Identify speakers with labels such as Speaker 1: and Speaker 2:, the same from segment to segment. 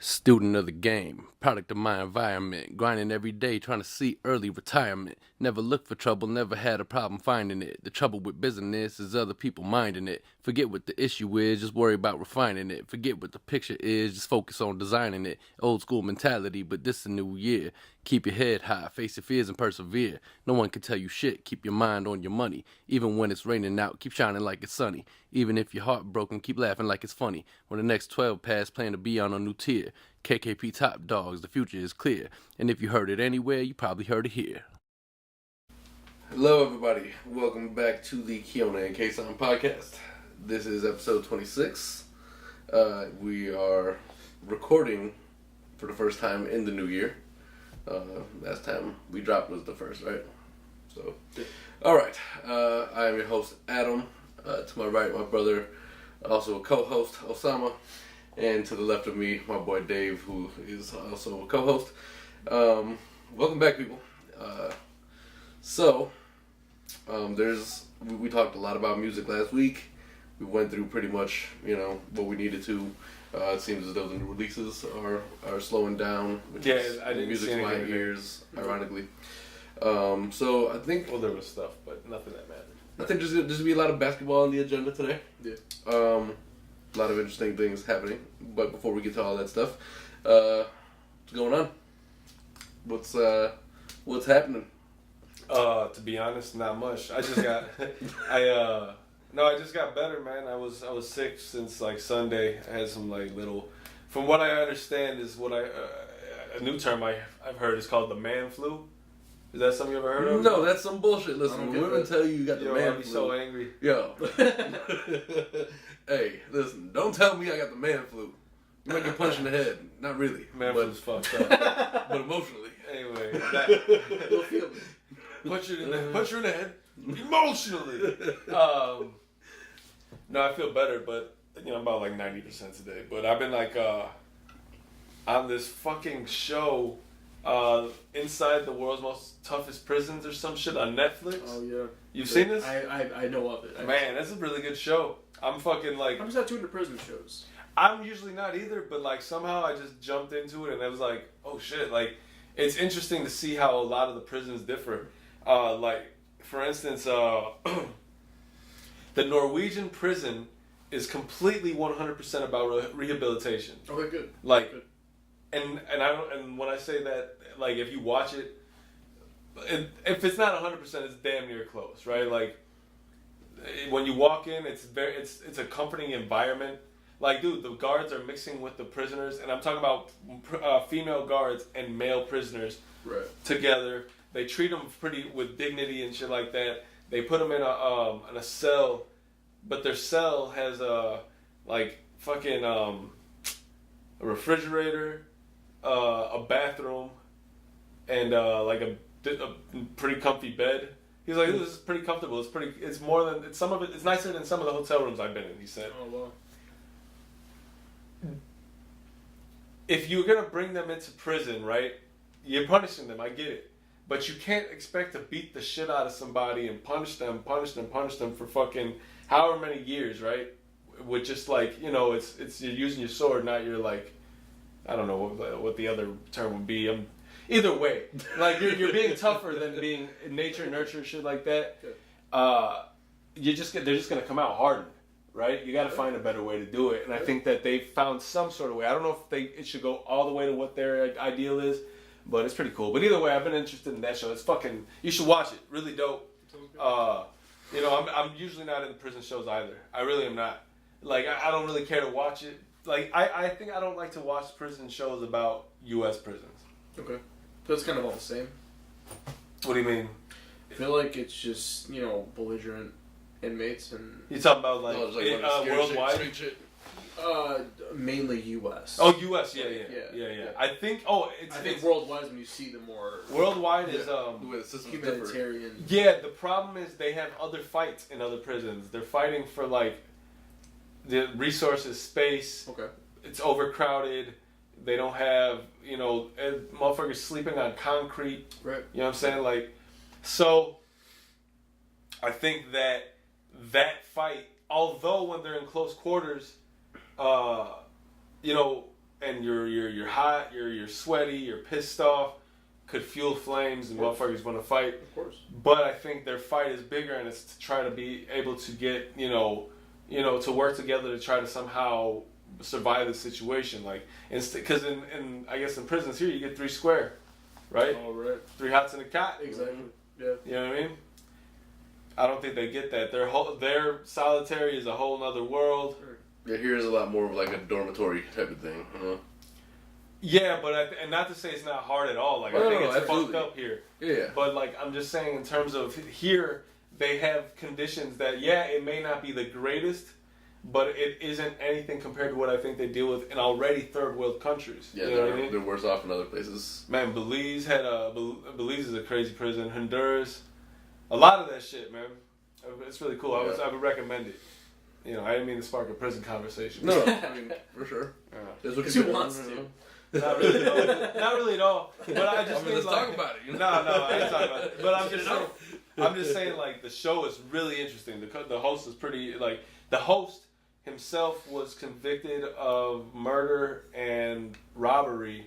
Speaker 1: Student of the game, product of my environment, grinding every day, trying to see early retirement. Never looked for trouble, never had a problem finding it. The trouble with business is other people minding it. Forget what the issue is, just worry about refining it. Forget what the picture is, just focus on designing it. Old school mentality, but this a new year. Keep your head high, face your fears and persevere. No one can tell you shit, keep your mind on your money. Even when it's raining out, keep shining like it's sunny. Even if your heart broken, keep laughing like it's funny. When the next 12 pass, plan to be on a new tier. KKP Top Dogs, the future is clear. And if you heard it anywhere, you probably heard it here. Hello everybody, welcome back to the Kiona and Kasson Podcast. This is episode 26. We are recording for the first time in the new year. Last time we dropped was the first, right? So, alright, I am your host Adam. To my right, my brother, also a co-host, Osama. And to the left of me, my boy Dave, who is also a co-host. Welcome back, people. We talked a lot about music last week. We went through pretty much, what we needed to. It seems as though the new releases are slowing down. Which is
Speaker 2: I didn't
Speaker 1: music
Speaker 2: see
Speaker 1: to my
Speaker 2: anything
Speaker 1: ears, ironically. So I think...
Speaker 2: Well, there was stuff, but nothing that mattered.
Speaker 1: I think there's going to be a lot of basketball on the agenda today.
Speaker 2: Yeah.
Speaker 1: A lot of interesting things happening. But before we get to all that stuff, what's going on? What's happening?
Speaker 2: To be honest, not much. I just got, I just got better, man. I was sick since like Sunday. I had some like little, from what I understand is what a new term I've heard is called the man flu. Is that something you ever heard of?
Speaker 1: No, that's some bullshit. Listen, when women tell you got the man
Speaker 2: I'd be
Speaker 1: flu.
Speaker 2: so angry.
Speaker 1: Yo. Hey, listen, don't tell me I got the man flu. You might get punched in the head. Not really.
Speaker 2: Man flu's fucked up.
Speaker 1: But emotionally.
Speaker 2: Anyway,
Speaker 1: You'll feel me.
Speaker 2: Punch you in the head. Emotionally. No, I feel better, but I'm about like 90% today. But I've been like on this fucking show, Inside the World's Most Toughest Prisons or some shit on Netflix.
Speaker 3: Oh yeah.
Speaker 2: You've seen this?
Speaker 3: I know of it.
Speaker 2: Man, that's a really good show. I'm fucking like...
Speaker 3: I'm just not too into prison shows.
Speaker 2: I'm usually not either, but like somehow I just jumped into it and I was like, oh shit, like it's interesting to see how a lot of the prisons differ. Like, for instance, the Norwegian prison is completely 100% about rehabilitation.
Speaker 3: Okay, good.
Speaker 2: Like,
Speaker 3: good.
Speaker 2: And when I say that, like, if you watch it, if it's not 100%, it's damn near close, right? Like, when you walk in, it's a comforting environment. Like, dude, the guards are mixing with the prisoners, and I'm talking about female guards and male prisoners together. They treat them pretty with dignity and shit like that. They put them in a cell, but their cell has a refrigerator, a bathroom, and like a pretty comfy bed. He's like, this is pretty comfortable. It's more than some of it. It's nicer than some of the hotel rooms I've been in. He said.
Speaker 3: Oh wow.
Speaker 2: If you're gonna bring them into prison, right? You're punishing them. I get it. But you can't expect to beat the shit out of somebody and punish them for fucking however many years, right? With just like, it's you're using your sword, not your like, I don't know what the other term would be. Either way, like you're being tougher than being in nature, nurture, shit like that. They're just gonna come out hardened, right? You got to find a better way to do it, and I think that they found some sort of way. I don't know if it should go all the way to what their ideal is. But it's pretty cool. But either way, I've been interested in that show. It's fucking... You should watch it. Really dope. I'm usually not in prison shows either. I really am not. Like, I don't really care to watch it. Like, I think I don't like to watch prison shows about U.S. prisons.
Speaker 3: Okay. So it's kind of all the same.
Speaker 2: What do you mean?
Speaker 3: I feel like it's just, belligerent inmates and...
Speaker 2: You talking about, like worldwide?
Speaker 3: Mainly U.S.
Speaker 2: Oh, U.S. Yeah. I think
Speaker 3: worldwide is when you see the more...
Speaker 2: Worldwide is
Speaker 3: humanitarian.
Speaker 2: Yeah, the problem is they have other fights in other prisons. They're fighting for like the resources, space.
Speaker 3: Okay.
Speaker 2: It's overcrowded. They don't have, motherfuckers sleeping on concrete.
Speaker 3: Right.
Speaker 2: You know what I'm saying? Like, so I think that fight, although when they're in close quarters, and you're hot, you're sweaty, you're pissed off, could fuel flames and motherfuckers want to fight.
Speaker 3: Of course.
Speaker 2: But I think their fight is bigger, and it's to try to be able to get to work together to try to somehow survive the situation. Like, because in I guess in prisons here you get 3 square, right?
Speaker 3: All right.
Speaker 2: 3 hots in a cot.
Speaker 3: Exactly. Yeah.
Speaker 2: You know what I mean? I don't think they get that. Their solitary is a whole nother world.
Speaker 1: Yeah, here is a lot more of like a dormitory type of thing.
Speaker 2: Yeah, but and not to say it's not hard at all. Like, I think it's fucked up here.
Speaker 1: Yeah.
Speaker 2: But like, I'm just saying in terms of here, they have conditions that it may not be the greatest, but it isn't anything compared to what I think they deal with in already third world countries.
Speaker 1: Yeah,
Speaker 2: you know what I mean?
Speaker 1: They're worse off in other places.
Speaker 2: Man, Belize is a crazy prison. Honduras, a lot of that shit, man. It's really cool.
Speaker 1: Yeah.
Speaker 2: I would recommend it. I didn't mean to spark a prison conversation.
Speaker 1: No, I mean, for sure.
Speaker 2: Yeah.
Speaker 1: That's what
Speaker 3: Who wants to?
Speaker 2: Not really, not really at all. But I just
Speaker 1: let's
Speaker 2: like,
Speaker 1: talk about it.
Speaker 2: No, I ain't talking about it. But I'm just saying, like, the show is really interesting. The host is pretty, like, the host himself was convicted of murder and robbery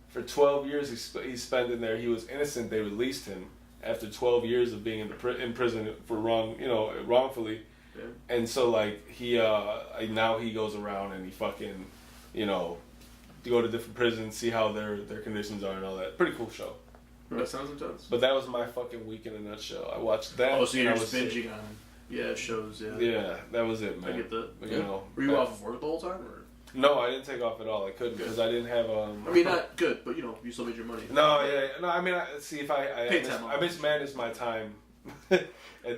Speaker 2: for 12 years. He spent in there. He was innocent. They released him after 12 years of being in prison for wrongfully. Yeah. And so, like, he now he goes around and he fucking, go to different prisons, see how their conditions are and all that. Pretty cool show.
Speaker 3: That sounds intense.
Speaker 2: But that was my fucking week in a nutshell. I watched that.
Speaker 3: Oh, so you're just binging on shows, yeah.
Speaker 2: Yeah, that was it, man.
Speaker 3: I get that.
Speaker 2: Were
Speaker 3: you off of work the whole time, or?
Speaker 2: No, I didn't take off at all. I couldn't because I didn't have.
Speaker 3: I mean, not good, but you still made your money.
Speaker 2: No, no. I mean, I mismanaged my time, and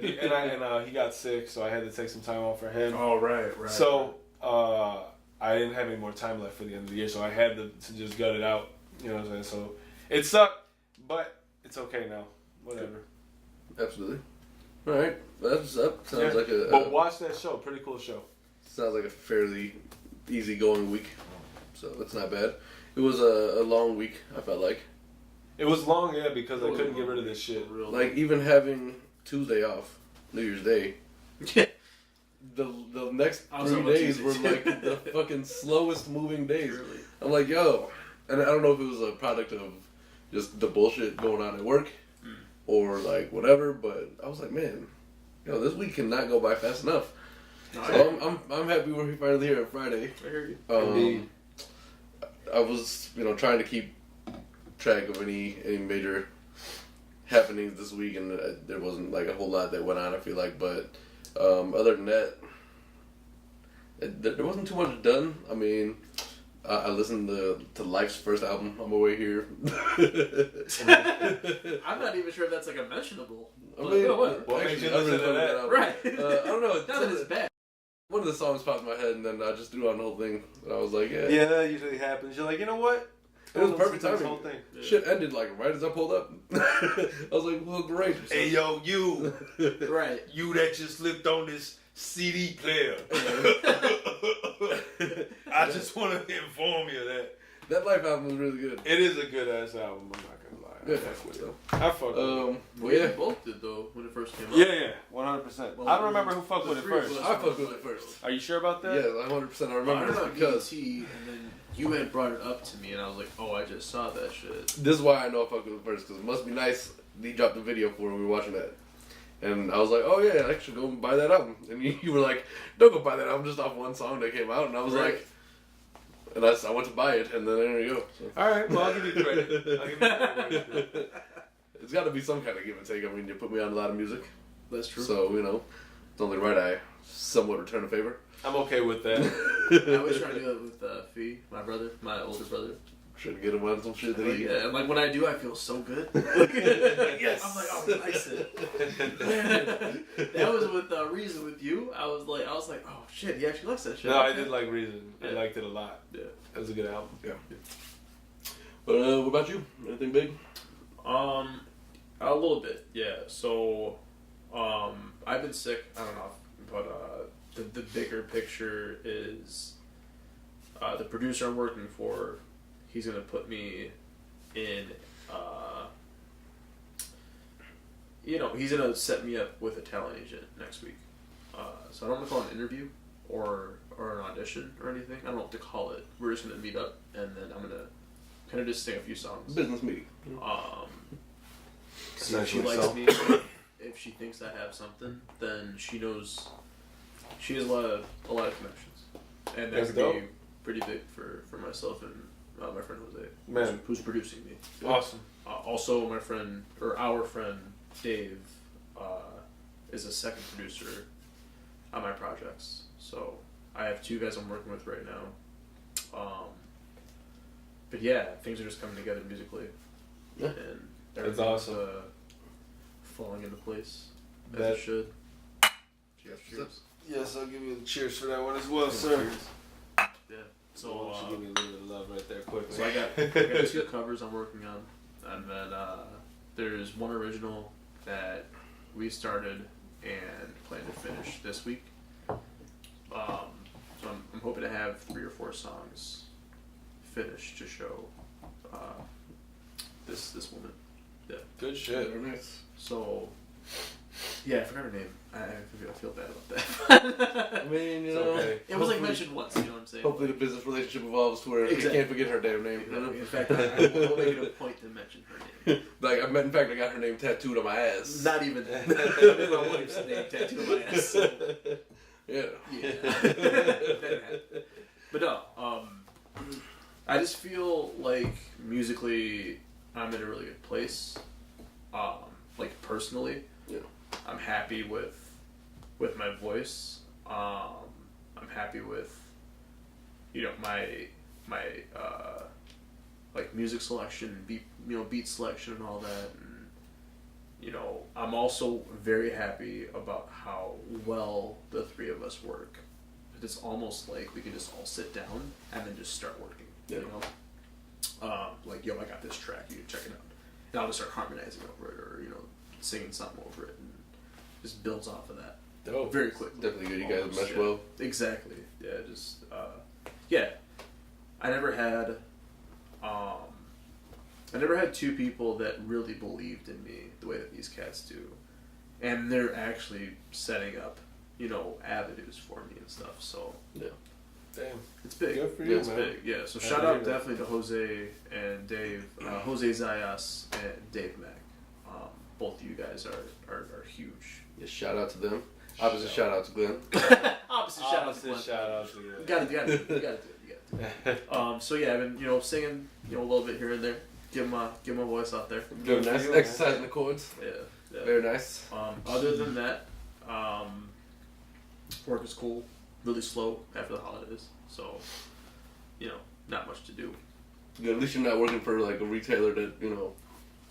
Speaker 2: he got sick, so I had to take some time off for him.
Speaker 3: Oh, right.
Speaker 2: So I didn't have any more time left for the end of the year, so I had to just gut it out. You know what I'm saying? So it sucked, but it's okay now. Whatever.
Speaker 1: Absolutely. All right, that's up. Sounds like a.
Speaker 2: But watch that show. Pretty cool show.
Speaker 1: Sounds like a fairly easygoing week, so that's not bad. It was a long week. I felt like
Speaker 2: it was long, because I couldn't get rid of this shit.
Speaker 1: Like even having Tuesday off, New Year's Day. The next 3 days were like the fucking slowest moving days. Really? I'm like, yo, and I don't know if it was a product of just the bullshit going on at work or like whatever, but I was like, man, this week cannot go by fast enough. No, so I'm happy we're finally here on Friday.
Speaker 3: I hear you.
Speaker 1: I was trying to keep track of any major happenings this week, and there wasn't like a whole lot that went on. I feel like, but other than that, there wasn't too much done. I mean, I listened to Life's first album on my way here.
Speaker 3: I'm not even sure if that's like a mentionable.
Speaker 1: I mean,
Speaker 2: what made you listen to that?
Speaker 3: Right.
Speaker 1: I don't know.
Speaker 3: Not that it's bad.
Speaker 1: One of the songs popped in my head, and then I just threw on the whole thing. And I was like, yeah.
Speaker 2: Yeah, that usually happens. You're like, you know what?
Speaker 1: It was perfect timing.
Speaker 2: Whole thing.
Speaker 1: Yeah. Shit ended like right as I pulled up. I was like, well, great.
Speaker 2: Hey, yo, you.
Speaker 3: Right.
Speaker 2: You that just slipped on this CD player. I just want to inform you that.
Speaker 1: That Life album was really good.
Speaker 2: It is a good ass album, I'm not going to lie.
Speaker 1: Yeah.
Speaker 2: I fuck with it.
Speaker 3: We both did, though, when it first came out.
Speaker 2: Yeah, 100%. Well, I don't remember who fucked with it first.
Speaker 1: I fucked with it first.
Speaker 2: Are you sure about that?
Speaker 1: Yeah, 100%. I remember this because...
Speaker 3: and then you had brought it up to me, and I was like, oh, I just saw that shit.
Speaker 1: This is why I know I fucked with it first, because it must be nice. He dropped the video for when we were watching that. And I was like, oh yeah, I should go buy that album. And you were like, don't go buy that album just off one song that came out. And I was like... And I went to buy it, and then there you go. So.
Speaker 2: Alright, well, I'll give you credit.
Speaker 1: It's got to be some kind of give and take. I mean, you put me on a lot of music.
Speaker 3: That's true.
Speaker 1: So, it's only right I somewhat return a favor.
Speaker 2: I'm okay with that.
Speaker 3: I was trying to do it with Fee, my older brother.
Speaker 1: Trying to get him on some shit that he...
Speaker 3: Yeah, and like when I do, I feel so good.
Speaker 1: Yes!
Speaker 3: I'm like, oh, nice. That was with Reason with you. I was like, oh shit, he actually likes that shit.
Speaker 2: No, I did like Reason. I liked it a lot.
Speaker 3: Yeah.
Speaker 2: It was a good album.
Speaker 1: Yeah. But what about you? Anything big?
Speaker 3: A little bit, yeah. So, I've been sick. I don't know, but the bigger picture is the producer I'm working for. He's gonna put me in. He's gonna set me up with a talent agent next week. So I don't know if I'll call it an interview or an audition or anything. I don't know what to call it. We're just gonna meet up, and then I'm gonna kind of just sing a few songs.
Speaker 1: Business meeting.
Speaker 3: See if she likes me. If she thinks I have something, then she knows. She has a lot of connections, and that could be pretty big for myself and my friend Jose, who's producing me.
Speaker 2: Awesome.
Speaker 3: Also, our friend Dave is a second producer on my projects. So I have 2 guys I'm working with right now. But yeah, things are just coming together musically, and
Speaker 2: that's awesome.
Speaker 3: Falling into place as it should. Cheers.
Speaker 2: Yes, I'll give you the cheers for that one as well, sir.
Speaker 3: Cheers. Yeah. So
Speaker 2: give me a little bit of love right there, quickly.
Speaker 3: So I got 2 covers I'm working on, and then there's one original that we started and plan to finish this week. So I'm hoping to have 3 or 4 songs finished to show this woman. Yeah.
Speaker 2: Good shit.
Speaker 1: Very nice.
Speaker 3: So, yeah, I forgot her name. I feel bad about that.
Speaker 1: I mean, you know,
Speaker 2: okay.
Speaker 3: It was like mentioned once, you know what I'm saying?
Speaker 1: Hopefully the business relationship evolves to where you can't forget her damn name. You know?
Speaker 3: In fact, I will make it a point to mention her name.
Speaker 1: Like, in fact, I got her name tattooed on my ass.
Speaker 3: Not even that. I mean, my wife's name tattooed on my ass. So.
Speaker 1: Yeah.
Speaker 3: But no, I just feel like musically I'm in a really good place. Like personally, I'm happy with my voice. I'm happy with my like music selection, beat selection and all that. And I'm also very happy about how well the 3 of us work. It's almost like we can just all sit down and then just start working. You know, like I got this track, you can check it out, and I'll just start harmonizing over it, or singing something over it, and just builds off of that.
Speaker 2: Dope.
Speaker 3: Very quickly.
Speaker 1: Definitely good. You guys mesh well.
Speaker 3: Exactly. Yeah. Just I never had 2 people that really believed in me the way that these cats do, and they're actually setting up, avenues for me and stuff. So
Speaker 2: yeah, damn,
Speaker 3: it's big.
Speaker 2: Good for you,
Speaker 3: it's
Speaker 2: man.
Speaker 3: big. Yeah. So shout out definitely to Jose and Dave, Jose Zayas and Dave Mack. Both of you guys are huge.
Speaker 1: Yeah, shout out to them. Opposite shout out to Glenn.
Speaker 3: Opposite shout out to Glenn.
Speaker 2: Shout out to you.
Speaker 3: You gotta do it. So yeah, I've been singing a little bit here and there. Get my voice out there.
Speaker 1: Doing nice. Exercising the chords.
Speaker 3: Yeah.
Speaker 1: Very nice.
Speaker 3: Other than that, work is cool. Really slow after the holidays, so not much to do.
Speaker 1: Good. At least you're not working for like a retailer that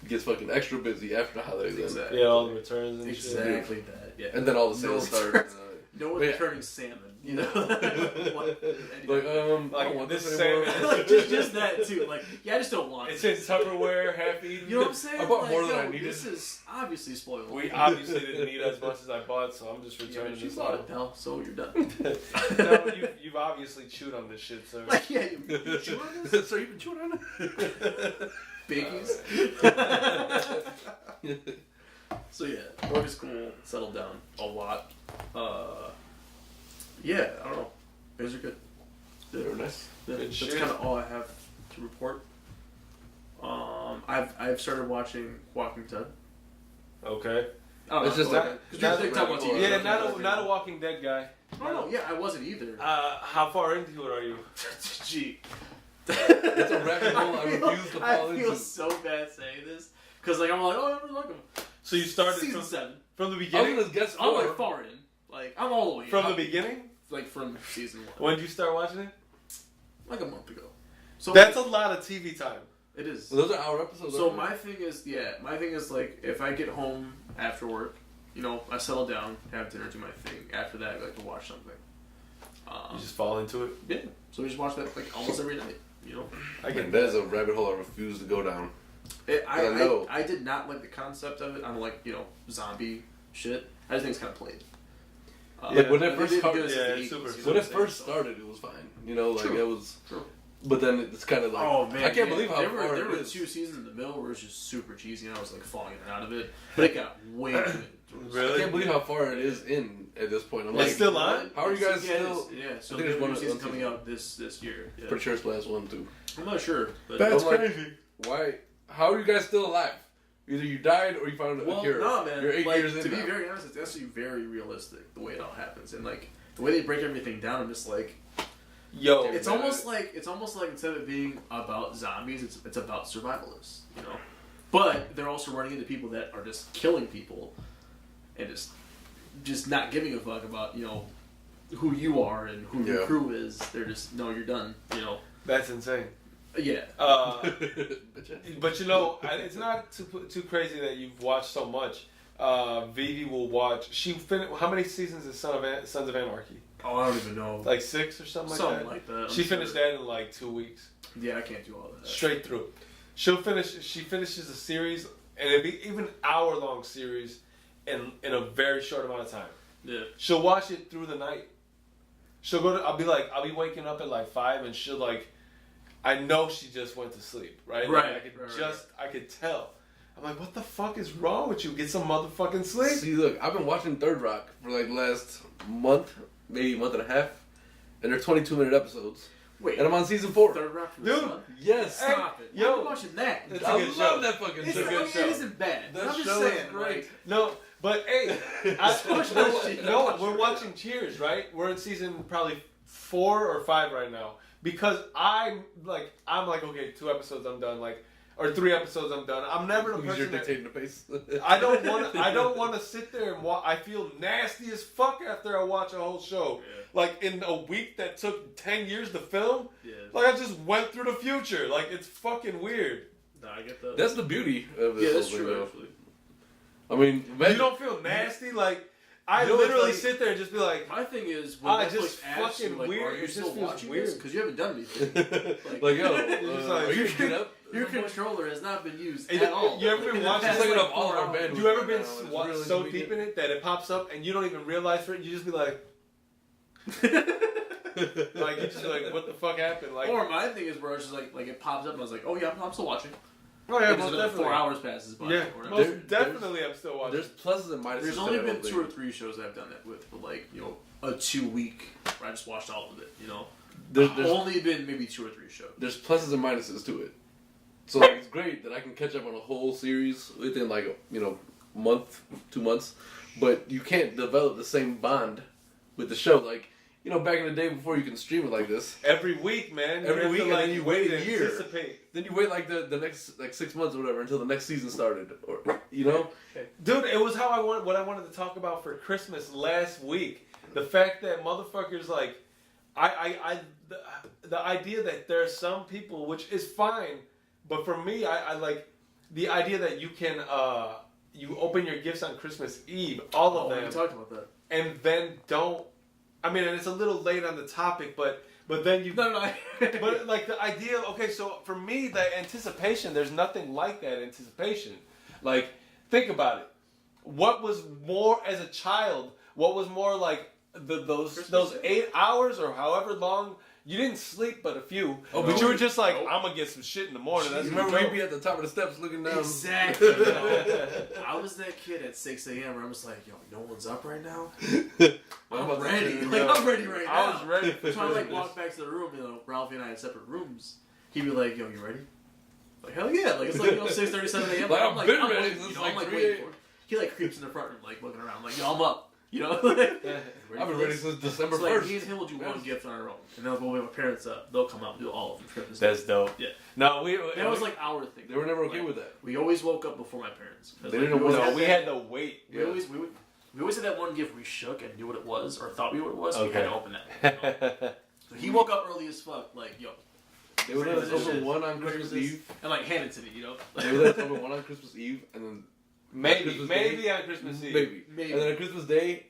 Speaker 1: gets fucking extra busy after the holidays.
Speaker 3: Exactly.
Speaker 2: Yeah, all the returns and
Speaker 3: exactly
Speaker 2: shit.
Speaker 3: that. Yeah.
Speaker 1: And then all the sales start.
Speaker 3: No one's returning salmon. What,
Speaker 1: I don't want this
Speaker 2: anymore.
Speaker 3: Like, just that too. Like, I just don't want
Speaker 2: it. It's in Tupperware, half eaten.
Speaker 3: You know what I'm saying?
Speaker 1: I bought more than I needed.
Speaker 3: This is obviously spoiled.
Speaker 2: We obviously didn't need as much as I bought, so I'm just returning
Speaker 3: you
Speaker 2: this.
Speaker 3: bought it, pal, so you're done.
Speaker 2: No, you've obviously chewed on this shit, sir.
Speaker 3: Like, yeah, you chewed on this?
Speaker 1: So you've been chewing on it?
Speaker 3: Biggies. So yeah, work is cool. Settled down a lot. Yeah, I don't know. Things are good.
Speaker 1: Very nice.
Speaker 3: That's kind of all I have to report. I've started watching Walking Dead.
Speaker 2: Okay.
Speaker 1: It's just
Speaker 3: talking about TV.
Speaker 2: Yeah, not a Walking Dead guy.
Speaker 3: No, I wasn't either.
Speaker 2: How far into it are you?
Speaker 3: Gee.
Speaker 1: It's a rabbit hole I refuse to fall into.
Speaker 3: I feel so bad saying this because I'm like, oh, I never like them.
Speaker 2: So you started
Speaker 3: season 7
Speaker 2: from the beginning.
Speaker 1: I'm gonna guess
Speaker 3: I'm like far in. Like I'm all the way
Speaker 2: from the beginning.
Speaker 3: Like from season 1.
Speaker 2: When did you start watching it?
Speaker 3: Like a month ago. So
Speaker 2: that's a lot of TV time.
Speaker 3: It is.
Speaker 1: Well, those are our episodes.
Speaker 3: So my thing is like if I get home after work, I settle down, have dinner, do my thing. After that, I like to watch something.
Speaker 2: You just fall into it.
Speaker 3: Yeah. So we just watch that like almost every night.
Speaker 1: I get that is a rabbit hole I refuse to go down.
Speaker 3: I did not like the concept of it. I'm like zombie shit. I just think it's kind of plain.
Speaker 1: When it first started, it was fine.
Speaker 3: True.
Speaker 1: It was.
Speaker 3: True.
Speaker 1: But then it's kind of like,
Speaker 3: oh man,
Speaker 1: I can't believe how
Speaker 3: there
Speaker 1: far
Speaker 3: were
Speaker 1: it is.
Speaker 3: 2 seasons in the middle where it was just super cheesy, and I was like falling in and out of it. But it got way good
Speaker 2: Really?
Speaker 1: I can't believe how far it is in at this point. I'm
Speaker 2: It's
Speaker 1: like,
Speaker 2: still on?
Speaker 1: How are you guys still?
Speaker 3: Yeah, so
Speaker 1: I think
Speaker 3: there's
Speaker 1: there's
Speaker 3: one
Speaker 1: one
Speaker 3: season
Speaker 1: season
Speaker 3: coming out this year. Yeah.
Speaker 1: Pretty sure it's the last one too.
Speaker 3: I'm not sure. But
Speaker 2: That's
Speaker 1: I'm like,
Speaker 2: crazy.
Speaker 1: Why? How are you guys still alive? Either you died or you found a cure.
Speaker 3: no, man.
Speaker 1: You're 8
Speaker 3: like,
Speaker 1: years in
Speaker 3: to
Speaker 1: now.
Speaker 3: be very honest, it's actually very realistic the way it all happens, and like the way they break everything down. I'm just like,
Speaker 2: Yo,
Speaker 3: it's almost like instead of it being about zombies, it's about survivalists, you know. But they're also running into people that are just killing people, and just not giving a fuck about, you know, who you are and who your crew is. They're just, no, you're done, you know.
Speaker 2: That's insane.
Speaker 3: Yeah.
Speaker 2: But you know, it's not too crazy that you've watched so much. Vivi will watch. How many seasons is Sons of Anarchy?
Speaker 3: Oh, I don't even know.
Speaker 2: Like 6 or something like that. She finished that in like 2 weeks.
Speaker 3: Yeah, I can't do all that.
Speaker 2: Straight through. She finishes a series, and it'd be even hour-long series in a very short amount of time.
Speaker 3: Yeah.
Speaker 2: She'll watch it through the night. She'll I'll be waking up at like 5, and she'll like, I know she just went to sleep, right?
Speaker 3: Right.
Speaker 2: Like I could tell. I'm like, what the fuck is wrong with you? Get some motherfucking sleep.
Speaker 1: See, look, I've been watching Third Rock for like the last month, maybe month and a half, and they're 22-minute episodes.
Speaker 3: Wait,
Speaker 1: and I'm on season 4.
Speaker 3: Third Rock from
Speaker 2: Dude,
Speaker 3: the Sun?
Speaker 1: Yes.
Speaker 3: Stop it.
Speaker 2: Yo,
Speaker 3: I'm watching that.
Speaker 2: It's a
Speaker 1: I
Speaker 2: good
Speaker 1: love
Speaker 2: show.
Speaker 1: that fucking
Speaker 2: It's
Speaker 1: show.
Speaker 2: a good show.
Speaker 3: It isn't bad.
Speaker 1: That
Speaker 3: I'm just
Speaker 1: show
Speaker 3: saying,
Speaker 1: is great.
Speaker 3: like,
Speaker 2: No, but hey,
Speaker 3: No,
Speaker 2: we're watching Cheers, right? We're in season probably 4 or 5 right now. Because I'm like, okay, 2 episodes, I'm done. Like, or 3 episodes, I'm done. I'm never the
Speaker 1: You're
Speaker 2: person that,
Speaker 1: dictating the pace.
Speaker 2: I don't want to sit there and watch. I feel nasty as fuck after I watch a whole show.
Speaker 3: Yeah.
Speaker 2: Like in a week that took 10 years to film.
Speaker 3: Yeah.
Speaker 2: Like I just went through the future. Like it's fucking weird.
Speaker 3: Nah, I get that.
Speaker 1: That's the beauty of this.
Speaker 3: Yeah, that's
Speaker 1: whole
Speaker 3: true,
Speaker 1: thing, though.
Speaker 3: actually.
Speaker 1: I mean,
Speaker 2: You don't feel nasty? Like I
Speaker 1: You know,
Speaker 2: literally
Speaker 1: it's
Speaker 2: sit there and just be like,
Speaker 3: My thing is, when Netflix
Speaker 2: just
Speaker 3: asks you,
Speaker 2: fucking
Speaker 3: like,
Speaker 2: weird.
Speaker 3: are you
Speaker 2: It just
Speaker 3: still
Speaker 2: feels
Speaker 3: watching
Speaker 2: weird.
Speaker 3: this? Because you haven't done anything.
Speaker 1: like, yo,
Speaker 2: just like,
Speaker 1: are you get up?
Speaker 3: Your controller has not been used
Speaker 2: You
Speaker 3: at all.
Speaker 2: ever been watching?
Speaker 1: It's
Speaker 2: Like,
Speaker 1: like up all of our bandwidth.
Speaker 2: you ever
Speaker 1: right
Speaker 2: been
Speaker 1: now. It's really
Speaker 2: so
Speaker 1: inconvenient.
Speaker 2: deep in it that it pops up and you don't even realize for it? You just be like, like you just like, what the fuck happened? Like,
Speaker 3: Or my thing is where it's just like it pops up and I was like, oh yeah, I'm still watching.
Speaker 2: oh yeah,
Speaker 3: Because
Speaker 2: most
Speaker 3: another
Speaker 2: definitely.
Speaker 3: 4 hours passes by.
Speaker 2: Yeah,
Speaker 3: or whatever.
Speaker 2: most definitely. I'm still watching.
Speaker 1: There's pluses and minuses.
Speaker 3: There's
Speaker 1: to
Speaker 3: only
Speaker 1: that
Speaker 3: been
Speaker 1: whole
Speaker 3: 2 or
Speaker 1: thing.
Speaker 3: 3 shows that I've done that with, but like, you know, a 2 week where I just watched all of it, you know.
Speaker 1: There's
Speaker 3: Only been maybe 2 or 3 shows.
Speaker 1: there's pluses and minuses to it. So like, it's great that I can catch up on a whole series within like month, 2 months, but you can't develop the same bond with the show. Like, you know, back in the day before you can stream it like this.
Speaker 2: Every week, man.
Speaker 1: Every
Speaker 2: have
Speaker 1: week,
Speaker 2: to,
Speaker 1: and
Speaker 2: like,
Speaker 1: then you wait a year.
Speaker 2: Anticipate.
Speaker 1: Then you wait like the next like 6 months or whatever until the next season started, or you know.
Speaker 2: Dude, it was what I wanted to talk about for Christmas last week. The fact that motherfuckers like, the idea that there are some people, which is fine, but for me, I like the idea that you can you open your gifts on Christmas Eve, all of them,
Speaker 3: We talked about that.
Speaker 2: and then don't. I mean, and it's a little late on the topic, but then you.
Speaker 3: No.
Speaker 2: But like the idea, okay, so for me, the anticipation, there's nothing like that anticipation. Like, think about it. What was more as a child? What was more like those 8 hours or however long? You didn't sleep but a few, but you were just like, I'm gonna get some shit in the morning. That's
Speaker 1: Remember,
Speaker 2: what
Speaker 1: we'd be at the top of the steps looking down.
Speaker 3: Exactly. I was that kid at 6 a.m. where I was like, yo, no one's up right now. I'm ready. I'm ready right now.
Speaker 2: I was ready for
Speaker 3: So I like walk back to the room. You know, Ralphie and I had separate rooms. He'd be like, yo, you ready? Like, hell yeah. Like, it's like 6:37 a.m.
Speaker 1: Like,
Speaker 3: I'm
Speaker 1: I've been
Speaker 3: I'm
Speaker 1: ready
Speaker 3: waiting,
Speaker 1: since
Speaker 3: you know,
Speaker 1: like
Speaker 3: I'm like
Speaker 1: 3
Speaker 3: waiting
Speaker 1: a.m.
Speaker 3: for it. He like creeps in the front room, like looking around, like, yo, I'm up. You know?
Speaker 1: I've been ready since December
Speaker 3: So like
Speaker 1: 1st.
Speaker 3: me and him will do one gift on our own, and then we'll wake my parents up. They'll come out and do all of them. Christmas.
Speaker 2: That's dope.
Speaker 3: Yeah.
Speaker 2: No,
Speaker 3: That was like our thing.
Speaker 1: They were never okay with that.
Speaker 3: We always woke up before my parents.
Speaker 1: They didn't know
Speaker 2: no, we had to wait.
Speaker 3: We always had that one gift we shook and knew what it was, or thought we knew what it was.
Speaker 2: Okay.
Speaker 3: We had to open that. So he woke up early as fuck, like yo,
Speaker 1: They would let us open one on Christmas Eve.
Speaker 3: and like hand it to me, you know.
Speaker 1: They would let us open one on Christmas Eve, and then
Speaker 2: Maybe on Christmas Eve.
Speaker 3: Maybe.
Speaker 1: And then on Christmas Day,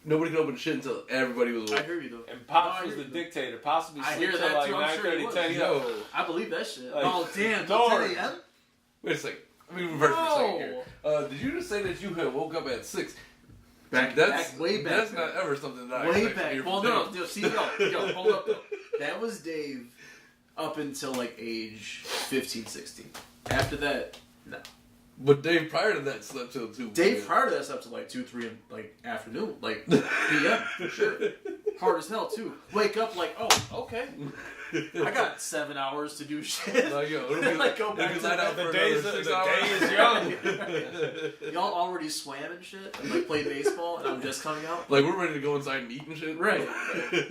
Speaker 1: nobody could open shit until everybody was
Speaker 3: I
Speaker 1: awake.
Speaker 3: hear you though.
Speaker 2: And Pops
Speaker 3: No, I
Speaker 2: was
Speaker 3: hear
Speaker 2: the
Speaker 3: you.
Speaker 2: dictator. Pops would be
Speaker 3: I
Speaker 2: sleep
Speaker 3: hear
Speaker 2: till
Speaker 3: that
Speaker 2: like
Speaker 3: too, I'm sure he
Speaker 2: 9:30,
Speaker 3: was.
Speaker 2: 10.
Speaker 1: Yo,
Speaker 3: I believe that shit.
Speaker 2: Like,
Speaker 3: Oh damn!
Speaker 2: darn.
Speaker 3: 10 a.m.
Speaker 1: wait a second. Let me reverse for a second here. Did you just say that you had woke up at 6?
Speaker 3: Back way back.
Speaker 1: That's not ever something that I
Speaker 3: Way
Speaker 1: expect to
Speaker 3: back.
Speaker 1: hear
Speaker 3: Well,
Speaker 1: from
Speaker 3: no. See, yo, hold up though. That was Dave up until like age 15, 16. After that, no.
Speaker 1: But Dave prior to that slept till 2
Speaker 3: Dave prior to that slept till like 2, 3 in like afternoon, like PM for sure. Hard as hell too. Wake up like, oh, okay. I got 7 hours to do shit.
Speaker 1: Like, yo, it'll be
Speaker 3: like go back to
Speaker 2: The day is young.
Speaker 3: Y'all already swam and shit, and like played baseball, and I'm just coming out.
Speaker 1: Like we're ready to go inside and eat and shit.
Speaker 3: Right.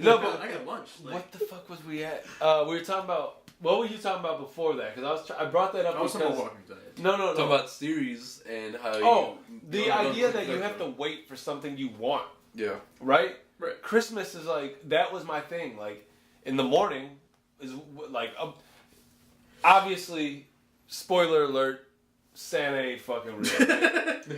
Speaker 2: No, but
Speaker 3: I got lunch. Like,
Speaker 2: what the fuck was we at? We were talking about. What were you talking about before that? Because I brought that up.
Speaker 3: I was talking
Speaker 2: because
Speaker 3: about Walking Dead.
Speaker 2: no.
Speaker 1: Talking about series and how.
Speaker 2: Oh, the
Speaker 1: you
Speaker 2: idea that you have to wait for something you want.
Speaker 1: Yeah.
Speaker 2: Right.
Speaker 3: Right.
Speaker 2: Christmas is like that was my thing. Like in the morning is like obviously, spoiler alert, Santa ain't fucking real.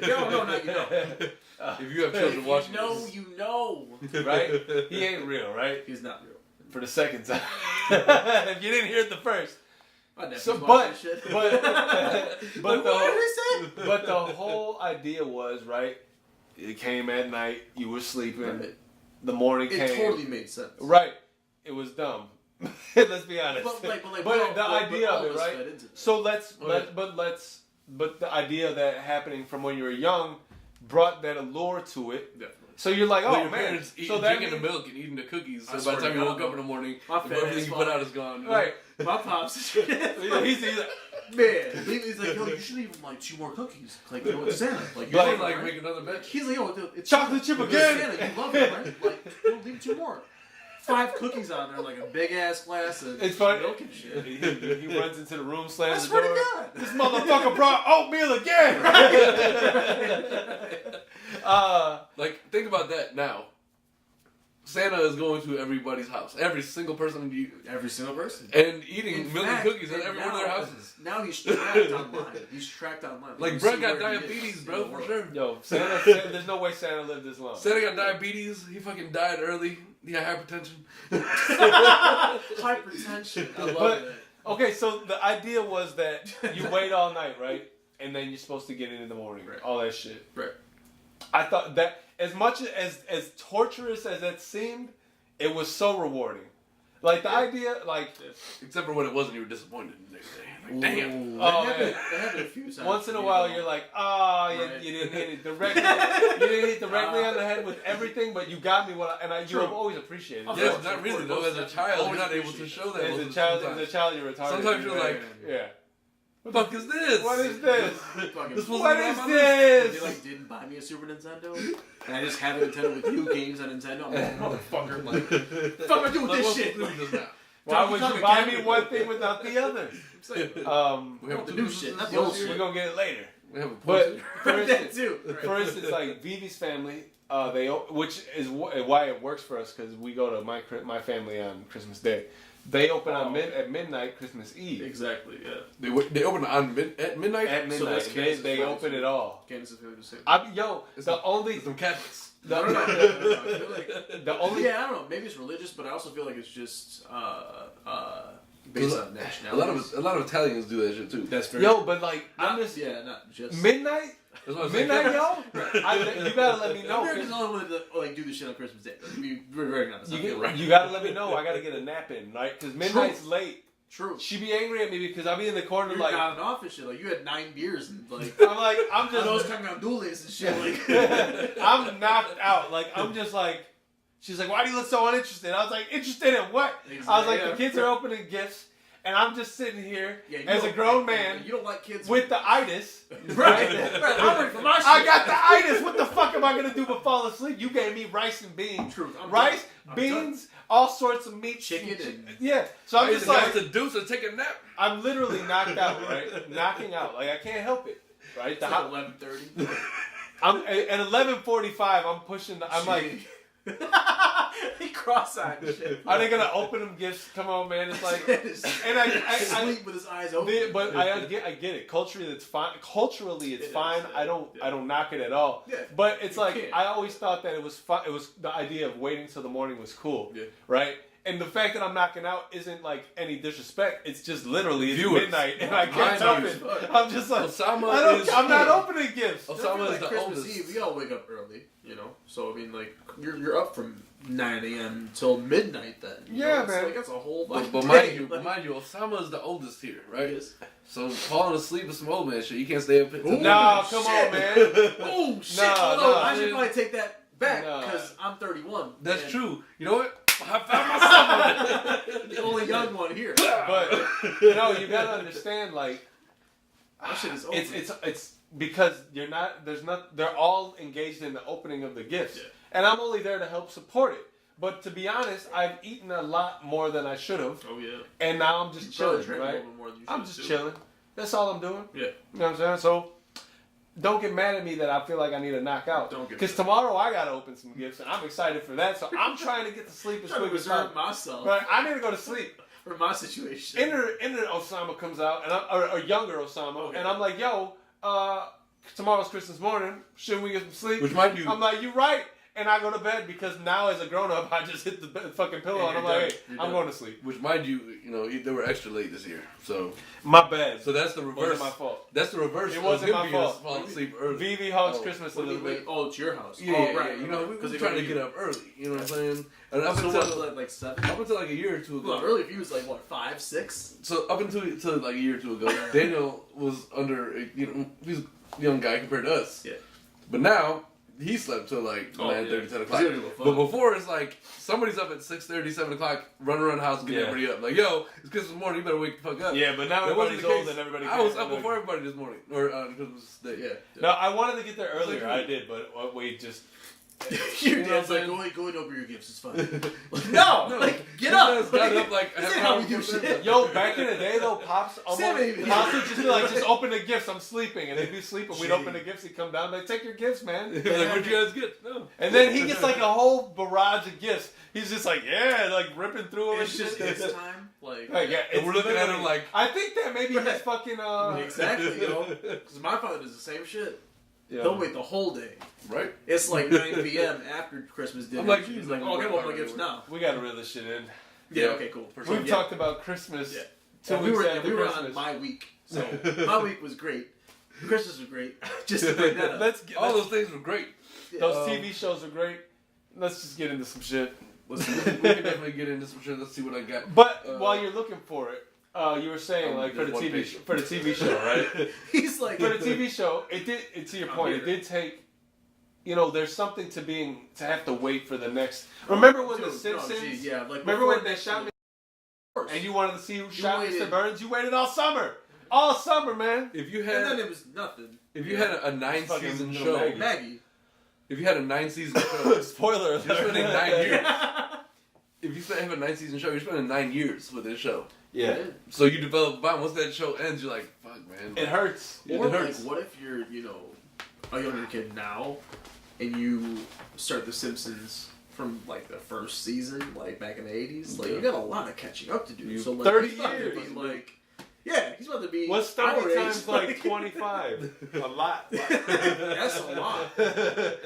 Speaker 3: No, not you know.
Speaker 1: If you have children watching this.
Speaker 3: You know.
Speaker 2: Right? He ain't real, right?
Speaker 3: He's not real.
Speaker 2: For the second time. If you didn't hear it the first. So, but the whole idea was, right, it came at night, you were sleeping,
Speaker 3: Right.
Speaker 2: the morning came.
Speaker 3: It totally made sense.
Speaker 2: Right. It was dumb. Let's be honest.
Speaker 3: But
Speaker 2: the idea of it, right? So but the idea of that happening from when you were young brought that allure to it.
Speaker 3: Definitely.
Speaker 2: So you're like,
Speaker 1: Well,
Speaker 2: oh
Speaker 1: your
Speaker 2: man,
Speaker 1: parents
Speaker 2: so that
Speaker 1: drinking the milk and eating the cookies.
Speaker 3: I
Speaker 1: So by the
Speaker 3: swear
Speaker 1: time
Speaker 3: to
Speaker 1: you woke
Speaker 3: God,
Speaker 1: up in the morning,
Speaker 3: my fat
Speaker 1: everything
Speaker 3: ass
Speaker 1: you put
Speaker 3: father.
Speaker 1: out is gone.
Speaker 2: right.
Speaker 3: My pops.
Speaker 2: He's
Speaker 3: Man, he's like, yo, you should leave him like 2 more cookies. Like, you know, it's Santa. Like,
Speaker 1: You
Speaker 3: you're
Speaker 1: should
Speaker 3: right?
Speaker 1: like make another batch.
Speaker 3: He's like, yo, dude, it's
Speaker 2: Chocolate chip
Speaker 3: It's
Speaker 2: again.
Speaker 3: Santa, you love it, right? Like, yo, leave 2 more. 5 cookies on there, like a big ass glass of
Speaker 2: It's funny.
Speaker 3: milk and shit.
Speaker 2: He runs into the room, slams
Speaker 3: I
Speaker 2: the
Speaker 3: swear
Speaker 2: door.
Speaker 3: to God.
Speaker 2: This motherfucker brought oatmeal again.
Speaker 1: Like, think about that now. Santa is going to everybody's house. Every single person
Speaker 3: Every single person.
Speaker 1: and eating
Speaker 3: In
Speaker 1: milk and
Speaker 3: fact,
Speaker 1: cookies at every one of their houses.
Speaker 3: Now he's tracked online. He's tracked online.
Speaker 1: Like,
Speaker 3: you
Speaker 1: Brett
Speaker 3: see
Speaker 1: got
Speaker 3: where he
Speaker 1: diabetes,
Speaker 3: is
Speaker 1: bro,
Speaker 3: in the
Speaker 1: for
Speaker 3: world.
Speaker 1: sure.
Speaker 2: Yo, Santa, there's no way Santa lived this long.
Speaker 1: Santa got diabetes. He fucking died early. He had hypertension.
Speaker 3: Hypertension. I love
Speaker 2: But-
Speaker 3: it.
Speaker 2: Okay, so the idea was that you wait all night, right? And then you're supposed to get in the morning,
Speaker 3: Right.
Speaker 2: all that shit.
Speaker 3: Right.
Speaker 2: I thought that as much as torturous as that seemed, it was so rewarding. Like the idea, like
Speaker 1: Except for when it wasn't, you were disappointed the next day. Like, damn.
Speaker 3: Ooh,
Speaker 2: Oh,
Speaker 3: that happened a few times.
Speaker 2: once in a
Speaker 3: You
Speaker 2: while,
Speaker 3: know.
Speaker 2: you're like, oh,
Speaker 3: Right.
Speaker 2: you didn't hit it directly. You didn't hit directly on the head with everything, but you got me. You
Speaker 3: True.
Speaker 2: have always appreciated
Speaker 3: Of
Speaker 2: it.
Speaker 1: Yes,
Speaker 3: course,
Speaker 1: not
Speaker 3: of
Speaker 1: really,
Speaker 3: course,
Speaker 1: though. As a child, you're
Speaker 3: always
Speaker 1: not able to
Speaker 3: appreciate
Speaker 1: show that.
Speaker 2: As
Speaker 1: most
Speaker 2: a
Speaker 1: of the
Speaker 2: child,
Speaker 1: times.
Speaker 2: you're retarded.
Speaker 1: Sometimes you're like,
Speaker 2: yeah.
Speaker 1: What the fuck is this?
Speaker 2: What is this?
Speaker 3: Fucking-
Speaker 1: This was
Speaker 2: What
Speaker 1: not
Speaker 2: is
Speaker 1: my
Speaker 2: this?
Speaker 3: They like didn't buy me a Super Nintendo, and I just have a Nintendo with new games on Nintendo. I'm like, motherfucker, I'm like, fuck am I doing with this shit?
Speaker 2: Why would you buy me one thing without the other?
Speaker 1: We have
Speaker 3: the new shit, not the
Speaker 2: We're
Speaker 3: old shit.
Speaker 2: gonna get it later.
Speaker 1: We have a
Speaker 2: But for
Speaker 3: that
Speaker 2: instance,
Speaker 3: too.
Speaker 2: for instance, like Vivi's family, which is why it works for us because we go to my family on Christmas Day. They open at midnight Christmas Eve.
Speaker 3: Exactly. Yeah.
Speaker 1: They open at midnight.
Speaker 2: At midnight,
Speaker 3: So that's Candace's
Speaker 2: they
Speaker 3: friends.
Speaker 2: open it all.
Speaker 3: Candace's family the same.
Speaker 1: It's
Speaker 2: The only
Speaker 1: some Catholics.
Speaker 3: I feel like,
Speaker 2: the only
Speaker 3: yeah, I don't know. Maybe it's religious, but I also feel like it's just based on nationality.
Speaker 1: A lot of Italians do that shit too.
Speaker 3: That's very
Speaker 2: but like I'm just
Speaker 3: not just
Speaker 2: midnight.
Speaker 1: That's what I'm saying.
Speaker 2: Midnight, yo! You gotta let me know.
Speaker 3: America's the only one that like do this shit on Christmas Day. To be very honest, I feel right.
Speaker 2: You gotta let me know. I gotta get a nap in, right? Because midnight's late.
Speaker 3: True.
Speaker 2: She be angry at me because I be in the corner
Speaker 3: You're
Speaker 2: like
Speaker 3: nodding off and shit. Like you had 9 beers and like
Speaker 2: I'm just
Speaker 3: those cangandules and shit. Like
Speaker 2: I'm knocked out. Like I'm just like she's like, why do you look so uninterested? I was like, interested in what? I was like, the kids are opening gifts, and I'm just sitting here as a grown man
Speaker 3: You don't like kids
Speaker 2: with the itis.
Speaker 3: right. I'm ready for my shit.
Speaker 2: I got the itis. What the fuck am I gonna do but fall asleep? You gave me rice and beans.
Speaker 3: Truth. I'm
Speaker 2: Rice,
Speaker 3: done.
Speaker 2: beans, all sorts of meat,
Speaker 3: Chicken and-
Speaker 2: yeah. So I'm just like,
Speaker 1: to do so take a nap.
Speaker 2: I'm literally knocked out, right? Knocking out. Like I can't help it, right?
Speaker 3: It's like 11:30.
Speaker 2: I'm at 11:45. I'm pushing. I'm like,
Speaker 3: he cross-eyed and shit.
Speaker 2: are they gonna open them gifts? Come on, man. It's like, and I
Speaker 3: sleep with his eyes open.
Speaker 2: but I get it. Culturally, it's fine. Culturally, it's fine. I don't knock it at all.
Speaker 3: Yeah.
Speaker 2: But it's
Speaker 3: You
Speaker 2: like
Speaker 3: can't.
Speaker 2: I always thought that it was fun. It was the idea of waiting till the morning was cool,
Speaker 1: Yeah.
Speaker 2: right? And the fact that I'm knocking out isn't like any disrespect. It's just literally it's
Speaker 1: Viewers.
Speaker 2: midnight and I can't
Speaker 1: Mind
Speaker 2: open.
Speaker 1: you.
Speaker 2: I'm just like,
Speaker 1: Osama
Speaker 2: I'm not opening gifts.
Speaker 1: Osama is
Speaker 3: like
Speaker 1: the
Speaker 3: Christmas
Speaker 1: oldest.
Speaker 3: Eve, we all wake up early, you know. So I mean, like you're up from 9 a.m. till midnight. Then
Speaker 2: Yeah, man.
Speaker 3: Like, that's a whole.
Speaker 1: But
Speaker 3: fucking
Speaker 1: mind
Speaker 3: day.
Speaker 1: you, Osama is the oldest here, right?
Speaker 3: Yes.
Speaker 1: So falling asleep is some old man shit. You can't stay up until
Speaker 3: Ooh.
Speaker 2: No,
Speaker 3: Shit.
Speaker 2: come on, man.
Speaker 3: Oh shit!
Speaker 2: No,
Speaker 3: Although
Speaker 2: no,
Speaker 3: I should
Speaker 1: man.
Speaker 3: probably take that back
Speaker 2: No.
Speaker 3: because I'm 31.
Speaker 1: That's
Speaker 3: and
Speaker 1: true. You know what? I found myself.
Speaker 3: The only young one here.
Speaker 2: But you gotta understand, like,
Speaker 3: That shit is over.
Speaker 2: it's because they're all engaged in the opening of the gifts,
Speaker 3: Yeah.
Speaker 2: and I'm only there to help support it. But to be honest, I've eaten a lot more than I should have,
Speaker 3: Oh yeah.
Speaker 2: and now I'm just
Speaker 3: You probably
Speaker 2: chilling,
Speaker 3: drink a
Speaker 2: right?
Speaker 3: little bit more than you
Speaker 2: I'm
Speaker 3: should,
Speaker 2: just
Speaker 3: too.
Speaker 2: chilling. That's all I'm doing.
Speaker 3: Yeah.
Speaker 2: You know what I'm saying? So don't get mad at me that I feel like I need to knock out.
Speaker 3: Don't get
Speaker 2: Because
Speaker 3: mad.
Speaker 2: tomorrow I gotta open some gifts, and I'm excited for that. So I'm trying to get to sleep as
Speaker 3: I'm trying to
Speaker 2: quick as
Speaker 3: reserve
Speaker 2: possible.
Speaker 3: myself
Speaker 2: Right? I need to go to sleep.
Speaker 3: for my situation.
Speaker 2: Inner Osama comes out, and or younger Osama,
Speaker 3: Okay.
Speaker 2: and I'm like, yo, tomorrow's Christmas morning. Shouldn't we get some sleep?
Speaker 1: Which mind you,
Speaker 2: I'm like, you right. And I go to bed because now as a grown up, I just hit the fucking pillow
Speaker 3: Yeah,
Speaker 2: and I'm
Speaker 3: you're
Speaker 2: like,
Speaker 3: done.
Speaker 2: hey,
Speaker 3: You're
Speaker 2: I'm
Speaker 3: done.
Speaker 2: going to sleep.
Speaker 1: which mind you, they were extra late this year. So
Speaker 2: My bad.
Speaker 1: so that's the
Speaker 2: It
Speaker 1: reverse.
Speaker 2: wasn't my fault.
Speaker 1: That's the reverse.
Speaker 2: It
Speaker 1: of
Speaker 2: wasn't
Speaker 1: him
Speaker 2: my
Speaker 1: being
Speaker 2: fault.
Speaker 1: falling asleep early.
Speaker 2: Vivi hogs
Speaker 1: Oh.
Speaker 2: Christmas a
Speaker 3: What do you
Speaker 2: little
Speaker 3: mean?
Speaker 2: bit.
Speaker 3: Oh, it's your house.
Speaker 1: Yeah,
Speaker 3: oh,
Speaker 1: yeah,
Speaker 3: right.
Speaker 1: yeah. We
Speaker 3: Because
Speaker 1: were trying to get up early. You know what I'm saying? And up
Speaker 3: So
Speaker 1: until
Speaker 3: what, like 7?
Speaker 1: up until like a year or two ago.
Speaker 3: Well, early for you was like what, 5, 6?
Speaker 1: So up until like a year or two ago, Daniel was under he's a young guy compared to us.
Speaker 3: Yeah.
Speaker 1: But now he slept till like
Speaker 3: Oh,
Speaker 1: 9:30, 10 o'clock.
Speaker 3: He's gonna go fuck.
Speaker 1: But before it's like somebody's up at 6:30, 7 o'clock, running around the house, getting
Speaker 2: Yeah.
Speaker 1: everybody up. Like, yo, it's Christmas morning, you better wake the fuck up.
Speaker 2: Yeah, but now
Speaker 1: That wasn't
Speaker 2: everybody's
Speaker 1: the
Speaker 2: old
Speaker 1: case.
Speaker 2: and everybody
Speaker 1: I was
Speaker 2: can't
Speaker 1: up
Speaker 2: do it.
Speaker 1: before everybody this morning, or Christmas Day.
Speaker 3: Yeah.
Speaker 2: No, I wanted to get there earlier.
Speaker 1: like-
Speaker 2: I did, but we just.
Speaker 3: Your
Speaker 1: You know
Speaker 3: dad's
Speaker 1: what
Speaker 3: like,
Speaker 1: I'm
Speaker 3: go ahead, open your gifts, it's fine. No, like, get up.
Speaker 1: Got up like
Speaker 3: This
Speaker 1: half
Speaker 3: ain't
Speaker 1: an
Speaker 3: how
Speaker 1: hour
Speaker 3: we do
Speaker 1: before
Speaker 3: shit.
Speaker 2: Yo, back in the day though, Pops
Speaker 3: Sam ain't even-
Speaker 2: Pops would just be like, just open the gifts. I'm sleeping, and they'd be sleeping. We'd
Speaker 3: Gee.
Speaker 2: open the gifts. He'd come down, like, take your gifts, man.
Speaker 1: Like, what'd you guys get? No.
Speaker 2: And then he gets like a whole barrage of gifts. He's just like, yeah, like ripping through them.
Speaker 3: It's
Speaker 2: and
Speaker 3: just
Speaker 2: shit.
Speaker 3: it's time. Like,
Speaker 2: Like, yeah,
Speaker 1: And we're looking at him like,
Speaker 2: I think that maybe his fucking
Speaker 3: exactly, yo. Because my father does the same shit.
Speaker 2: Yeah.
Speaker 3: He'll wait the whole day.
Speaker 1: right?
Speaker 3: It's like 9 p.m. after Christmas dinner.
Speaker 1: I'm like,
Speaker 3: he's
Speaker 1: geez,
Speaker 3: like,
Speaker 1: I'm
Speaker 3: oh,
Speaker 1: like,
Speaker 3: come open my
Speaker 1: right,
Speaker 3: gifts
Speaker 1: right.
Speaker 3: now.
Speaker 2: We gotta reel this shit in.
Speaker 3: Yeah, okay, cool. For
Speaker 2: We've
Speaker 3: sure.
Speaker 2: talked about Christmas.
Speaker 3: Yeah.
Speaker 2: 2
Speaker 3: we
Speaker 2: weeks
Speaker 3: were
Speaker 2: after
Speaker 3: we were
Speaker 2: Christmas.
Speaker 3: on my week, so my week was great. Christmas was great. Just to bring that up.
Speaker 2: Let's get
Speaker 1: All those things were great.
Speaker 2: those
Speaker 1: Um,
Speaker 2: TV shows are great. Let's just get into some shit.
Speaker 1: We can definitely get into some shit. Let's see what I got.
Speaker 2: But while you're looking for it, you were saying like for
Speaker 1: there's
Speaker 2: the
Speaker 1: one
Speaker 2: TV
Speaker 1: page.
Speaker 2: for the TV show, right?
Speaker 3: He's like,
Speaker 2: For the TV show, it did. To your point, it
Speaker 3: here.
Speaker 2: did take. There's something to have to wait for the next. Remember when
Speaker 3: Dude,
Speaker 2: The Simpsons?
Speaker 3: No, geez, yeah, like
Speaker 2: Remember
Speaker 3: before
Speaker 2: when they
Speaker 3: next
Speaker 2: shot
Speaker 3: week.
Speaker 2: me
Speaker 3: Of course.
Speaker 2: and you wanted to see who shot
Speaker 3: waited.
Speaker 2: Mr. Burns? You waited all summer, man.
Speaker 1: If you
Speaker 3: And then
Speaker 1: had
Speaker 3: it was nothing.
Speaker 1: if you had a
Speaker 2: Fucking
Speaker 1: 9-season
Speaker 2: little
Speaker 1: show,
Speaker 2: Maggie.
Speaker 3: Maggie.
Speaker 1: if you had a 9-season show,
Speaker 2: Spoiler
Speaker 1: you're
Speaker 2: alert.
Speaker 1: spending 9 years. If you have a 9-season show, you're spending 9 years with this show.
Speaker 2: Yeah,
Speaker 1: So you develop a bond. Once that show ends, you're like, fuck, man.
Speaker 2: it hurts.
Speaker 3: Or
Speaker 1: It
Speaker 3: like,
Speaker 1: hurts.
Speaker 3: what if you're, a younger kid now, and you start The Simpsons from like the first season, like back in the 80s? Like, you got a lot of catching up to do. So like,
Speaker 2: 30
Speaker 3: he's about
Speaker 2: years.
Speaker 3: to be like, yeah, he's about to be.
Speaker 2: What's
Speaker 3: our
Speaker 2: 30
Speaker 3: age,
Speaker 2: times like 25? A lot.
Speaker 3: That's a lot.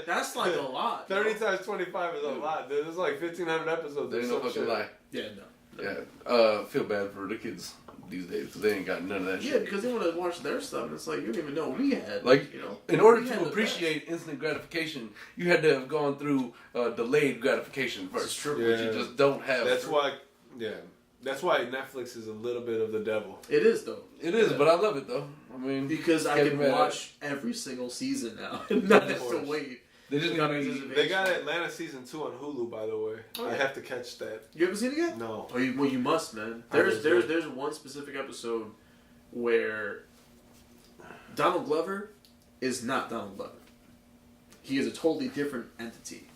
Speaker 3: That's like a lot.
Speaker 2: 30 times 25 is a lot, dude. There's like 1,500 episodes.
Speaker 1: There
Speaker 2: or
Speaker 1: ain't no
Speaker 2: some
Speaker 1: fucking
Speaker 2: shit.
Speaker 1: lie.
Speaker 3: Yeah, no.
Speaker 1: Yeah. Feel bad for the kids these days because they ain't got none of that
Speaker 3: Yeah,
Speaker 1: shit.
Speaker 3: because they want to watch their stuff, and it's like, you don't even know what we had.
Speaker 1: Like, in order
Speaker 3: We had
Speaker 1: to
Speaker 3: the
Speaker 1: appreciate instant gratification, you had to have gone through delayed gratification first,
Speaker 3: This is true.
Speaker 1: which you
Speaker 2: Yeah.
Speaker 1: just don't have.
Speaker 2: That's why Netflix is a little bit of the devil.
Speaker 3: best. It is, though.
Speaker 1: It is, but I love it though. I mean,
Speaker 3: Because I
Speaker 1: can't
Speaker 3: can
Speaker 1: be mad at
Speaker 3: watch every single season now. Not have to
Speaker 2: course.
Speaker 3: wait.
Speaker 1: They just
Speaker 3: Got
Speaker 1: got
Speaker 3: me-
Speaker 2: They got Atlanta season 2 on Hulu, by the way.
Speaker 3: Oh,
Speaker 2: I
Speaker 3: yeah.
Speaker 2: have to catch that.
Speaker 3: You haven't seen it yet?
Speaker 2: No.
Speaker 3: Oh, you must, man.
Speaker 2: I just did.
Speaker 3: There's one specific episode where Donald Glover is not Donald Glover. He is a totally different entity.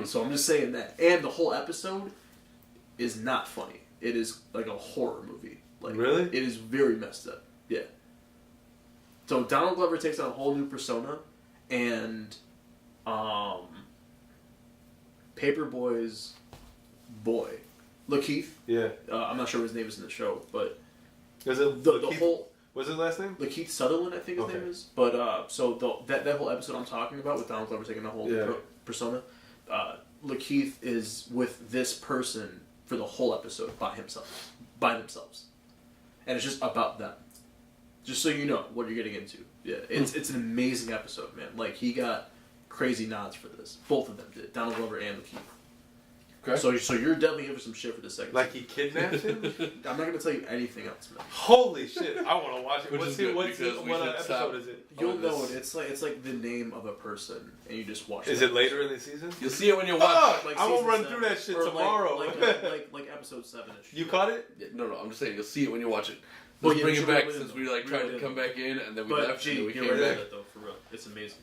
Speaker 3: So I'm just saying that. And the whole episode is not funny. It is like a horror movie. Like,
Speaker 2: Really?
Speaker 3: It is very messed up. Yeah. So Donald Glover takes on a whole new persona, and Paperboy's boy, Lakeith.
Speaker 2: Yeah.
Speaker 3: I'm not sure what his name is in the show, but
Speaker 2: Is it
Speaker 3: the
Speaker 2: Lakeith-
Speaker 3: whole
Speaker 2: What's his last name?
Speaker 3: Lakeith Sutherland, I think his
Speaker 2: Okay.
Speaker 3: name is. But so that whole episode I'm talking about with Donald Glover taking the whole
Speaker 2: Yeah.
Speaker 3: persona, Lakeith is with this person for the whole episode by themselves, and it's just about them. Just so you know what you're getting into. Yeah, it's an amazing episode, man. Like, he got crazy nods for this. Both of them did, Donald Glover and Lakeith. Okay. So you're definitely in for some shit for this second.
Speaker 2: Like, he kidnaps him?
Speaker 3: I'm not gonna tell you anything else, man.
Speaker 2: Holy shit! I want to watch it.
Speaker 1: What
Speaker 2: episode is it?
Speaker 3: You'll know it. It's like the name of a person, and you just watch.
Speaker 2: Is it later in the season?
Speaker 1: You'll see it when you watch.
Speaker 2: Like, I'm gonna run through that shit tomorrow.
Speaker 3: Like episode 7-ish.
Speaker 2: You caught it?
Speaker 1: Yeah, no, I'm just saying you'll see it when you watch it. Let's bring it back since we tried to come back in and then we left and then we came back.
Speaker 3: That, though, for real. It's amazing.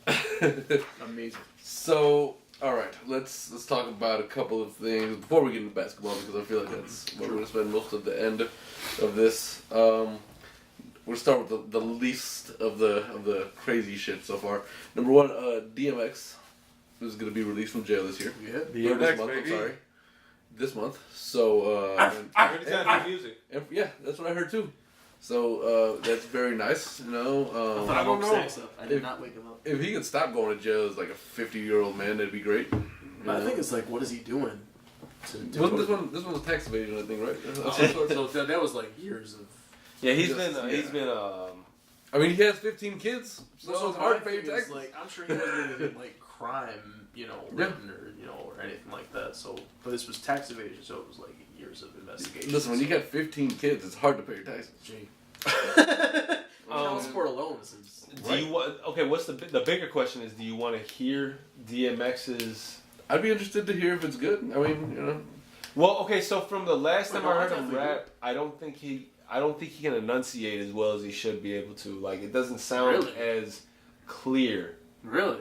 Speaker 3: Amazing.
Speaker 1: So, all right, let's talk about a couple of things before we get into basketball, because I feel like that's where we're gonna spend most of the end of this. We'll start with the least of the crazy shit so far. Number one, DMX is gonna be released from jail this year.
Speaker 2: Yeah,
Speaker 1: DMX, this month,
Speaker 2: baby.
Speaker 1: I'm sorry, this month. So
Speaker 2: I heard he's got new music.
Speaker 1: yeah, that's what I heard too. So that's very nice, you know.
Speaker 3: I don't know. I did not wake him up.
Speaker 1: If he could stop going to jail as like a 50-year-old man, that'd be great.
Speaker 3: I think it's like, what is he doing?
Speaker 1: Wasn't this one was tax evasion, I think, right?
Speaker 3: So that was like years of.
Speaker 2: Yeah, he's
Speaker 1: Yes,
Speaker 2: been.
Speaker 1: yeah.
Speaker 2: He's been.
Speaker 1: I mean, he has 15 kids, so it's hard to pay your taxes.
Speaker 3: Like, I'm sure he wasn't even like crime, written or anything like that. So, but this was tax evasion, so it was like years of investigation.
Speaker 1: Listen, when you got 15 kids, it's hard to pay your taxes.
Speaker 3: Gee. Child support alone is.
Speaker 2: Do you want? Okay, what's the bigger question is? Do you want to hear DMX's?
Speaker 1: I'd be interested to hear if it's good. I mean,
Speaker 2: Well, okay, so from the last time
Speaker 3: no,
Speaker 2: I heard
Speaker 3: I
Speaker 2: him
Speaker 3: definitely
Speaker 2: rap, I don't think he can enunciate as well as he should be able to. Like, it doesn't sound
Speaker 3: Really?
Speaker 2: as clear.
Speaker 3: Really?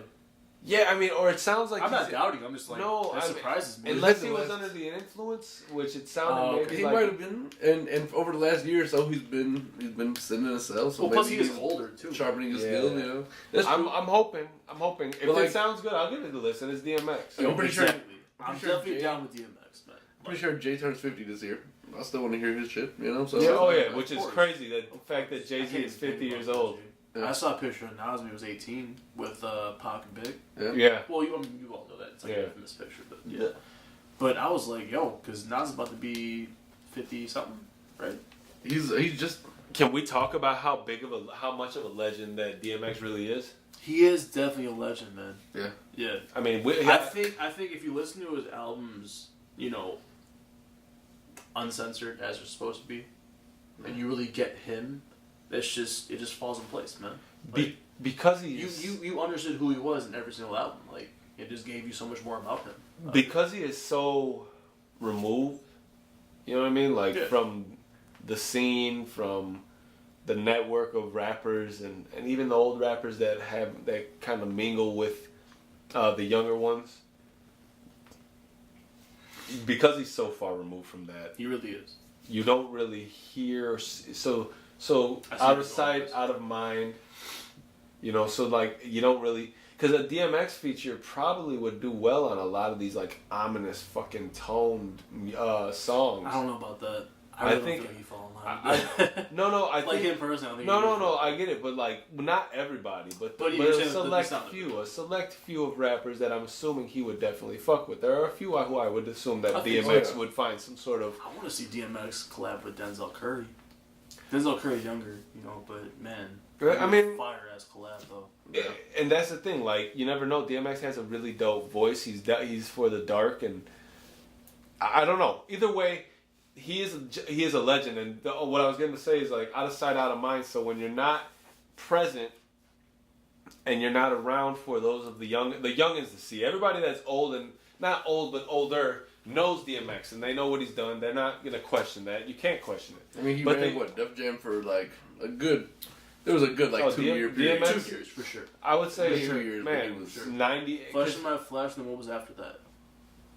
Speaker 2: Yeah, I mean, or it sounds like
Speaker 3: I'm not doubting. I'm just like,
Speaker 2: No,
Speaker 3: that
Speaker 2: I mean,
Speaker 3: surprises me.
Speaker 2: unless he was under the influence, which it sounded maybe
Speaker 1: he
Speaker 2: like.
Speaker 1: might have been. And over the last year or so, he's been sitting in a cell. So
Speaker 3: Well, plus he
Speaker 1: maybe
Speaker 3: is
Speaker 1: he's
Speaker 3: older too.
Speaker 1: sharpening his
Speaker 2: Yeah.
Speaker 1: skills. That's
Speaker 2: I'm
Speaker 1: true.
Speaker 2: hoping. If
Speaker 1: But,
Speaker 2: it
Speaker 1: like-
Speaker 2: sounds good, I'll give it a listen. It's DMX.
Speaker 1: I'm pretty sure-
Speaker 3: exactly. I'm
Speaker 1: pretty sure
Speaker 3: definitely
Speaker 1: Jay-
Speaker 3: down with DMX, man.
Speaker 1: Pretty sure Jay turns 50 this year. I still want to hear his shit. So
Speaker 2: Yeah, oh yeah,
Speaker 3: Of
Speaker 2: which is
Speaker 3: course.
Speaker 2: crazy that the fact that Jay Z is 50 years old.
Speaker 1: Yeah.
Speaker 3: I saw a picture of Nas when he was 18 with Pac and Big.
Speaker 2: Yeah.
Speaker 3: Well, you all know that. It's like
Speaker 2: Yeah.
Speaker 3: an infamous picture, but yeah. But I was like, yo, because Nas is about to be 50-something, right?
Speaker 1: He's just.
Speaker 2: Can we talk about how much of a legend that DMX really is?
Speaker 3: He is definitely a legend, man.
Speaker 1: Yeah.
Speaker 3: Yeah.
Speaker 2: I mean,
Speaker 3: I think if you listen to his albums, uncensored as they're supposed to be, and you really get him, it just falls in place, man. Like,
Speaker 2: because he's
Speaker 3: you understood who he was in every single album. Like, it just gave you so much more about him.
Speaker 2: because he is so removed. You know what I mean? Like,
Speaker 3: Yeah.
Speaker 2: from the scene, from the network of rappers, and even the old rappers that kind of mingle with the younger ones. Because he's so far removed from that,
Speaker 3: He really is.
Speaker 2: you don't really hear so
Speaker 3: I see
Speaker 2: out of
Speaker 3: the
Speaker 2: sight,
Speaker 3: noise.
Speaker 2: out of mind. So like you don't really, because a DMX feature probably would do well on a lot of these like ominous fucking toned songs.
Speaker 3: I don't know about that.
Speaker 2: I
Speaker 3: really
Speaker 2: think-
Speaker 3: don't think he fall in line.
Speaker 2: No, I
Speaker 3: like
Speaker 2: think
Speaker 3: him personally. I think
Speaker 2: no, I get it, but like not everybody, but
Speaker 3: But you
Speaker 2: a
Speaker 3: said
Speaker 2: select
Speaker 3: the sound of
Speaker 2: few, a select few of rappers that I'm assuming he would definitely fuck with. There are a few who I would assume that
Speaker 3: I think
Speaker 2: DMX
Speaker 1: so.
Speaker 2: would find some sort of.
Speaker 3: I want to see DMX collab with Denzel Curry. Denzel Curry's younger, but man,
Speaker 2: I mean-
Speaker 3: fire ass collab though.
Speaker 1: Yeah.
Speaker 2: And that's the thing, like you never know. DMX has a really dope voice. He's for the dark, and I don't know. Either way, he is a legend. And what I was going to say is like out of sight, out of mind. So when you're not present and you're not around for those of the youngins to see, everybody that's old and not old but older knows DMX and they know what he's done. They're not going to question that. You can't question it.
Speaker 1: I mean, he
Speaker 2: But
Speaker 1: ran Def Jam for like a good. There was a good 2-year period.
Speaker 2: DMX
Speaker 3: 2 years for sure.
Speaker 2: I would say,
Speaker 1: 2 years,
Speaker 2: man,
Speaker 1: but he was-
Speaker 2: 90.
Speaker 3: Flash in My Flash, and then what was after that?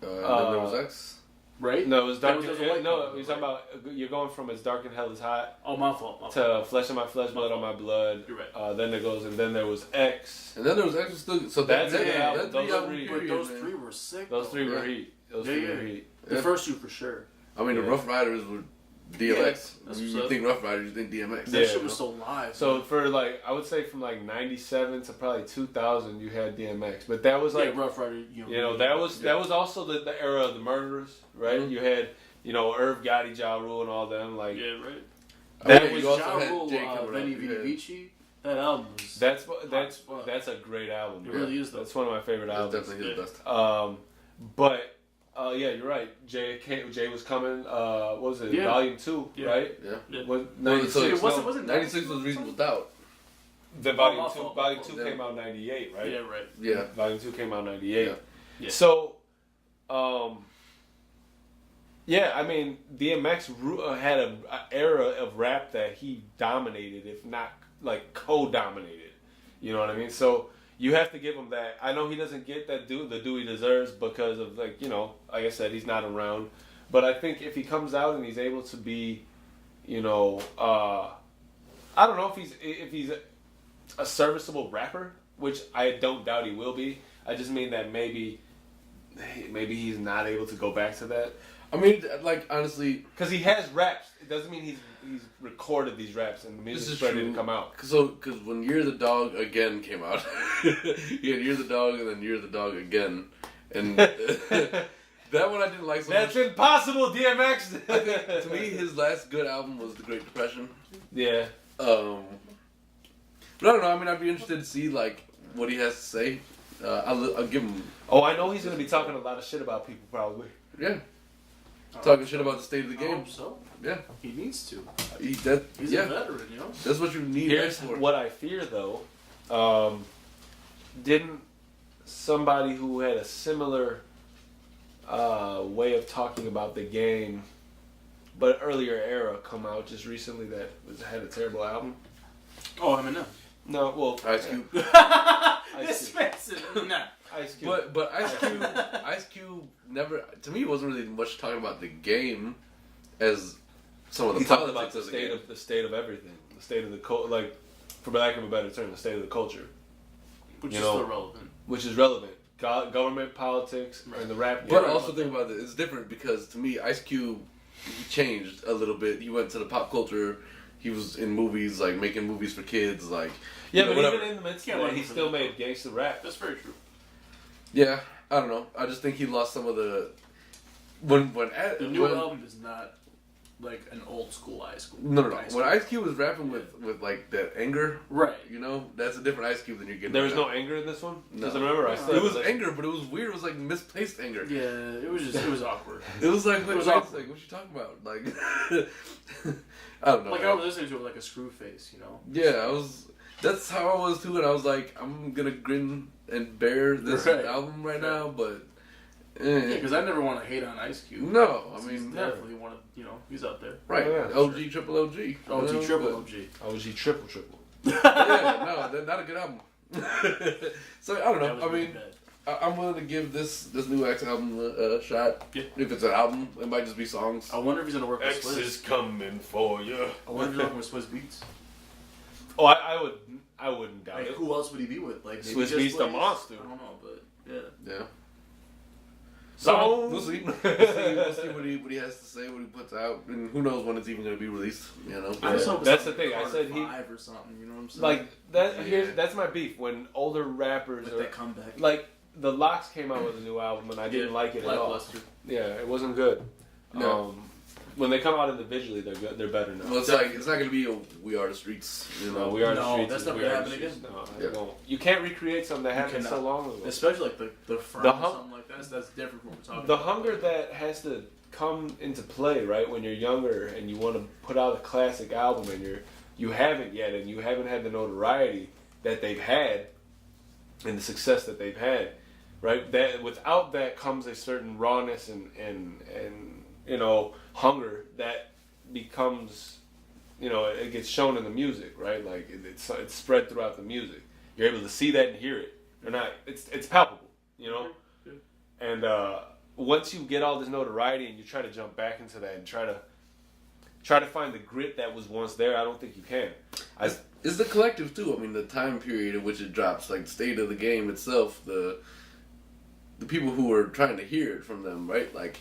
Speaker 1: And then there was X.
Speaker 3: Right?
Speaker 2: No, it was dark.
Speaker 3: That was a white
Speaker 2: No,
Speaker 3: cover,
Speaker 2: you're
Speaker 3: right?
Speaker 2: talking about you're going from As Dark and Hell Is Hot
Speaker 3: Oh, my fault.
Speaker 2: to Flesh on My Flesh, Blood on My Blood.
Speaker 3: You're right.
Speaker 2: Then there was X.
Speaker 1: And then there was X was still. So
Speaker 2: That's
Speaker 1: that,
Speaker 2: it,
Speaker 1: that,
Speaker 2: yeah.
Speaker 1: that
Speaker 2: Those
Speaker 1: 3
Speaker 2: are
Speaker 1: album
Speaker 2: really-
Speaker 3: But
Speaker 1: period,
Speaker 3: those
Speaker 1: man.
Speaker 3: 3 were sick.
Speaker 2: Those
Speaker 3: though.
Speaker 2: 3 were
Speaker 1: Yeah.
Speaker 2: heat. Those
Speaker 3: Yeah,
Speaker 2: 3
Speaker 3: yeah.
Speaker 2: were heat.
Speaker 3: The
Speaker 1: Yeah.
Speaker 3: first 2 for sure.
Speaker 1: I mean, the
Speaker 2: Yeah.
Speaker 1: Rough Riders were DMX.
Speaker 3: Yeah, that's what's
Speaker 1: you
Speaker 3: up.
Speaker 1: think Rough Riders, you think DMX.
Speaker 3: That
Speaker 2: Yeah.
Speaker 3: shit was so live.
Speaker 2: So for like, I would say from like 97 to probably 2000, you had DMX. But that was like,
Speaker 3: Rough Rider.
Speaker 2: that was also the era of the murderers, right?
Speaker 1: Mhm.
Speaker 2: You had you know, Irv Gotti, Ja Rule, and all them. Like,
Speaker 3: Yeah, right.
Speaker 2: that
Speaker 1: was
Speaker 2: was
Speaker 1: also had
Speaker 3: Rule,
Speaker 1: Jay coming
Speaker 3: Veni
Speaker 1: up,
Speaker 3: Vidi
Speaker 1: yeah.
Speaker 3: Vici. That album was...
Speaker 2: that's a great album.
Speaker 3: It really is, though.
Speaker 2: That's one of my favorite
Speaker 1: That's
Speaker 2: albums.
Speaker 1: definitely his best.
Speaker 2: But yeah, you're right. Jay was coming. What was it?
Speaker 3: Yeah.
Speaker 2: Volume 2,
Speaker 3: Yeah.
Speaker 2: right?
Speaker 3: Yeah.
Speaker 2: What,
Speaker 1: No,
Speaker 2: 96?
Speaker 1: so
Speaker 3: It wasn't
Speaker 1: 96 was Reasonable Doubt.
Speaker 2: The Volume
Speaker 3: my
Speaker 2: 2.
Speaker 3: fault.
Speaker 2: Volume 2
Speaker 1: Yeah.
Speaker 2: came out in 98, right?
Speaker 3: Yeah, right.
Speaker 1: Yeah.
Speaker 2: Volume 2 came out in 98.
Speaker 1: Yeah.
Speaker 3: Yeah.
Speaker 2: So, yeah, I mean, DMX had an era of rap that he dominated, if not like co-dominated. You know what I mean? So you have to give him that. I know he doesn't get the due he deserves because of, like, you know, like I said, he's not around. But I think if he comes out and he's able to be, you know, I don't know if he's a serviceable rapper, which I don't doubt he will be. I just mean that maybe he's not able to go back to that.
Speaker 1: I mean, like, honestly,
Speaker 2: Because he has raps. It doesn't mean he's recorded these raps and the
Speaker 1: this
Speaker 2: music's
Speaker 1: is
Speaker 2: ready
Speaker 1: true.
Speaker 2: to come out.
Speaker 1: Because when You're the Dog Again came out, you had You're the Dog and then You're the Dog Again. And that one I didn't like so
Speaker 2: That's
Speaker 1: much.
Speaker 2: impossible, DMX!
Speaker 1: I think, to me, his last good album was The Great Depression.
Speaker 2: Yeah.
Speaker 1: But I don't know. I mean, I'd be interested to see, like, what he has to say. I'll give him...
Speaker 2: Oh, I know he's going to be talking a lot of shit about people, probably.
Speaker 1: Yeah. Talking shit about the state of the
Speaker 3: I
Speaker 1: game.
Speaker 3: hope so.
Speaker 1: Yeah.
Speaker 3: He needs to.
Speaker 1: He's
Speaker 3: He's
Speaker 1: yeah.
Speaker 3: a veteran, you know?
Speaker 1: That's what you need
Speaker 2: Here's
Speaker 1: for.
Speaker 2: what I fear, though. Didn't somebody who had a similar way of talking about the game, but earlier era, come out just recently that had a terrible album?
Speaker 3: Oh, Eminem.
Speaker 2: No, well...
Speaker 1: Ice Cube.
Speaker 3: This makes it. Nah.
Speaker 2: Ice Cube.
Speaker 1: But Ice Cube never, to me, it wasn't really much talking about the game as some of the
Speaker 2: He talked
Speaker 1: politics
Speaker 2: about
Speaker 1: of the game.
Speaker 2: the state of everything, the state of the like, for lack of a better term, the state of the culture,
Speaker 3: Which
Speaker 2: You
Speaker 3: is
Speaker 2: know,
Speaker 3: still relevant.
Speaker 2: which is relevant. Government, politics, and the rap.
Speaker 1: But
Speaker 2: game.
Speaker 1: also think about it, it's different because to me, Ice Cube, he changed a little bit. He went to the pop culture. He was in movies, like making movies for kids, like
Speaker 2: yeah,
Speaker 1: you know,
Speaker 2: but
Speaker 1: whatever.
Speaker 2: even in the midst
Speaker 3: Can't
Speaker 2: of that,
Speaker 3: run
Speaker 2: he
Speaker 3: from
Speaker 2: still
Speaker 3: it.
Speaker 2: made gangster rap.
Speaker 3: That's very true.
Speaker 1: Yeah, I don't know. I just think he lost some of the when
Speaker 3: The new album is not like an old school Ice Cube.
Speaker 1: No.
Speaker 3: Ice
Speaker 1: When
Speaker 3: Cube.
Speaker 1: Ice Cube was rapping with like that anger,
Speaker 3: Right.
Speaker 1: you know, that's a different Ice Cube than you're getting.
Speaker 2: There was
Speaker 1: right
Speaker 2: no anger in this one.
Speaker 1: No.
Speaker 2: Because I remember I said
Speaker 1: It was anger, but it was weird. It was like misplaced anger.
Speaker 3: Yeah, it was awkward.
Speaker 1: It was like,
Speaker 3: It was
Speaker 1: like,
Speaker 3: awkward.
Speaker 1: like what you talking about? Like, I don't know.
Speaker 3: Like I was listening to it like a screw face, you know?
Speaker 1: Yeah, I was. That's how I was too, and I was like, I'm gonna grin and bear this
Speaker 3: Right.
Speaker 1: album right now, but
Speaker 3: Yeah, because I never want to hate on Ice Cube.
Speaker 1: no, I
Speaker 3: He's
Speaker 1: mean,
Speaker 3: definitely one of, you know, he's up there.
Speaker 1: right?
Speaker 2: Oh, yeah,
Speaker 1: OG, triple OG, you
Speaker 3: OG,
Speaker 1: know,
Speaker 3: triple
Speaker 1: but-
Speaker 3: OG.
Speaker 2: OG triple.
Speaker 1: Yeah, no, that's not a good album. So I don't
Speaker 3: That
Speaker 1: know.
Speaker 3: was
Speaker 1: I
Speaker 3: really
Speaker 1: mean,
Speaker 3: bad.
Speaker 1: I'm willing to give this new X album a shot.
Speaker 3: Yeah.
Speaker 1: If it's an album, it might just be songs.
Speaker 3: I wonder if he's gonna work with
Speaker 2: X
Speaker 3: Swizz.
Speaker 2: is coming for you.
Speaker 3: I wonder if he's working with Swizz Beats.
Speaker 2: Oh, I wouldn't doubt
Speaker 3: Like,
Speaker 2: it.
Speaker 3: who else would he be with? Like maybe
Speaker 2: Swizz
Speaker 3: just
Speaker 2: Beats the
Speaker 3: Swizz?
Speaker 2: monster.
Speaker 3: I don't know, but yeah.
Speaker 1: Yeah.
Speaker 2: So
Speaker 1: We'll see. We'll see what he has to say, what he puts out, and who knows when it's even going to be released. You know.
Speaker 3: I just hope it's
Speaker 2: That's
Speaker 3: like
Speaker 2: the thing, I
Speaker 3: Carter
Speaker 2: said he-
Speaker 3: 5 or something. You know what I'm saying?
Speaker 2: like that.
Speaker 1: Yeah.
Speaker 2: Here's that's my beef when older rappers
Speaker 3: But
Speaker 2: are
Speaker 3: they come back.
Speaker 2: like the Locks came out with a new album and I didn't like it at all.
Speaker 3: Lackluster.
Speaker 2: Yeah, it wasn't good.
Speaker 1: No.
Speaker 2: When they come out individually, they're good. They're better now.
Speaker 1: Well, it's like it's not going to be a We Are the Streets. You know.
Speaker 2: No, We Are the
Speaker 3: No,
Speaker 2: Streets.
Speaker 3: that's
Speaker 2: is
Speaker 3: not
Speaker 2: We
Speaker 3: gonna
Speaker 2: Are
Speaker 3: happen
Speaker 2: the
Speaker 3: again.
Speaker 2: Streets. No,
Speaker 1: Yeah.
Speaker 2: it won't. You can't recreate something that happened so
Speaker 3: cannot.
Speaker 2: long ago.
Speaker 3: Especially like the firm
Speaker 2: The
Speaker 3: or
Speaker 2: hum-
Speaker 3: something like that. That's different from what we're talking
Speaker 2: The
Speaker 3: about.
Speaker 2: hunger that has to come into play, right, when you're younger and you want to put out a classic album and you haven't yet and you haven't had the notoriety that they've had and the success that they've had, right? That without that comes a certain rawness and you know, hunger that becomes, you know, it gets shown in the music, right? Like it's spread throughout the music. You're able to see that and hear it. They're not. It's palpable, you know. And once you get all this notoriety and you try to jump back into that and try to find the grit that was once there, I don't think you can.
Speaker 1: It's the collective too. I mean, the time period in which it drops, like the state of the game itself, the people who are trying to hear it from them, right? Like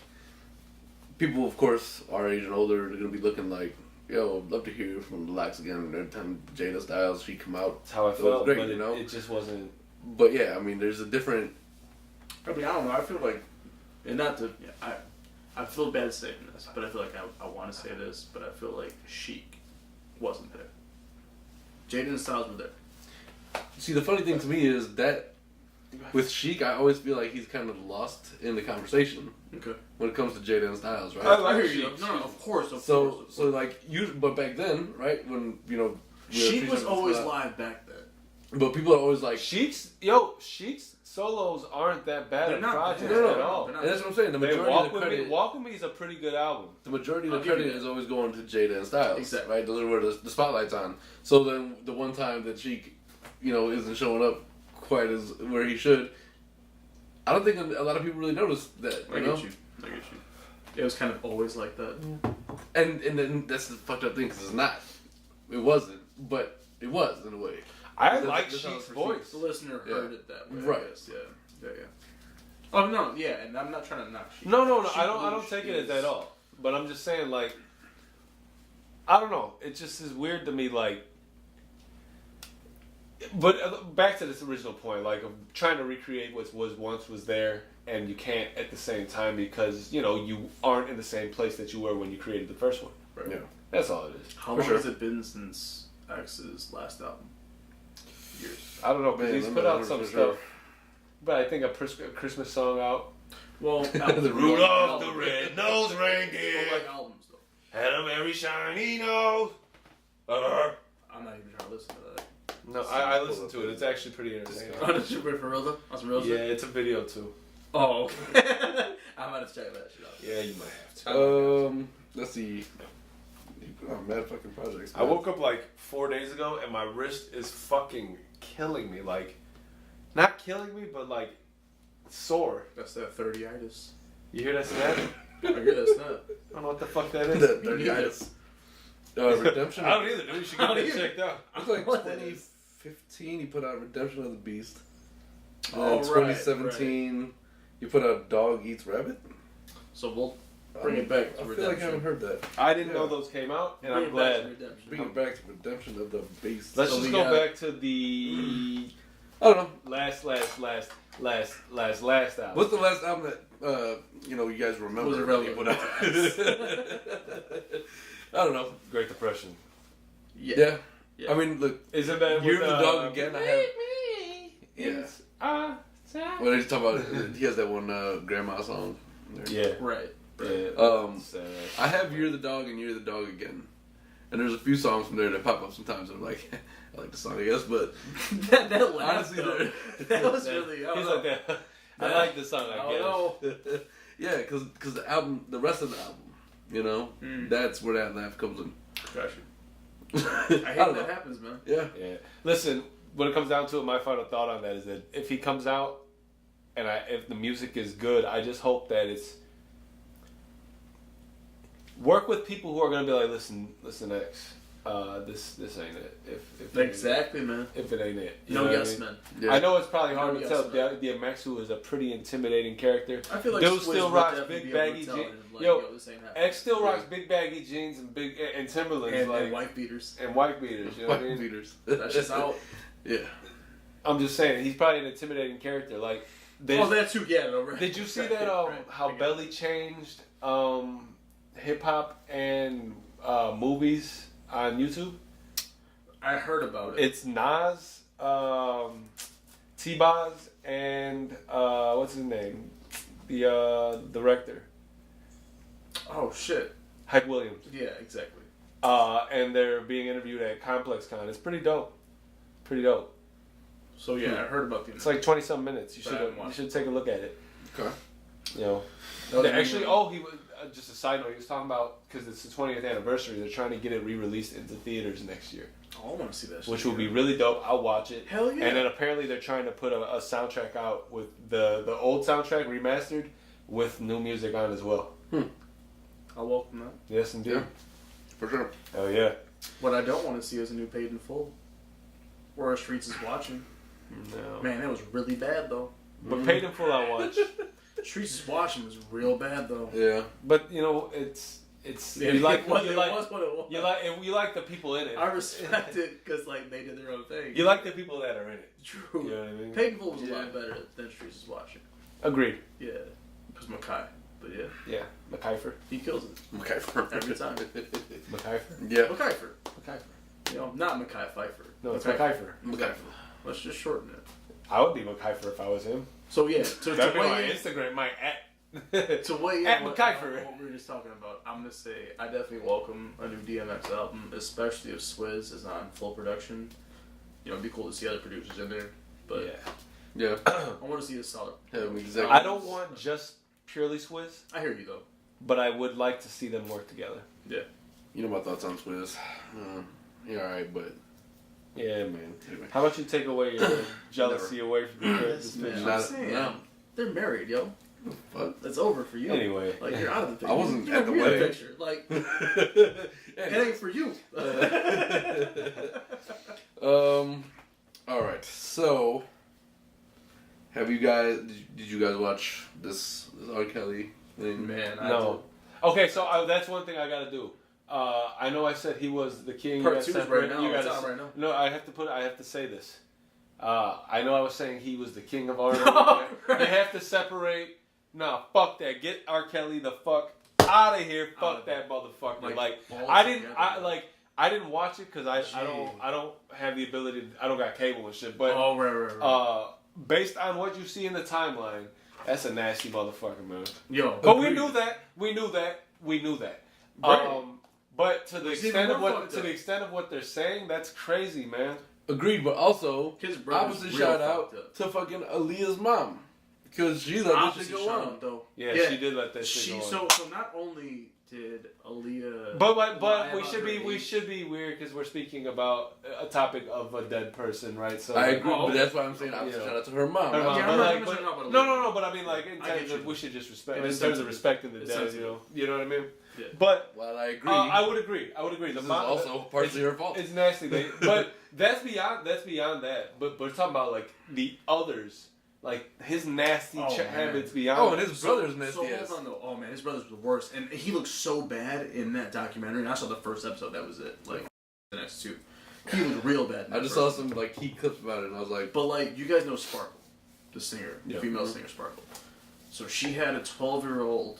Speaker 1: people, of course, our age and older, they're gonna be looking like, yo, I'd love to hear from the Locks again. Every time Jada Styles she come out,
Speaker 2: That's how I
Speaker 1: it was
Speaker 2: felt,
Speaker 1: great,
Speaker 2: but
Speaker 1: you know.
Speaker 2: it just wasn't.
Speaker 1: But yeah, I mean, there's a different.
Speaker 3: I mean, I don't know. I feel like, and not to, I feel bad saying this, but I feel like I want to say this, but I feel like Chic wasn't there. Jaden and Styles were there.
Speaker 1: See, the funny thing to me is that with Sheik, I always feel like he's kind of lost in the conversation.
Speaker 3: Okay.
Speaker 1: When it comes to Jada and Styles, right?
Speaker 2: I like
Speaker 3: you.
Speaker 2: Sheik.
Speaker 3: No, of course.
Speaker 1: So like but back then, right, when
Speaker 3: Chic was always live back then.
Speaker 1: But people are always like
Speaker 2: Sheik's solos aren't that bad
Speaker 3: They're
Speaker 2: of
Speaker 3: not
Speaker 2: projects
Speaker 3: bad.
Speaker 2: at all.
Speaker 3: They're not.
Speaker 1: and that's what I'm saying. The majority of the credit,
Speaker 2: Walk With Me is a pretty good album.
Speaker 1: the majority of
Speaker 3: I'll
Speaker 1: the
Speaker 3: give you
Speaker 1: credit
Speaker 3: that.
Speaker 1: is always going to Jada and Styles,
Speaker 3: Exactly.
Speaker 1: right? Those are where the spotlight's on. So then the one time that Sheik, isn't showing up quite as where he should, I don't think a lot of people really noticed that.
Speaker 3: I get you. It was kind of always like that.
Speaker 1: And then that's the fucked up thing because it's not. It wasn't, but it was in a way.
Speaker 2: I
Speaker 1: That's
Speaker 2: like
Speaker 1: how it's
Speaker 2: Sheik's
Speaker 1: perceived.
Speaker 2: voice.
Speaker 3: The listener heard it that way.
Speaker 1: Right.
Speaker 3: I guess. Yeah. Oh no, yeah, and I'm not trying to knock Chic.
Speaker 2: No.
Speaker 3: Chic
Speaker 2: I don't take it as that at all. But I'm just saying, like, I don't know. It just is weird to me, like. But back to this original point, like, of trying to recreate what was there, and you can't at the same time because you aren't in the same place that you were when you created the first one.
Speaker 3: Right.
Speaker 1: Yeah.
Speaker 2: That's all it is.
Speaker 3: How
Speaker 1: For
Speaker 3: long
Speaker 1: sure.
Speaker 3: has it been since X's last album? Years.
Speaker 2: I don't know because
Speaker 1: Man,
Speaker 2: he's
Speaker 1: I'm
Speaker 2: put
Speaker 1: not
Speaker 2: out some
Speaker 1: 100%
Speaker 2: stuff.
Speaker 1: sure.
Speaker 2: But I think a Christmas song out.
Speaker 3: Well,
Speaker 1: The
Speaker 2: Rudolph the Red-Nosed Reindeer
Speaker 3: like albums though.
Speaker 2: had a very shiny nose.
Speaker 3: I'm not even trying to listen to that.
Speaker 2: No, I listened to it. It's actually pretty entertaining.
Speaker 3: Oh, did you for real though? On some real
Speaker 2: Yeah,
Speaker 3: shit?
Speaker 2: it's a video too.
Speaker 3: Oh, okay. I'm gonna check that shit out.
Speaker 2: Yeah, you might have to.
Speaker 1: Let's see. Mad fucking projects.
Speaker 2: I woke up like 4 days ago and my wrist is fucking killing me. Like, not killing me, but like sore.
Speaker 3: That's that 30itis.
Speaker 2: You hear that snap?
Speaker 3: I hear that snap.
Speaker 2: I don't know what the fuck that is.
Speaker 1: That 30itis. Redemption.
Speaker 2: I don't either, dude. You should get that checked out.
Speaker 1: It was like
Speaker 3: What that is?
Speaker 1: 2015. He put out Redemption of the Beast. And
Speaker 3: Oh,
Speaker 1: then
Speaker 3: right,
Speaker 1: 2017, you put out Dog Eats Rabbit.
Speaker 3: So we'll bring it back to
Speaker 1: I feel
Speaker 3: Redemption.
Speaker 1: like I haven't heard that.
Speaker 2: I didn't
Speaker 1: Yeah.
Speaker 2: know those came out, and
Speaker 3: Bring
Speaker 2: I'm
Speaker 3: it back to
Speaker 2: glad.
Speaker 3: Redemption.
Speaker 1: Bring it back to Redemption of the Beast.
Speaker 2: Let's
Speaker 3: So
Speaker 2: just
Speaker 3: we
Speaker 2: go
Speaker 3: got-
Speaker 2: back to the
Speaker 1: I don't know.
Speaker 2: last album.
Speaker 1: What's the last album that you guys remember?
Speaker 3: Was it
Speaker 1: that he
Speaker 3: relevant?
Speaker 1: put out? I don't know.
Speaker 2: Great Depression.
Speaker 1: Yeah.
Speaker 3: Yeah.
Speaker 1: I mean, look.
Speaker 2: Isn't that
Speaker 1: You're
Speaker 2: with,
Speaker 1: the dog again. I have.
Speaker 2: Yeah.
Speaker 1: When he's talking about, he has that one grandma song. There.
Speaker 2: Yeah.
Speaker 3: Right.
Speaker 2: Yeah. Sad.
Speaker 1: I have You're the Dog and You're the Dog Again. And there's a few songs from there that pop up sometimes. And I'm like, I like the song, I guess, but
Speaker 3: that laugh,
Speaker 1: honestly,
Speaker 3: though,
Speaker 1: they're-
Speaker 3: that was really.
Speaker 2: He's like that. I like the song. I guess.
Speaker 3: know.
Speaker 1: yeah, because the album, the rest of the album, that's where that laugh comes in.
Speaker 3: Gotcha.
Speaker 1: I
Speaker 3: I hate
Speaker 1: don't
Speaker 3: that
Speaker 1: know.
Speaker 3: happens, man.
Speaker 1: Yeah.
Speaker 2: Yeah. Listen, when it comes down to it, my final thought on that is that if he comes out and if the music is good, I just hope that it's work with people who are going to be like, listen, X, this ain't it. If it
Speaker 3: Exactly, man.
Speaker 2: ain't, if it ain't it, you
Speaker 3: No
Speaker 2: know what
Speaker 3: yes,
Speaker 2: I mean?
Speaker 3: man.
Speaker 1: Yeah.
Speaker 2: I know it's probably hard
Speaker 3: No
Speaker 2: to
Speaker 3: yes,
Speaker 2: tell.
Speaker 3: man.
Speaker 2: DMX, who is a pretty intimidating character,
Speaker 3: I feel like
Speaker 2: Dude
Speaker 3: Swizz
Speaker 2: still
Speaker 3: would
Speaker 2: rocks
Speaker 3: definitely
Speaker 2: big
Speaker 3: be able to
Speaker 2: baggy
Speaker 3: tell
Speaker 2: jeans.
Speaker 3: him, like,
Speaker 2: Yo,
Speaker 3: this ain't happening.
Speaker 2: X still rocks big baggy jeans and Timberlands
Speaker 3: and,
Speaker 2: like
Speaker 3: and white beaters.
Speaker 2: and white beaters. You know what I
Speaker 1: White
Speaker 2: mean?
Speaker 1: beaters.
Speaker 3: That's just out.
Speaker 1: Yeah.
Speaker 2: I'm just saying he's probably an intimidating character. Like,
Speaker 3: Oh, that too. Yeah, no, right.
Speaker 2: did you see
Speaker 3: Right,
Speaker 2: that?
Speaker 3: right.
Speaker 2: How Belly changed hip hop and movies on YouTube?
Speaker 3: I heard about it.
Speaker 2: It's Nas, T-Boz, and what's his name? The director,
Speaker 3: Oh shit.
Speaker 2: Hype Williams.
Speaker 3: Yeah, exactly.
Speaker 2: And they're being interviewed at Complex Con. It's pretty dope. Pretty dope.
Speaker 3: So yeah, I heard about the.
Speaker 2: It's like 20-some minutes. You
Speaker 3: But I
Speaker 2: should
Speaker 3: haven't watched
Speaker 2: take a look at it.
Speaker 1: Okay.
Speaker 2: You know.
Speaker 3: No,
Speaker 2: They actually, he was just a side note. He was talking about because it's the 20th anniversary. They're trying to get it re-released into theaters next year,
Speaker 3: Oh, I want to see that shit.
Speaker 2: which will be really dope. I'll watch it.
Speaker 3: Hell yeah.
Speaker 2: And then apparently they're trying to put a soundtrack out with the old soundtrack remastered with new music on as well.
Speaker 3: I'll welcome that.
Speaker 2: Yes, indeed.
Speaker 1: Yeah. For sure.
Speaker 2: Oh yeah.
Speaker 3: What I don't want to see is a new Paid in Full. Or Streets is Watching.
Speaker 2: No.
Speaker 3: Man, that was really bad though.
Speaker 2: But Paid in Full, I watch.
Speaker 3: Streets is Watching was real bad though.
Speaker 1: Yeah.
Speaker 2: But you know, it's
Speaker 3: Yeah,
Speaker 2: you like
Speaker 3: it was
Speaker 2: you
Speaker 3: what it was.
Speaker 2: like the people in it.
Speaker 3: I respect it because like they did their own thing.
Speaker 2: You like the people that are in it.
Speaker 3: True.
Speaker 2: You know what I mean?
Speaker 3: Paid in Full was a
Speaker 1: Yeah.
Speaker 3: lot better than Streets is Watching.
Speaker 2: Agreed.
Speaker 3: Yeah. Because Makai. But yeah.
Speaker 2: Yeah, McKiefer.
Speaker 3: He kills it.
Speaker 1: McKiefer.
Speaker 3: Every time.
Speaker 2: McKiefer.
Speaker 1: Yeah.
Speaker 3: McKiefer. You know, not Mekhi Phifer.
Speaker 2: No, it's McKiefer.
Speaker 1: McKiefer.
Speaker 3: Let's just shorten it.
Speaker 2: I would be McKiefer if I was him.
Speaker 3: So yeah, to
Speaker 2: That'd be my
Speaker 3: weigh in,
Speaker 2: Instagram, my
Speaker 3: to weigh in
Speaker 2: at
Speaker 3: what
Speaker 2: McKiefer.
Speaker 3: we were just talking about, I'm gonna say I definitely welcome a new DMX album, especially if Swizz is on full production. You know, it'd be cool to see other producers in there. But
Speaker 1: Yeah.
Speaker 3: I want to see a solid.
Speaker 1: Yeah, exactly.
Speaker 2: I don't want just purely Swizz,
Speaker 3: I hear you though.
Speaker 2: but I would like to see them work together.
Speaker 3: Yeah.
Speaker 1: You know my thoughts on Swizz. You're alright, but
Speaker 2: Yeah, man.
Speaker 1: anyway.
Speaker 2: How about you take away your jealousy away from this
Speaker 3: Man,
Speaker 2: picture?
Speaker 1: Not-
Speaker 3: I'm saying,
Speaker 1: no.
Speaker 3: they're married, yo.
Speaker 1: What?
Speaker 3: It's over for you.
Speaker 2: Anyway.
Speaker 3: Like you're out of the picture.
Speaker 1: I wasn't
Speaker 3: You
Speaker 1: at the
Speaker 3: don't read
Speaker 1: wedding.
Speaker 3: picture. Like it ain't for you.
Speaker 1: Alright, so have you guys did you guys watch this R. Kelly thing?
Speaker 3: Man, I
Speaker 2: No. Okay, so that's one thing I gotta do. I know I said he was the king.
Speaker 3: Part
Speaker 2: you gotta
Speaker 3: 2 is
Speaker 2: separate-
Speaker 3: right now.
Speaker 2: you
Speaker 3: It's
Speaker 2: gotta
Speaker 3: out right now.
Speaker 2: No, I have to say this. I know I was saying he was the king of R&B. You have to separate. No, fuck that. Get R. Kelly the fuck out of here. Fuck that motherfucker. Like I didn't watch it because I don't have the ability. I don't got cable and shit. But
Speaker 3: right.
Speaker 2: based on what you see in the timeline, that's a nasty motherfucker, man.
Speaker 3: Yo,
Speaker 2: But we knew that.
Speaker 3: Right.
Speaker 2: But to the
Speaker 3: It's
Speaker 2: extent
Speaker 3: even
Speaker 2: of
Speaker 3: more
Speaker 2: what
Speaker 3: fucked
Speaker 2: to
Speaker 3: up.
Speaker 2: the extent of what they're saying, that's crazy, man.
Speaker 1: Agreed, but also
Speaker 3: His brother's
Speaker 1: opposite
Speaker 3: real
Speaker 1: shout out
Speaker 3: fucked up.
Speaker 1: to fucking Aaliyah's mom. Because she let this shit go on.
Speaker 3: though.
Speaker 2: Yeah, she did let that shit
Speaker 3: She
Speaker 2: go on.
Speaker 3: so not only did Aaliyah,
Speaker 2: But
Speaker 3: lie
Speaker 2: we
Speaker 3: about
Speaker 2: should
Speaker 3: her
Speaker 2: be
Speaker 3: age.
Speaker 2: weird because we're speaking about a topic of a dead person, right? So
Speaker 1: I agree,
Speaker 3: Oh,
Speaker 1: but that's why I'm saying opposite
Speaker 2: Yeah.
Speaker 1: shout out to her mom.
Speaker 2: Her mom,
Speaker 3: Yeah,
Speaker 2: but
Speaker 3: I'm
Speaker 2: like,
Speaker 3: not
Speaker 2: but-
Speaker 3: talking about
Speaker 2: no, but I mean, like, in
Speaker 3: I get
Speaker 2: terms
Speaker 3: you.
Speaker 2: of, we should just respect,
Speaker 3: It
Speaker 2: in
Speaker 3: is
Speaker 2: terms of
Speaker 3: sensitive.
Speaker 2: respecting the
Speaker 3: It's
Speaker 2: dead,
Speaker 3: sensitive.
Speaker 2: you know what I mean?
Speaker 3: Yeah.
Speaker 2: But
Speaker 1: While I agree,
Speaker 2: I would agree.
Speaker 1: this is
Speaker 2: mom-
Speaker 1: also partially her fault.
Speaker 2: It's nasty, but that's beyond that. But we're talking about like the others, like his nasty
Speaker 3: Oh, man.
Speaker 2: habits beyond.
Speaker 1: Oh, and his brother's nasty
Speaker 3: So
Speaker 1: ass.
Speaker 3: hold on though. Oh man, his brother's the worst, and he looked so bad in that documentary. And I saw the first episode. That was it. Like the next two, he looked real bad. in
Speaker 1: I
Speaker 3: that
Speaker 1: just
Speaker 3: first
Speaker 1: saw some like key clips about it, and I was like,
Speaker 3: But like, you guys know Sparkle, the singer, the
Speaker 2: Yeah.
Speaker 3: female singer Sparkle. So she had a 12-year-old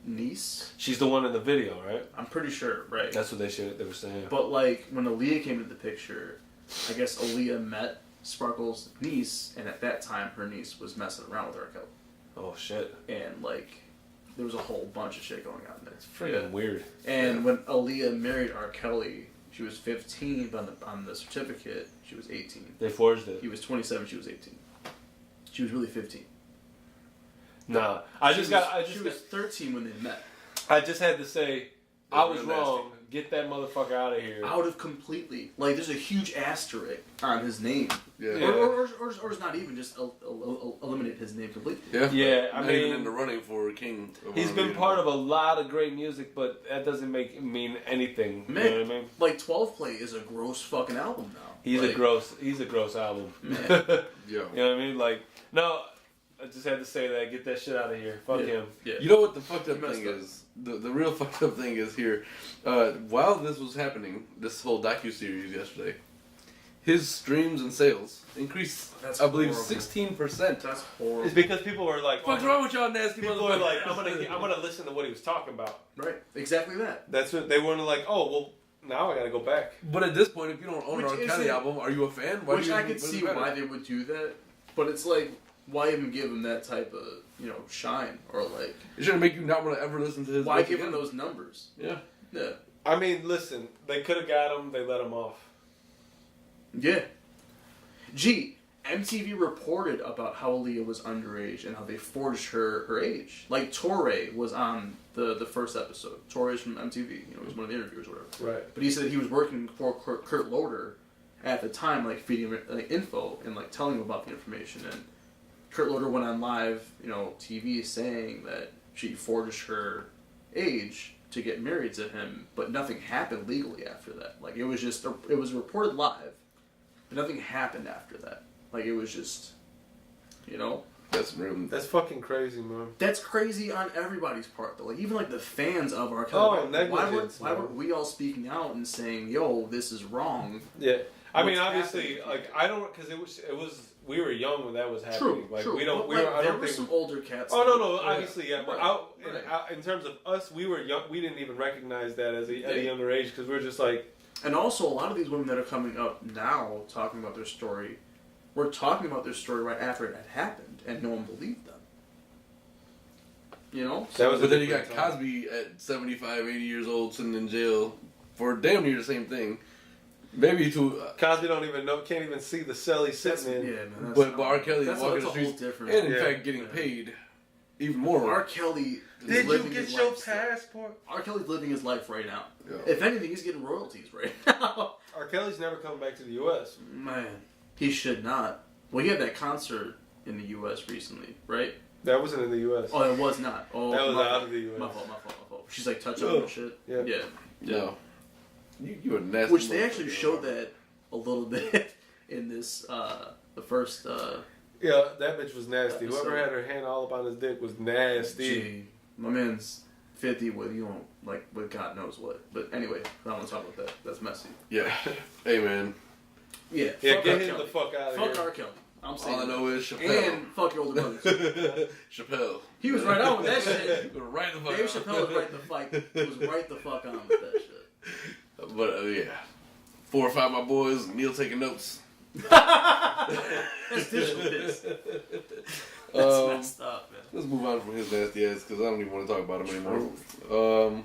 Speaker 3: niece.
Speaker 2: She's the one in the video, right?
Speaker 3: I'm pretty sure, right?
Speaker 2: That's what they were saying.
Speaker 3: But like, when Aaliyah came into the picture, I guess Aaliyah met Sparkle's niece, and at that time, her niece was messing around with R. Kelly.
Speaker 2: Oh shit,
Speaker 3: And like, there was a whole bunch of shit going on there.
Speaker 2: it's freaking weird.
Speaker 3: And when Aaliyah married R. Kelly, she was 15, but on the certificate, she was 18.
Speaker 2: They forged it.
Speaker 3: He was 27, she was 18. She was really 15.
Speaker 2: Nah,
Speaker 3: She was 13 when they met.
Speaker 2: I just had to say, I was
Speaker 1: real nasty.
Speaker 2: wrong. Get that motherfucker out of here.
Speaker 3: Out of completely. Like, there's a huge asterisk on his name.
Speaker 1: yeah,
Speaker 2: Yeah.
Speaker 3: Or it's not even, just eliminate his name completely.
Speaker 2: Yeah, I
Speaker 1: not
Speaker 2: mean,
Speaker 1: even in the running for king. of
Speaker 2: He's been
Speaker 1: R&B
Speaker 2: part of
Speaker 1: anymore.
Speaker 2: a lot of great music, but that doesn't mean anything. You know what I mean?
Speaker 3: Like, 12 Play is a gross fucking album now.
Speaker 2: He's
Speaker 3: Like,
Speaker 2: a gross album.
Speaker 3: Man.
Speaker 1: Yeah.
Speaker 2: You know what I mean? Like, no, I just had to say that. Get that shit out of here. Fuck
Speaker 3: Yeah.
Speaker 2: him.
Speaker 3: Yeah.
Speaker 1: You know what the fucked up
Speaker 3: He messed
Speaker 1: thing
Speaker 3: up.
Speaker 1: is? The real fucked up thing is here. While this was happening, this whole docuseries yesterday, his streams and sales increased,
Speaker 3: That's
Speaker 1: I believe,
Speaker 3: horrible.
Speaker 1: 16%.
Speaker 3: That's horrible.
Speaker 2: It's because people were like,
Speaker 1: What's wrong with y'all nasty
Speaker 2: people are like,
Speaker 1: motherfuckers?
Speaker 2: I'm gonna listen to what he was talking about.
Speaker 3: Right. Exactly that.
Speaker 2: That's what they weren't like. Oh well, now I gotta go back.
Speaker 1: But at this point, if you don't own
Speaker 3: Which
Speaker 1: an R. Kelly
Speaker 3: isn't-
Speaker 1: album, are you a fan?
Speaker 3: Which I
Speaker 1: what
Speaker 3: could
Speaker 1: does it
Speaker 3: see
Speaker 1: matter?
Speaker 3: why they would do that. But it's like, why even give him that type of, shine? Or like,
Speaker 1: It shouldn't make you not want to ever listen to his
Speaker 3: why
Speaker 1: work
Speaker 3: give him
Speaker 1: again.
Speaker 3: those numbers?
Speaker 1: Yeah.
Speaker 3: Yeah.
Speaker 2: I mean, listen, they could have got him. They let him off.
Speaker 3: Yeah. Gee, MTV reported about how Aaliyah was underage and how they forged her age. Like, Torre was on the first episode. Torre's from MTV. He was one of the interviewers or whatever.
Speaker 2: Right.
Speaker 3: But he said he was working for Kurt Loder at the time, like, feeding him info and, like, telling him about the information. And Kurt Loder went on live, TV saying that she forged her age to get married to him, but nothing happened legally after that. Like, it was reported live, but nothing happened after that. Like, it was just,
Speaker 1: That's real.
Speaker 2: That's fucking crazy, man.
Speaker 3: That's crazy on everybody's part, though. Like, even, like, the fans of R.
Speaker 2: Oh,
Speaker 3: Kelly.
Speaker 2: negligence,
Speaker 3: Why weren't we all speaking out and saying, yo, this is wrong?
Speaker 2: Yeah. I mean,
Speaker 3: What's
Speaker 2: obviously,
Speaker 3: happening?
Speaker 2: like, I don't, because it was we were young when that was happening.
Speaker 3: True.
Speaker 2: We don't.
Speaker 3: But, I don't think some older cats.
Speaker 2: Oh no, obviously, yeah. But
Speaker 3: Right.
Speaker 2: in terms of us, we were young. We didn't even recognize that at a younger age because we were just like.
Speaker 3: And also, a lot of these women that are coming up now talking about their story, were talking about their story right after it had happened, and no one believed them. You know?
Speaker 1: But then you got Cosby at 75, 80 years old sitting in jail for damn near the same thing. Maybe
Speaker 2: Cosby can't even see the cell he's sitting in.
Speaker 3: Yeah, man.
Speaker 1: But R. Kelly is walking the streets and in
Speaker 2: Yeah.
Speaker 1: fact getting paid even more.
Speaker 3: R. Kelly is
Speaker 2: Did you
Speaker 3: living
Speaker 2: get
Speaker 3: his
Speaker 2: your
Speaker 3: life.
Speaker 2: passport?
Speaker 3: R. Kelly's living his life right now.
Speaker 1: Yeah.
Speaker 3: If anything, he's getting royalties right now.
Speaker 2: R. Kelly's never coming back to the U.S.
Speaker 3: Man, he should not. Well, he had that concert in the U.S. recently, right?
Speaker 2: That wasn't in the U.S.
Speaker 3: Oh, it was not. Oh,
Speaker 2: that was
Speaker 3: my
Speaker 2: out
Speaker 3: fault.
Speaker 2: of the U.S.
Speaker 3: My fault. She's like touching on shit.
Speaker 2: Yeah.
Speaker 1: No. You a nasty.
Speaker 3: Which they actually showed that a little bit in this, the first.
Speaker 2: Yeah, that bitch was nasty.
Speaker 3: Episode.
Speaker 2: Whoever had her hand all up on his dick was nasty.
Speaker 3: Gee, my man's 50 with with God knows what. But anyway, I don't want to talk about that. That's messy.
Speaker 1: Yeah. Hey man.
Speaker 3: Yeah.
Speaker 2: Yeah,
Speaker 3: fuck
Speaker 2: get
Speaker 3: R.
Speaker 2: him
Speaker 3: Kelly.
Speaker 2: the fuck out of here.
Speaker 3: Fuck R. Kelly. I'm saying.
Speaker 1: All I know is Chappelle.
Speaker 3: And fuck your older brothers.
Speaker 1: Chappelle.
Speaker 3: He was right on with that shit.
Speaker 1: You were right the fuck
Speaker 3: Dave
Speaker 1: on.
Speaker 3: Chappelle was right the fuck on with that shit.
Speaker 1: But yeah, 4 or 5 of my boys, Neil taking notes.
Speaker 3: That's digital piss. That's messed up, man.
Speaker 1: Let's move on from his nasty ass because I don't even want to talk about him anymore.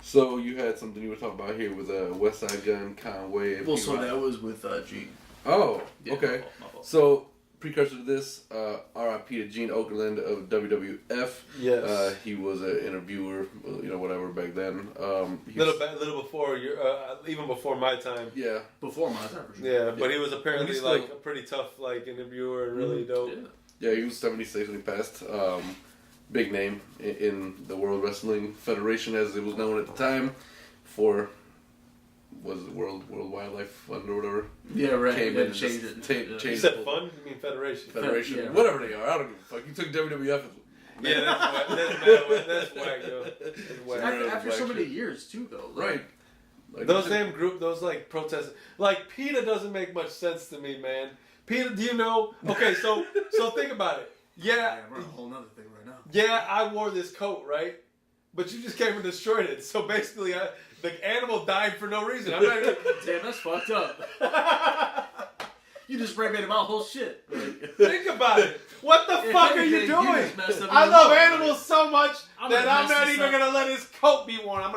Speaker 1: So you had something you were talking about here with West Side Gun, Conway.
Speaker 3: Well, so that was with Gene.
Speaker 1: Oh,
Speaker 3: Yeah,
Speaker 1: okay.
Speaker 3: my fault.
Speaker 1: So precursor to this, R.I.P. to Gene Okerlund of WWF.
Speaker 2: Yes.
Speaker 1: He was an interviewer, whatever back then.
Speaker 2: Little before even before my time.
Speaker 1: Yeah.
Speaker 3: Before my time, for sure.
Speaker 2: Yeah, but he was apparently
Speaker 1: He's still-
Speaker 2: like a pretty tough interviewer and really dope.
Speaker 1: Yeah, he was 76 when he passed. Big name in the World Wrestling Federation, as it was known at the time. Was it World Wildlife Fund or whatever?
Speaker 3: Yeah, right.
Speaker 1: Came
Speaker 3: Yeah,
Speaker 1: in and
Speaker 3: changed
Speaker 1: just
Speaker 3: it.
Speaker 1: changed
Speaker 2: You
Speaker 1: the
Speaker 2: said
Speaker 1: whole
Speaker 2: fun? You mean federation?
Speaker 1: Federation,
Speaker 3: Yeah, right.
Speaker 1: whatever they are. I don't give a fuck. You took WWF.
Speaker 2: Yeah, that's whack, yo. That's whack.
Speaker 3: After so many years, too, though.
Speaker 1: Right. Like,
Speaker 2: Those damn those protests. Like, PETA doesn't make much sense to me, man. PETA, do you know? Okay, so think about it. Yeah,
Speaker 3: we're on a whole nother thing right now.
Speaker 2: yeah, I wore this coat, right? But you just came and destroyed it. So basically, the animal died for no reason. I'm not even...
Speaker 3: Damn, that's fucked up. You just spray painted my whole shit.
Speaker 2: Think about it. What the fuck are you doing?
Speaker 3: just messed up
Speaker 2: I
Speaker 3: your
Speaker 2: love
Speaker 3: life.
Speaker 2: animals so much
Speaker 3: I'm
Speaker 2: that
Speaker 3: gonna
Speaker 2: I'm
Speaker 3: mess
Speaker 2: not
Speaker 3: this
Speaker 2: even
Speaker 3: up.
Speaker 2: gonna let his coat be worn. I'm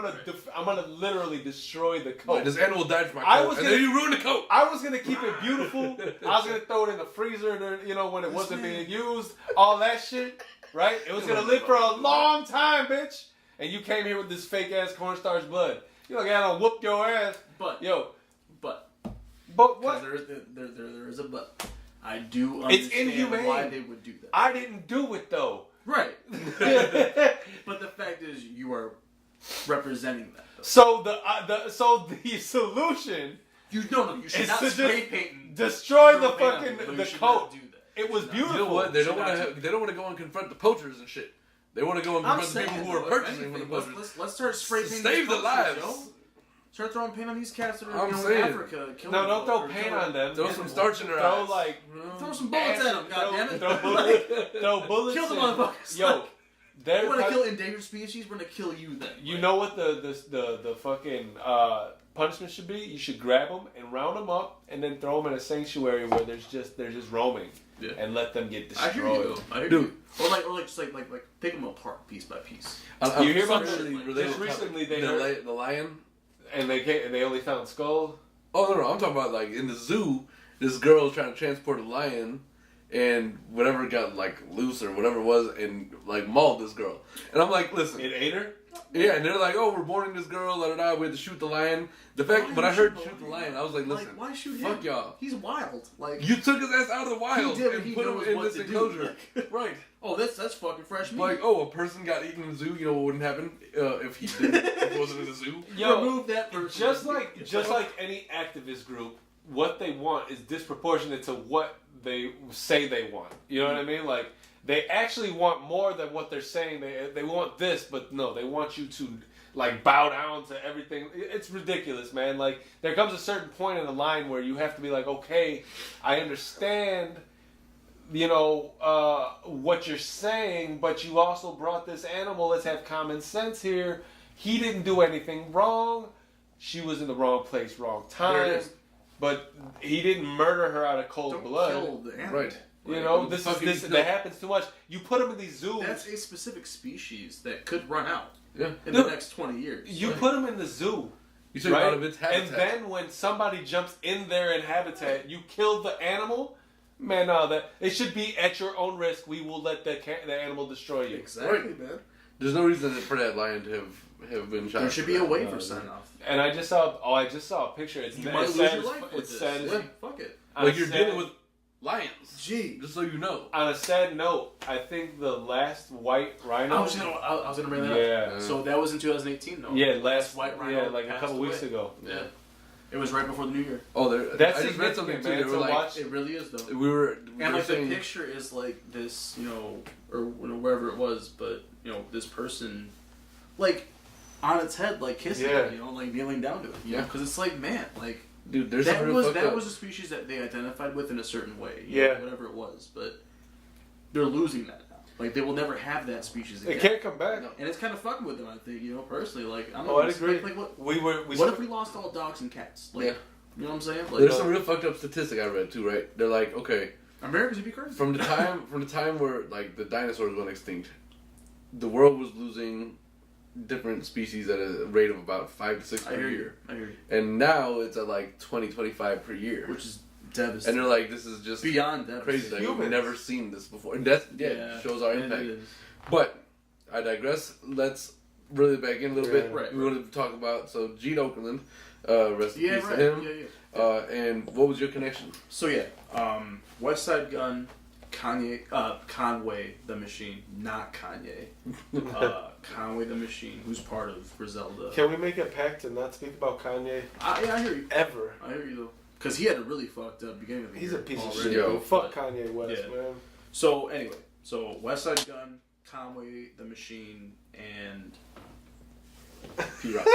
Speaker 2: gonna literally destroy the coat.
Speaker 1: This animal died for my
Speaker 2: I
Speaker 1: coat,
Speaker 2: was
Speaker 1: and
Speaker 2: gonna-
Speaker 1: then you ruined the coat.
Speaker 2: I was gonna keep it beautiful. I was gonna throw it in the freezer, when it wasn't being used. All that shit, right? It was gonna live for a long time, bitch. And you came here with this fake ass cornstarch blood. You like I don't whoop your ass,
Speaker 3: But
Speaker 2: But what?
Speaker 3: there is a but. I do
Speaker 2: It's
Speaker 3: understand
Speaker 2: inhumane.
Speaker 3: why they would do that.
Speaker 2: I didn't do it though.
Speaker 3: Right. But the fact is, you are representing that. Though.
Speaker 2: So the solution
Speaker 3: You should
Speaker 2: is
Speaker 3: not
Speaker 2: to
Speaker 3: spray
Speaker 2: just
Speaker 3: paint.
Speaker 2: destroy the
Speaker 3: spray paint
Speaker 2: fucking
Speaker 3: on it.
Speaker 2: the
Speaker 3: You should
Speaker 2: coat.
Speaker 3: not do that.
Speaker 2: It was beautiful.
Speaker 1: You know what? They don't
Speaker 3: Should
Speaker 1: want
Speaker 3: not
Speaker 1: to. They don't want to go and confront the poachers and shit. They want to go and
Speaker 3: I'm
Speaker 1: confront the people
Speaker 3: saying,
Speaker 1: who are
Speaker 3: though, if
Speaker 1: purchasing from the
Speaker 3: anything,
Speaker 1: poachers.
Speaker 3: let's start spray painting.
Speaker 1: Save
Speaker 3: these
Speaker 1: the
Speaker 3: poachers,
Speaker 1: lives.
Speaker 3: yo. Start throwing paint on these cats that are
Speaker 1: I'm
Speaker 3: in
Speaker 1: saying.
Speaker 3: Africa. Killing
Speaker 2: No, don't throw
Speaker 3: or
Speaker 2: paint
Speaker 3: killing-
Speaker 2: on them.
Speaker 1: Throw some starch in their
Speaker 2: Throw
Speaker 1: eyes.
Speaker 3: Throw some bullets at them, goddammit.
Speaker 2: Throw bullets.
Speaker 3: Kill the
Speaker 2: in.
Speaker 3: motherfuckers.
Speaker 2: Yo,
Speaker 3: You want to kill endangered species? We're gonna kill you then.
Speaker 2: You know what the fucking punishment should be? You should grab them and round them up, and then throw them in a sanctuary where they're just roaming,
Speaker 3: Yeah.
Speaker 2: and let them get
Speaker 3: I hear you.
Speaker 2: destroyed.
Speaker 3: Though. I hear
Speaker 1: Dude.
Speaker 3: you. Or just pick them apart piece by piece.
Speaker 2: You hear about
Speaker 1: just
Speaker 2: recently they
Speaker 1: the
Speaker 2: heard,
Speaker 1: lion?
Speaker 2: and they only found skull.
Speaker 1: Oh no, I'm talking about like in the zoo. This girl was trying to transport a lion, and whatever got like loose or whatever it was, and like mauled this girl. And I'm like, listen,
Speaker 2: It ate her.
Speaker 1: yeah. And they're like, oh, we're boarding this girl. We had to shoot the lion. The fact, but I heard shoot the lion. I was like, listen,
Speaker 3: why shoot him?
Speaker 1: fuck y'all.
Speaker 3: He's wild. Like
Speaker 1: You took his ass out of the wild
Speaker 3: He did what
Speaker 1: and
Speaker 3: he
Speaker 1: put him
Speaker 3: knows
Speaker 1: in
Speaker 3: what
Speaker 1: this
Speaker 3: to do.
Speaker 1: enclosure. Right.
Speaker 3: oh, that's fucking fresh meat.
Speaker 1: Like, oh, a person got eaten in the zoo. You know what wouldn't happen if he didn't, if he wasn't in the zoo?
Speaker 3: remove that person.
Speaker 2: Just like any activist group, what they want is disproportionate to what they say they want. You know what I mean? Like they actually want more than what they're saying. They want this, but no, they want you to like bow down to everything. It's ridiculous, man. Like there comes a certain point in the line where you have to be like, okay, I understand, you know, what you're saying, but you also brought this animal. Let's have common sense here. He didn't do anything wrong. She was in the wrong place, wrong time.
Speaker 3: There it is.
Speaker 2: But he didn't murder her out of cold blood.
Speaker 3: Kill the animal.
Speaker 1: Right.
Speaker 2: You know, this that happens too much. You put them in these zoos.
Speaker 3: That's a specific species that could run out in
Speaker 2: Dude,
Speaker 3: the next 20 years.
Speaker 2: You put them in the zoo.
Speaker 1: You took out of its habitat.
Speaker 2: And then when somebody jumps in there in habitat, you kill the animal. Man, no, that it should be at your own risk. We will let the animal destroy you.
Speaker 3: Exactly, man.
Speaker 1: There's no reason for that lion to have been shot.
Speaker 3: There should be a waiver sign off.
Speaker 2: And I just saw a picture. It's
Speaker 3: You might lose your life with this. Yeah, fuck it.
Speaker 1: Like you're dealing with lions.
Speaker 3: Gee.
Speaker 1: Just so you know.
Speaker 2: On a sad note, I think the last white rhino.
Speaker 3: I was gonna bring that up. So that was in 2018, though.
Speaker 2: Yeah,
Speaker 3: last white rhino.
Speaker 2: Yeah, like a couple weeks ago.
Speaker 3: Yeah. It was right before the new year.
Speaker 1: Oh,
Speaker 2: that's
Speaker 1: I just read something too. They were like,
Speaker 3: it really is though.
Speaker 1: We were
Speaker 3: like
Speaker 1: saying,
Speaker 3: the picture is like this, you know, or you know, wherever it was, but you know, this person, like, on its head, like kissing it, you know, like kneeling down to it, you know, because it's like, man, like,
Speaker 1: dude, there's
Speaker 3: that was a species that they identified with in a certain way, you know, whatever it was, but they're losing that now. Like, they will never have that species again.
Speaker 2: It can't come back.
Speaker 3: No. And it's kind of fucking with them, I think, you know, personally. Like, I'm
Speaker 2: I agree.
Speaker 3: Like, what
Speaker 2: what
Speaker 3: if we lost all dogs and cats? Like, you know what I'm saying? Like,
Speaker 1: there's some real fucked up statistic I read too, right? They're like, okay,
Speaker 3: Americans would be crazy.
Speaker 1: From the time where like the dinosaurs went extinct, the world was losing different species at a rate of about 5 to 6 per year.
Speaker 3: I hear you.
Speaker 1: And now it's at like 20, 25 per year.
Speaker 3: Which is devastating.
Speaker 1: And they're like, this is just
Speaker 3: beyond
Speaker 1: crazy. Like, we've never seen this before. And that shows our impact. But I digress. Let's reel it back in a little bit.
Speaker 3: Right,
Speaker 1: we wanted to talk about Gene Okerlund. Rest in peace to him. And what was your connection?
Speaker 3: So West Side Gun, Conway the Machine, not Kanye. Conway the Machine, who's part of Griselda.
Speaker 2: Can we make a pact to not speak about Kanye?
Speaker 3: I hear you.
Speaker 2: Ever.
Speaker 3: I hear you though. Because he had a really fucked up beginning of the year.
Speaker 2: He's a piece of shit.
Speaker 1: Yo.
Speaker 2: Fuck Kanye West, man.
Speaker 3: So anyway, West Side Gun, Conway the Machine, and P-Rock.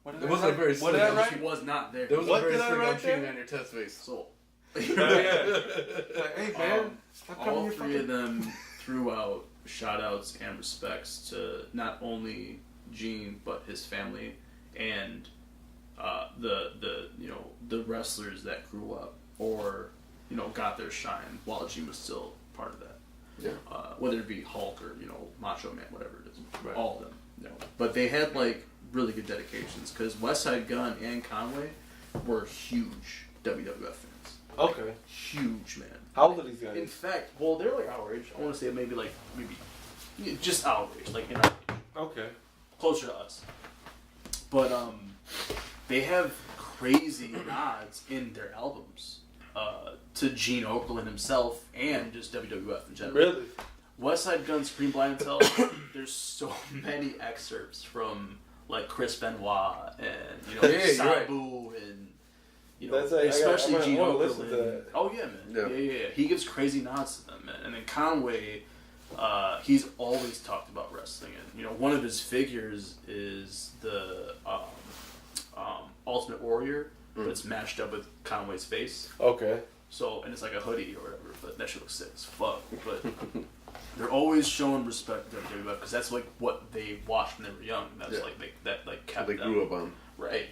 Speaker 1: It wasn't a very
Speaker 2: what did I write?
Speaker 3: He was not there.
Speaker 1: There was a very slick
Speaker 2: write
Speaker 1: cheating on your test face.
Speaker 3: So,
Speaker 2: hey man,
Speaker 3: all three of them threw out shout outs and respects to not only Gene but his family and the wrestlers that grew up or got their shine while Gene was still part of that.
Speaker 1: Yeah.
Speaker 3: Whether it be Hulk or Macho Man, whatever it is, all of them. But they had like really good dedications because West Side Gun and Conway were huge WWF fans.
Speaker 2: Okay.
Speaker 3: Huge, man.
Speaker 2: How old are these guys?
Speaker 3: In fact, well, they're like our age. I want to say maybe just our age, like in our age.
Speaker 2: Okay.
Speaker 3: Closer to us. But they have crazy nods in their albums to Gene Okerlund himself and just WWF in general.
Speaker 2: Really?
Speaker 3: West Side Gun, Supreme Blind and Tell, there's so many excerpts from like Chris Benoit and Sabu and especially Gene Okerlund. Oh yeah, man. Yeah. He gives crazy nods to them, man. And then Conway, he's always talked about wrestling, and one of his figures is the Ultimate Warrior, but it's matched up with Conway's face.
Speaker 2: Okay.
Speaker 3: So, and it's like a hoodie or whatever, but that shit looks sick as fuck. But they're always showing respect to WWF because that's like what they watched when they were young. That's like kept
Speaker 1: they
Speaker 3: them.
Speaker 1: grew up on.
Speaker 3: Right,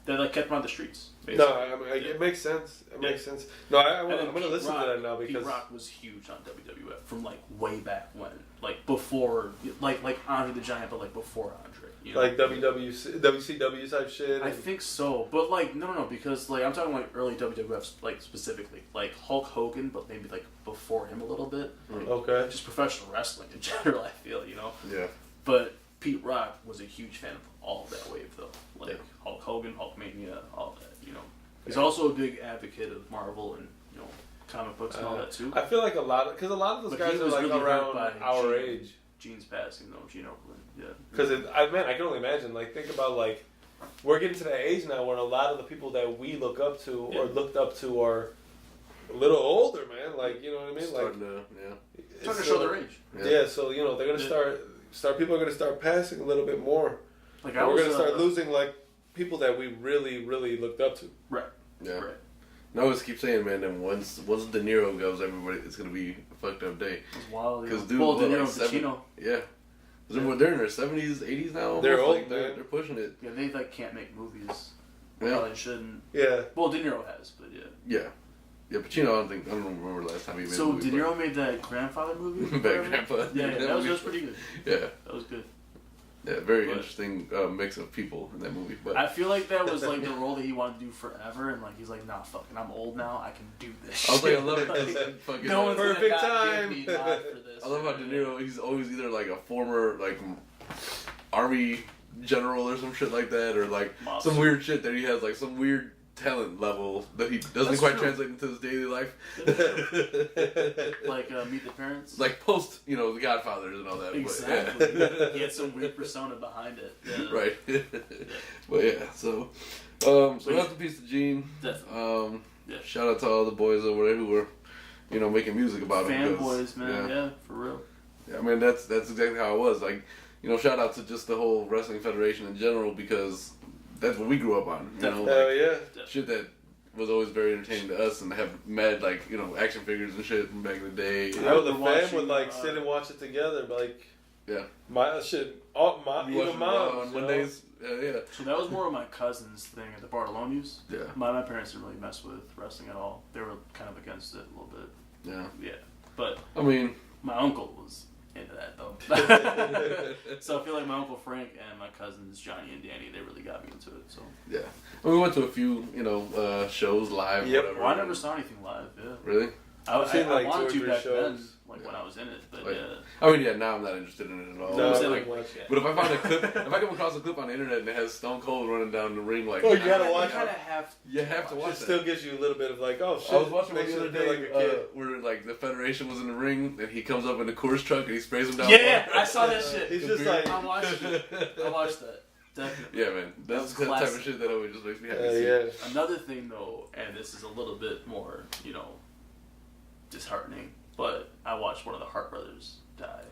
Speaker 3: That like kept them on the streets. Basically.
Speaker 2: No, it makes sense. It makes sense. No, I'm gonna listen to that now because
Speaker 3: Pete Rock was huge on WWF from like way back when, like before, like Andre the Giant, but like before Andre.
Speaker 2: Like WCW type shit.
Speaker 3: I think so, but like no, because like I'm talking like early WWF, like specifically like Hulk Hogan, but maybe like before him a little bit. Like,
Speaker 2: okay. Just
Speaker 3: professional wrestling in general, I feel
Speaker 1: Yeah.
Speaker 3: But Pete Rock was a huge fan of all of that wave though, like Hulk Hogan, Hulkmania, all that. He's also a big advocate of Marvel and comic books and all that too.
Speaker 2: I feel like a lot of those guys are like really around our age.
Speaker 3: Gene's passing though, Gene Okerlund. Yeah.
Speaker 2: Because I can only imagine. Like, think about like we're getting to that age now where a lot of the people that we look up to or looked up to are a little older, man. Like, you know what I mean?
Speaker 1: Starting
Speaker 2: like,
Speaker 1: to,
Speaker 3: Trying to show their age.
Speaker 2: Yeah. So you know they're gonna start. People are gonna start passing a little bit more.
Speaker 3: Like
Speaker 2: we're gonna start losing like people that we really, really looked up to.
Speaker 3: Right.
Speaker 1: Yeah.
Speaker 3: Right.
Speaker 1: And I always keep saying, man, that once De Niro goes, everybody, it's gonna be a fucked up day.
Speaker 3: It's wild.
Speaker 1: Because
Speaker 3: De Niro, Pacino.
Speaker 1: Yeah. Because they're in their 70s, 80s now.
Speaker 2: They're old,
Speaker 1: like,
Speaker 2: man.
Speaker 1: They're pushing it.
Speaker 3: Yeah, they like can't make movies.
Speaker 1: Yeah.
Speaker 3: Probably shouldn't.
Speaker 2: Yeah.
Speaker 3: Well, De Niro has, but yeah.
Speaker 1: Yeah. Yeah, Pacino, I don't remember the last time he made a movie.
Speaker 3: So De Niro made that Grandfather movie?
Speaker 1: Bad Grandpa.
Speaker 3: Yeah, that was pretty good.
Speaker 1: Yeah.
Speaker 3: That was good.
Speaker 1: Yeah, very interesting mix of people in that movie. But
Speaker 3: I feel like that was like the role that he wanted to do forever, and like he's like, nah, fucking, I'm old now, I can do this.
Speaker 1: I was like, I love it because fucking
Speaker 3: no one's
Speaker 2: perfect
Speaker 3: gonna not
Speaker 2: time.
Speaker 3: give me nod for this.
Speaker 1: I love how De Niro, he's always either like a former like army general or some shit like that, or like some weird shit that he has like some weird talent level that he doesn't quite translate into his daily life.
Speaker 3: Like Meet the Parents?
Speaker 1: Like post, The Godfathers and all that.
Speaker 3: Exactly.
Speaker 1: But, yeah.
Speaker 3: He had some weird persona behind it. Yeah.
Speaker 1: Right. But yeah, so rest in peace to Gene.
Speaker 3: Definitely.
Speaker 1: Shout out to all the boys over there who were, making music about him.
Speaker 3: Fanboys, man. Yeah, for real.
Speaker 1: Yeah, I mean, that's exactly how it was. Like, shout out to just the whole wrestling federation in general, because that's what we grew up on.
Speaker 2: Hell yeah.
Speaker 1: Shit that was always very entertaining to us, and have mad action figures and shit from back in the day.
Speaker 2: I was the fam would like sit and watch it together, like my shit, even moms
Speaker 1: on Mondays. Yeah.
Speaker 3: So that was more of my cousin's thing at the Bartolomews.
Speaker 1: Yeah.
Speaker 3: My parents didn't really mess with wrestling at all. They were kind of against it a little bit.
Speaker 1: Yeah.
Speaker 3: Yeah, but
Speaker 1: I mean,
Speaker 3: my uncle was into that though. So I feel like my Uncle Frank and my cousins Johnny and Danny, they really got me into it. So
Speaker 1: yeah, we went to a few shows live.
Speaker 2: Yep.
Speaker 1: Whatever.
Speaker 3: Well, I never saw anything live. Yeah.
Speaker 1: Really?
Speaker 2: I've seen like
Speaker 3: wanted
Speaker 2: 2 or 3
Speaker 3: to back
Speaker 2: shows.
Speaker 3: then, when I was in it, but
Speaker 1: I mean, yeah. Now I'm not interested in it at all.
Speaker 2: No,
Speaker 1: But if I find a clip, if I come across a clip on the internet and it has Stone Cold running down the ring, like,
Speaker 2: you gotta watch it.
Speaker 1: You have to watch
Speaker 2: It
Speaker 1: it.
Speaker 2: still gives you a little bit of like, oh shit.
Speaker 1: I was watching one
Speaker 2: makes
Speaker 1: the
Speaker 2: you
Speaker 1: other
Speaker 2: feel
Speaker 1: day
Speaker 2: like a kid.
Speaker 1: where like the Federation was in the ring and he comes up in the Coors truck and he sprays him down.
Speaker 3: Yeah, I saw that shit.
Speaker 2: He's just like,
Speaker 3: I watched that. Definitely.
Speaker 1: Yeah, man, that's the type of shit that always just makes me happy.
Speaker 2: yeah.
Speaker 3: Another thing though, and this is a little bit more, disheartening, but I watched one of the Hart brothers die.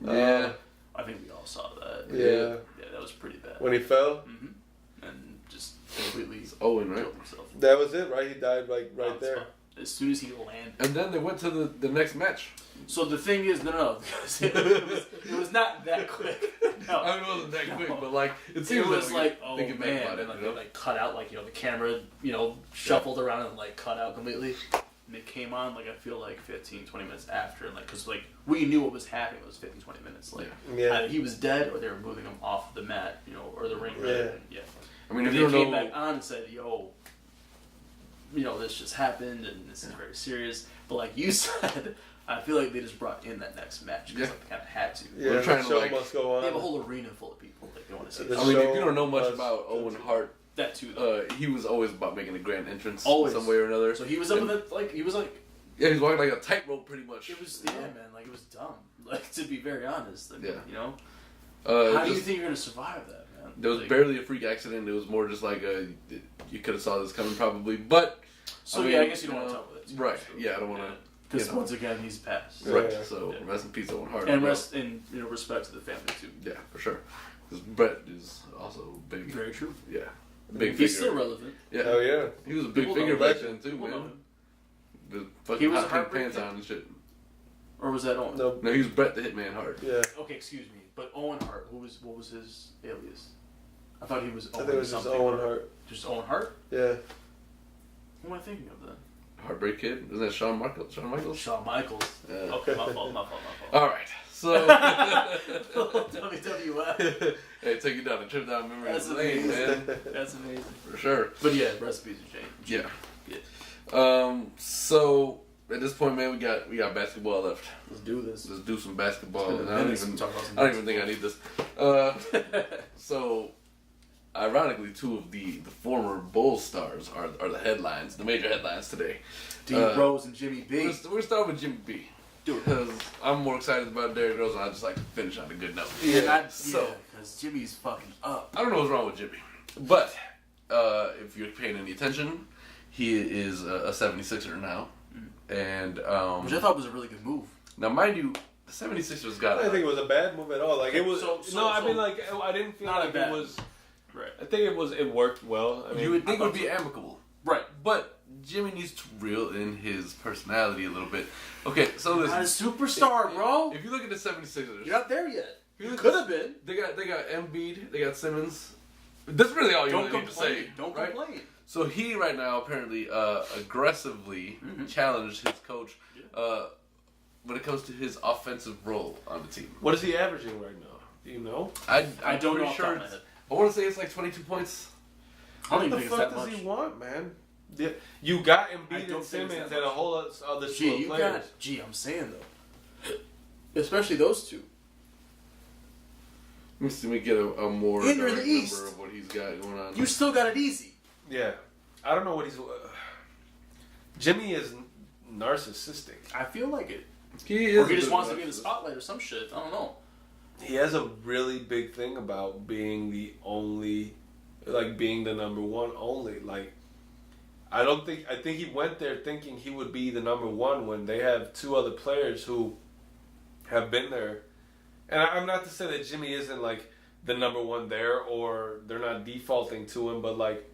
Speaker 1: Yeah.
Speaker 3: I think we all saw that.
Speaker 2: Yeah.
Speaker 3: Yeah, that was pretty bad.
Speaker 2: When he fell?
Speaker 3: Mm-hmm. And just completely
Speaker 1: Owen, right?
Speaker 3: killed himself.
Speaker 2: That was it, right? He died like right there.
Speaker 3: As soon as he landed.
Speaker 1: And then they went to the next match.
Speaker 3: So the thing is, no, it was not that quick. No.
Speaker 1: I mean, it wasn't that quick, but like it seems
Speaker 3: It was like,
Speaker 1: they
Speaker 3: oh
Speaker 1: can make
Speaker 3: man,
Speaker 1: about
Speaker 3: and
Speaker 1: it,
Speaker 3: like, they like cut out like the camera, shuffled around and like cut out completely. And it came on like I feel like 15, 20 minutes after, and like because like we knew what was happening. It was 15, 20 minutes. Like either he was dead or they were moving him off the mat, or the ring. Yeah.
Speaker 1: I mean, if
Speaker 3: they
Speaker 1: you don't
Speaker 3: came
Speaker 1: know,
Speaker 3: back on and said, "Yo, this just happened and this is very serious." But like you said, I feel like they just brought in that next match because they kind of had to.
Speaker 2: Yeah,
Speaker 1: trying
Speaker 2: the
Speaker 1: to,
Speaker 2: show must go on.
Speaker 3: They have a whole arena full of people like they want to see.
Speaker 2: The
Speaker 1: I mean, if
Speaker 2: show
Speaker 1: you don't know much
Speaker 2: must
Speaker 1: about
Speaker 2: go
Speaker 1: Owen
Speaker 2: to-
Speaker 1: Hart,
Speaker 3: That too. Though.
Speaker 1: he was always about making a grand entrance
Speaker 3: Always.
Speaker 1: some way or another.
Speaker 3: So he was up with it, like he was like.
Speaker 1: Yeah, he's walking like a tightrope, pretty much.
Speaker 3: It was man, like it was dumb. Like to be very honest, I mean,
Speaker 1: Yeah.
Speaker 3: How do you think you're gonna survive that, man?
Speaker 1: There was
Speaker 3: Like,
Speaker 1: barely a freak accident. It was more just like you could have saw this coming probably, but.
Speaker 3: So
Speaker 1: I mean,
Speaker 3: I guess you don't want to talk about it.
Speaker 1: Right. Yeah, I don't want to.
Speaker 3: Because once again, he's passed.
Speaker 1: Right.
Speaker 2: Yeah.
Speaker 1: So rest in peace, Owen Hart.
Speaker 3: And rest in respect to the family too.
Speaker 1: Yeah, for sure. Because Brett is also big.
Speaker 3: Very true.
Speaker 1: Yeah. Big figure.
Speaker 3: He's still relevant.
Speaker 1: Yeah.
Speaker 2: Oh yeah.
Speaker 1: He was a big
Speaker 3: People
Speaker 1: figure
Speaker 2: know
Speaker 1: back
Speaker 2: that.
Speaker 1: then too,
Speaker 3: We'll know
Speaker 1: man.
Speaker 3: him.
Speaker 1: The fucking
Speaker 3: He was
Speaker 1: hot
Speaker 3: a
Speaker 1: pink
Speaker 3: Heartbreak
Speaker 1: pants
Speaker 3: Kid?
Speaker 1: on and shit.
Speaker 3: Or was that Owen?
Speaker 2: No.
Speaker 1: No, he was Bret the Hitman Hart.
Speaker 2: Yeah.
Speaker 3: Okay, excuse me. But Owen Hart, what was his alias? I thought he was
Speaker 2: I
Speaker 3: Owen
Speaker 2: think it was just
Speaker 3: something.
Speaker 2: Owen Hart.
Speaker 3: Just Owen Hart?
Speaker 2: Yeah.
Speaker 3: Who am I thinking of then?
Speaker 1: Heartbreak Kid? Isn't that Shawn Michaels? Shawn Michaels?
Speaker 3: Shawn Michaels.
Speaker 1: Yeah.
Speaker 3: Okay, my fault.
Speaker 1: All right. So.
Speaker 3: WWF.
Speaker 1: Hey, take you down a trip down memory
Speaker 3: That's
Speaker 1: lane, man.
Speaker 3: That's amazing.
Speaker 1: For sure.
Speaker 3: But yeah, recipes are changed.
Speaker 1: Yeah. So at this point, man, we got basketball left.
Speaker 3: Let's do this.
Speaker 1: Let's do some basketball.
Speaker 3: It's been a
Speaker 1: I don't
Speaker 3: minute
Speaker 1: even
Speaker 3: since we talked about some
Speaker 1: I don't even think I need this. So, ironically, two of the former Bulls stars are the headlines, the major headlines today.
Speaker 3: Derrick Rose and Jimmy B.
Speaker 1: We're starting with Jimmy B. Because I'm more excited about Derrick Rose, and I just like to finish on a good note.
Speaker 3: Because Jimmy's fucking up.
Speaker 1: I don't know what's wrong with Jimmy, but if you're paying any attention, he is a 76er now. And
Speaker 4: which I thought was a really good move.
Speaker 1: now, mind you, the 76ers got.
Speaker 2: I didn't think it was a bad move at all. Like it was. I mean, like I didn't feel like it was.
Speaker 4: Right.
Speaker 2: I think it worked well. I mean,
Speaker 1: you would think it would be amicable,
Speaker 4: right?
Speaker 1: But Jimmy needs to reel in his personality a little bit. Okay, so listen,
Speaker 4: not a superstar, bro.
Speaker 1: If you look at the 76ers,
Speaker 4: You're not there yet.
Speaker 1: You
Speaker 4: could have been.
Speaker 1: They got Embiid, they got Simmons. That's really all you
Speaker 4: Don't
Speaker 1: really need to
Speaker 4: complain.
Speaker 1: say.
Speaker 4: Don't
Speaker 1: right?
Speaker 4: complain.
Speaker 1: So he right now apparently aggressively challenged his coach when it comes to his offensive role on the team.
Speaker 2: what is he averaging right now? Do you know?
Speaker 1: I
Speaker 4: don't know
Speaker 1: pretty
Speaker 4: off the
Speaker 1: sure.
Speaker 4: top of my head.
Speaker 1: I want to say it's like 22 points.
Speaker 4: I don't
Speaker 2: What
Speaker 4: even
Speaker 2: the
Speaker 4: think it's
Speaker 2: fuck
Speaker 4: that
Speaker 2: does
Speaker 4: much.
Speaker 2: he want, man? You got
Speaker 4: I
Speaker 2: Embiid
Speaker 4: don't
Speaker 2: and
Speaker 4: think it's
Speaker 2: Simmons
Speaker 4: that
Speaker 2: and a
Speaker 4: much.
Speaker 2: whole other
Speaker 4: Gee,
Speaker 2: slew of
Speaker 4: you
Speaker 2: players.
Speaker 4: got. Gee, I'm saying though, especially those two.
Speaker 1: Let me get a more
Speaker 4: And you're in the
Speaker 1: direct
Speaker 4: East.
Speaker 1: number of what he's got going on.
Speaker 4: You still got it easy.
Speaker 2: Yeah, I don't know what he's. Jimmy is narcissistic.
Speaker 4: I feel like it.
Speaker 1: He is
Speaker 4: Or he
Speaker 1: a
Speaker 4: just
Speaker 1: bit
Speaker 4: wants to
Speaker 1: of
Speaker 4: be
Speaker 1: a-
Speaker 4: in the spotlight or some shit. I don't know.
Speaker 2: He has a really big thing about being the only, like being the number one only. Like, I think he went there thinking he would be the number one when they have two other players who have been there. And I'm not to say that Jimmy isn't like the number one there or they're not defaulting to him, but like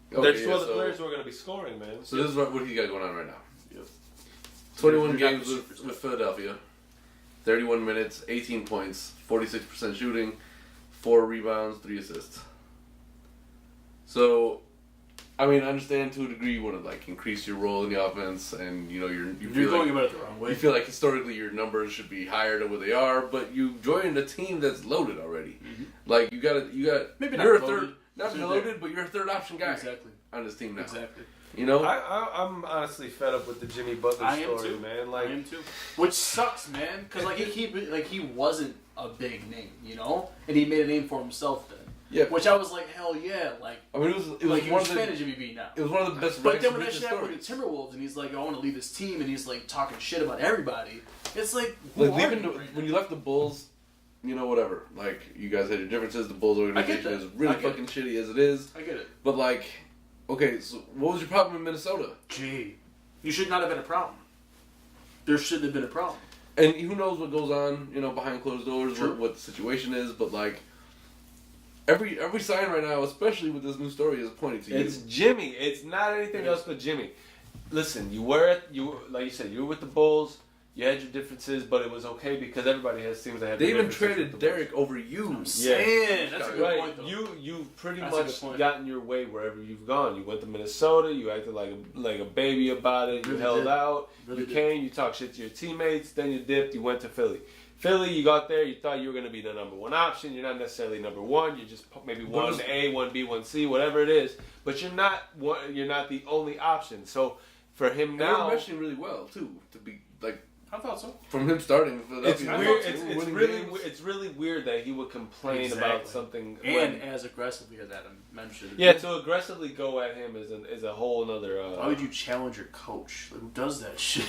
Speaker 2: there's two other players who are going to be scoring, man.
Speaker 1: So this is what he got going on right now.
Speaker 4: Yep.
Speaker 1: 21
Speaker 4: You're
Speaker 1: games
Speaker 4: not the
Speaker 1: with Philadelphia, 31 minutes, 18 points, 46% shooting, 4 rebounds, 3 assists. So, I mean, I understand to a degree you want to like increase your role in the offense, and you know
Speaker 4: You're
Speaker 1: feel
Speaker 4: going
Speaker 1: like,
Speaker 4: about it the wrong way.
Speaker 1: you feel like historically your numbers should be higher than what they are, but you joined a team that's loaded already. Like you got
Speaker 4: Maybe
Speaker 1: you're
Speaker 4: not
Speaker 1: a third,
Speaker 4: loaded.
Speaker 1: not
Speaker 4: So
Speaker 1: loaded, but you're a third option guy
Speaker 4: Exactly.
Speaker 1: on this team now.
Speaker 4: Exactly.
Speaker 1: You know,
Speaker 2: I'm honestly fed up with the Jimmy Butler
Speaker 4: I am
Speaker 2: story,
Speaker 4: too.
Speaker 2: man.
Speaker 4: I
Speaker 2: Like,
Speaker 4: am too. Which sucks, man. Because like he wasn't a big name, you know, and he made a name for himself then.
Speaker 1: Yeah.
Speaker 4: Which I was like, hell yeah, like.
Speaker 1: I mean, it was
Speaker 4: Like
Speaker 1: one
Speaker 4: huge
Speaker 1: of
Speaker 4: fan
Speaker 1: the
Speaker 4: of Jimmy B now.
Speaker 1: it was one of the best.
Speaker 4: But
Speaker 1: rights
Speaker 4: then
Speaker 1: to
Speaker 4: when that
Speaker 1: read
Speaker 4: shit
Speaker 1: the
Speaker 4: happened
Speaker 1: story.
Speaker 4: with the Timberwolves, and he's like, I want to leave this team, and he's like talking shit about everybody. It's like,
Speaker 1: Like
Speaker 4: who are
Speaker 1: leaving
Speaker 4: you
Speaker 1: the,
Speaker 4: right
Speaker 1: when
Speaker 4: now?
Speaker 1: you left the Bulls, you know, whatever. Like you guys had your differences. The Bulls organization
Speaker 4: that.
Speaker 1: is really
Speaker 4: I get
Speaker 1: fucking shitty as it is.
Speaker 4: I get it.
Speaker 1: But like, okay, so what was your problem in Minnesota?
Speaker 4: Gee, you should not have been a problem. There shouldn't have been a problem.
Speaker 1: And who knows what goes on, you know, behind closed doors,
Speaker 4: True.
Speaker 1: what the situation is. But like, every sign right now, especially with this new story, is pointing to
Speaker 2: it's
Speaker 1: you.
Speaker 2: Jimmy. It's not anything else but Jimmy. Listen, you were like you said, you were with the Bulls. You had your differences, but it was okay because everybody has teams that have.
Speaker 1: They
Speaker 2: their
Speaker 1: even
Speaker 2: differences
Speaker 1: traded
Speaker 2: with the Bulls.
Speaker 1: Derrick over you.
Speaker 4: I'm saying that's a good
Speaker 2: Right,
Speaker 4: point though.
Speaker 2: you've pretty
Speaker 4: That's a good
Speaker 2: much
Speaker 4: point.
Speaker 2: gotten your way wherever you've gone. You went to Minnesota. You acted like a baby about it. You
Speaker 4: Really
Speaker 2: held
Speaker 4: did.
Speaker 2: out.
Speaker 4: Really
Speaker 2: you
Speaker 4: did.
Speaker 2: came. You talked shit to your teammates. Then you dipped. You went to Philly. Philly, you got there. You thought you were going to be the number one option. You're not necessarily number one. You're just maybe
Speaker 1: But it
Speaker 2: 1A, 1B, 1C, whatever it is. But you're not one. You're not the only option. So for him
Speaker 1: And they were
Speaker 2: now,
Speaker 1: meshing really well too. To be like
Speaker 4: I thought so.
Speaker 1: from him starting,
Speaker 2: it's
Speaker 1: Philadelphia,
Speaker 2: weird.
Speaker 4: so.
Speaker 2: It's really weird that he would complain about
Speaker 4: Exactly.
Speaker 2: something
Speaker 4: And as aggressively as Adam mentioned.
Speaker 2: Yeah, to aggressively go at him is a whole nother.
Speaker 4: Why would you challenge your coach? Like, who does that shit?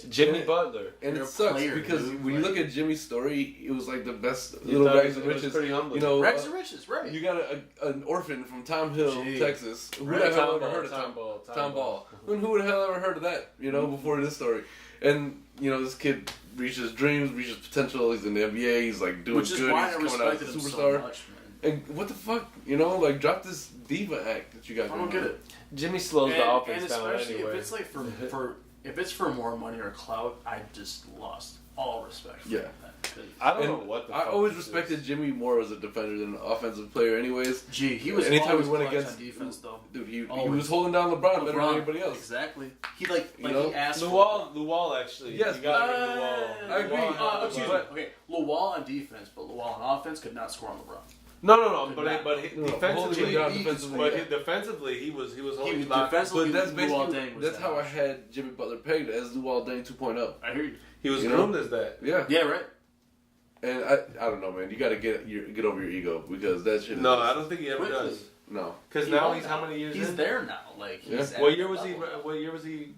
Speaker 2: Jimmy
Speaker 1: And-
Speaker 2: Butler.
Speaker 1: and
Speaker 4: You're
Speaker 1: it
Speaker 4: a
Speaker 1: sucks
Speaker 4: player,
Speaker 1: because
Speaker 4: dude.
Speaker 1: when you
Speaker 4: Like-
Speaker 1: look at Jimmy's story, it was like the best
Speaker 2: You
Speaker 1: little
Speaker 2: thought
Speaker 1: rags
Speaker 2: it
Speaker 1: and
Speaker 2: was
Speaker 1: riches.
Speaker 2: pretty humbling.
Speaker 1: You know,
Speaker 4: Rex and Riches, right?
Speaker 1: you got an orphan from Tom Hill,
Speaker 4: Gee.
Speaker 1: Texas. Who
Speaker 4: Right.
Speaker 1: the hell
Speaker 2: Tom
Speaker 1: ever
Speaker 2: Ball,
Speaker 1: heard of
Speaker 2: Tom Ball,
Speaker 1: Tom Ball? Who the hell ever heard of that? You know, before this story, and you know, this kid reached his dreams, reached his potential. He's in the NBA. He's like doing
Speaker 4: Which is
Speaker 1: good.
Speaker 4: why
Speaker 1: He's
Speaker 4: I
Speaker 1: coming out
Speaker 4: respected
Speaker 1: as a
Speaker 4: him so
Speaker 1: superstar.
Speaker 4: much, man.
Speaker 1: And what the fuck, you know, like drop this diva act that you got.
Speaker 4: I
Speaker 1: going
Speaker 4: don't get
Speaker 1: on.
Speaker 4: it.
Speaker 2: Jimmy slows the offense
Speaker 4: and
Speaker 2: down
Speaker 4: especially
Speaker 2: anyway.
Speaker 4: if it's like for if it's for more money or clout, I just lost all respect. For
Speaker 1: Yeah.
Speaker 4: that. 'Cause-
Speaker 2: I don't
Speaker 1: And
Speaker 2: know what the
Speaker 1: I
Speaker 2: fuck
Speaker 1: always
Speaker 2: this
Speaker 1: respected
Speaker 2: is.
Speaker 1: Jimmy more as a defender than an offensive player, anyways.
Speaker 4: Gee, he was
Speaker 1: Anytime
Speaker 4: always
Speaker 1: we went
Speaker 4: clutch
Speaker 1: against
Speaker 4: on defense though.
Speaker 1: Dude, he
Speaker 4: Always.
Speaker 1: was holding down LeBron better than anybody else.
Speaker 4: Exactly. He like
Speaker 1: You know?
Speaker 4: he asked for
Speaker 2: Luol actually.
Speaker 1: Yes,
Speaker 2: you gotta give Luol.
Speaker 1: I agree.
Speaker 2: Luol-
Speaker 4: excuse me. Okay, Luol on defense, but Luol on offense could not score on LeBron.
Speaker 2: No. But
Speaker 1: holding
Speaker 2: defensively,
Speaker 1: him down defensively.
Speaker 2: but defensively, he was
Speaker 4: He
Speaker 2: holding
Speaker 4: was
Speaker 2: back.
Speaker 4: defensively.
Speaker 1: But that's
Speaker 4: Luol
Speaker 1: basically
Speaker 4: Deng was
Speaker 1: that's
Speaker 4: that
Speaker 1: how I
Speaker 4: option.
Speaker 1: had Jimmy Butler pegged as Luol Deng 2.0.
Speaker 4: I hear you.
Speaker 2: He was
Speaker 1: You know?
Speaker 2: groomed as that.
Speaker 1: Yeah,
Speaker 4: Yeah, right.
Speaker 1: and I don't know, man. You got to get over your ego because that shit.
Speaker 2: No,
Speaker 1: is,
Speaker 2: I don't think he ever
Speaker 4: Quickly.
Speaker 2: does.
Speaker 1: No,
Speaker 2: Because
Speaker 4: He
Speaker 2: now
Speaker 4: won't
Speaker 2: he's
Speaker 4: now.
Speaker 2: how many years
Speaker 4: He's
Speaker 2: in?
Speaker 4: there now. Like he's
Speaker 1: Yeah.
Speaker 4: at
Speaker 2: What year
Speaker 4: that
Speaker 2: was he?
Speaker 4: level.
Speaker 2: What year was he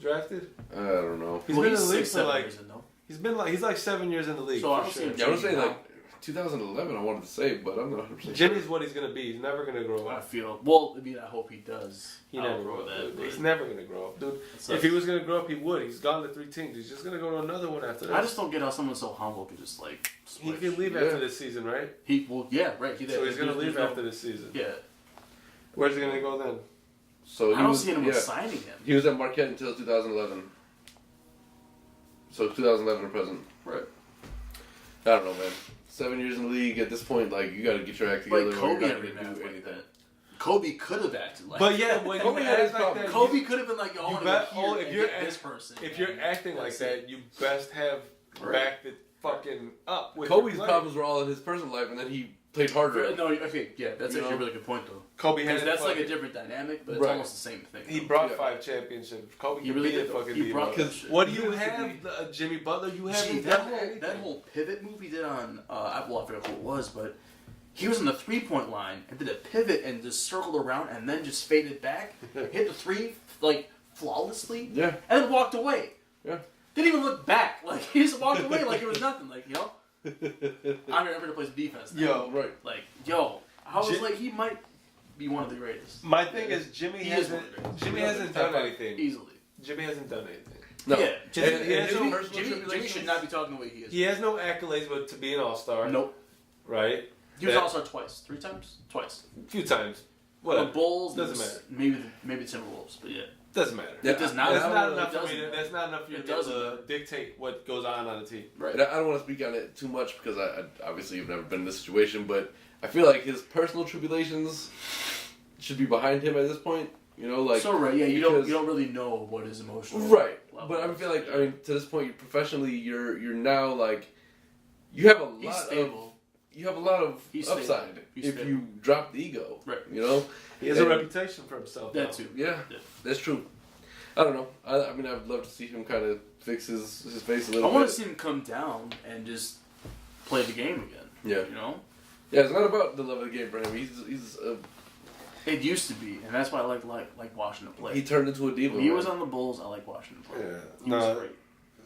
Speaker 2: drafted?
Speaker 1: I don't know.
Speaker 2: He's
Speaker 4: Well,
Speaker 2: been in
Speaker 4: he's
Speaker 2: the league
Speaker 4: 6,
Speaker 2: for
Speaker 4: 7
Speaker 2: like
Speaker 4: years in, though.
Speaker 2: he's 7 years in the league.
Speaker 4: So I
Speaker 2: for
Speaker 4: don't see
Speaker 2: sure.
Speaker 4: him
Speaker 1: Yeah, I would say
Speaker 4: changing
Speaker 1: like
Speaker 4: now.
Speaker 1: 2011 I wanted to say, but I'm not 100%
Speaker 2: Jimmy's what he's gonna be. He's never gonna grow
Speaker 4: I
Speaker 2: up.
Speaker 4: feel. Well, I mean, I hope he does.
Speaker 2: He never
Speaker 4: outgrow
Speaker 2: grow up.
Speaker 4: that.
Speaker 2: He's never gonna grow up, dude. If he was gonna grow up, he would. He's gone to 3 teams. He's just gonna go to another one after this.
Speaker 4: I just don't get how someone so humble could just like.
Speaker 2: He
Speaker 4: Switch.
Speaker 2: can leave after this season, right?
Speaker 4: Right.
Speaker 2: So he's gonna leave after this season.
Speaker 4: Yeah.
Speaker 2: Where's he gonna go then?
Speaker 1: So
Speaker 4: I don't see anyone signing him.
Speaker 1: He was at Marquette until 2011. So 2011 to present.
Speaker 4: Right.
Speaker 1: I don't know, man. 7 years in the league at this point, like you got to get your act together.
Speaker 4: Like Kobe
Speaker 1: or you're not
Speaker 4: never
Speaker 1: gonna
Speaker 4: acted
Speaker 1: do
Speaker 4: like
Speaker 1: anything.
Speaker 4: that. Kobe could have acted like.
Speaker 2: But yeah, when
Speaker 1: Kobe
Speaker 2: you
Speaker 1: had his
Speaker 2: act like
Speaker 1: problems.
Speaker 2: that,
Speaker 4: Kobe could have been like, "Yo, I want to
Speaker 2: bet-
Speaker 4: go here
Speaker 2: if
Speaker 4: and
Speaker 2: you're
Speaker 4: get
Speaker 2: act-
Speaker 4: this person."
Speaker 2: if you're acting like
Speaker 4: That's
Speaker 2: that,
Speaker 4: it.
Speaker 2: you best have
Speaker 4: Right.
Speaker 2: backed it fucking up. With
Speaker 1: Kobe's
Speaker 2: your play.
Speaker 1: problems were all in his personal life, and then he played harder.
Speaker 4: No, okay, yeah, that's
Speaker 1: You
Speaker 4: actually
Speaker 1: know?
Speaker 4: a really good point though.
Speaker 2: Kobe had
Speaker 4: Because that's like a
Speaker 2: fucking-
Speaker 4: different dynamic, but it's
Speaker 1: Right.
Speaker 4: almost the same thing.
Speaker 2: He
Speaker 4: though.
Speaker 2: brought
Speaker 1: Yeah.
Speaker 2: 5 championships. Kobe
Speaker 4: He
Speaker 2: can
Speaker 4: really
Speaker 2: be a
Speaker 4: did.
Speaker 2: fucking
Speaker 4: He
Speaker 2: diva.
Speaker 4: brought that
Speaker 1: Because
Speaker 4: shit.
Speaker 2: What do you have, Jimmy Butler? You
Speaker 4: Gee,
Speaker 2: haven't
Speaker 4: that
Speaker 2: done
Speaker 4: whole
Speaker 2: anything.
Speaker 4: that whole pivot move he did on I forgot who it was, but he was on the 3-point line and did a pivot and just circled around and then just faded back, hit the 3 like flawlessly,
Speaker 1: Yeah.
Speaker 4: and then walked away.
Speaker 1: Yeah.
Speaker 4: Didn't even look back. Like he just walked away like it was nothing. Like I'm never to play defense. Now.
Speaker 2: Yo,
Speaker 1: Right.
Speaker 4: Like I was like he might be one of the greatest.
Speaker 2: My thing is Jimmy
Speaker 4: He is
Speaker 2: hasn't.
Speaker 4: one of the greatest.
Speaker 2: Jimmy
Speaker 1: Yeah,
Speaker 2: hasn't
Speaker 1: top
Speaker 2: done
Speaker 1: 5.
Speaker 2: anything.
Speaker 4: Easily.
Speaker 2: Jimmy hasn't done anything.
Speaker 1: No.
Speaker 4: Yeah. Jimmy,
Speaker 2: And- and
Speaker 1: his
Speaker 2: Jimmy-
Speaker 1: personal
Speaker 4: Jimmy
Speaker 1: tribulations-
Speaker 4: should not be talking the way he is.
Speaker 2: He has no accolades, but to be an all-star,
Speaker 4: Nope.
Speaker 2: right?
Speaker 4: He was
Speaker 2: That-
Speaker 4: All-Star twice. 3 times? Twice.
Speaker 2: A few times.
Speaker 4: The
Speaker 2: Whatever.
Speaker 4: Bulls,
Speaker 2: Doesn't
Speaker 4: the-
Speaker 2: matter.
Speaker 4: Maybe the Timberwolves, but yeah.
Speaker 2: Doesn't matter.
Speaker 1: Yeah,
Speaker 4: It does not.
Speaker 2: That's
Speaker 4: It
Speaker 2: not enough for
Speaker 4: doesn't
Speaker 2: me.
Speaker 4: matter.
Speaker 2: That's not enough for you
Speaker 4: It
Speaker 2: to be able
Speaker 4: doesn't.
Speaker 2: to dictate what goes on the team.
Speaker 4: Right.
Speaker 1: And I don't want to speak on it too much because I obviously have never been in this situation, but I feel like his personal tribulations should be behind him at this point. You know, like
Speaker 4: so right, yeah, you
Speaker 1: because-
Speaker 4: don't really know what his emotional
Speaker 1: right.
Speaker 4: level
Speaker 1: But I
Speaker 4: is.
Speaker 1: feel like to this point, professionally, you're now like you have a
Speaker 4: He's
Speaker 1: lot
Speaker 4: stable.
Speaker 1: of you have a lot of
Speaker 4: He's
Speaker 1: upside
Speaker 4: stable. He's
Speaker 1: if
Speaker 4: stable.
Speaker 1: you drop the ego.
Speaker 4: Right.
Speaker 1: You know.
Speaker 2: He has a
Speaker 1: And-
Speaker 2: reputation for himself.
Speaker 4: That
Speaker 2: now.
Speaker 4: too.
Speaker 1: Yeah,
Speaker 4: Yeah.
Speaker 1: that's true. I don't know. I mean, I'd love to see him kind of fix his face a
Speaker 4: I
Speaker 1: little
Speaker 4: want
Speaker 1: bit.
Speaker 4: to see him come down and just play the game again.
Speaker 1: Yeah.
Speaker 4: You know?
Speaker 1: Yeah, it's not about the love of the game for him. He's
Speaker 4: It used to be, and that's why I like watching him play.
Speaker 1: he turned into a diva.
Speaker 4: When he
Speaker 1: man.
Speaker 4: was on the Bulls, I like watching him play.
Speaker 2: Yeah.
Speaker 4: He
Speaker 2: No.
Speaker 4: was great.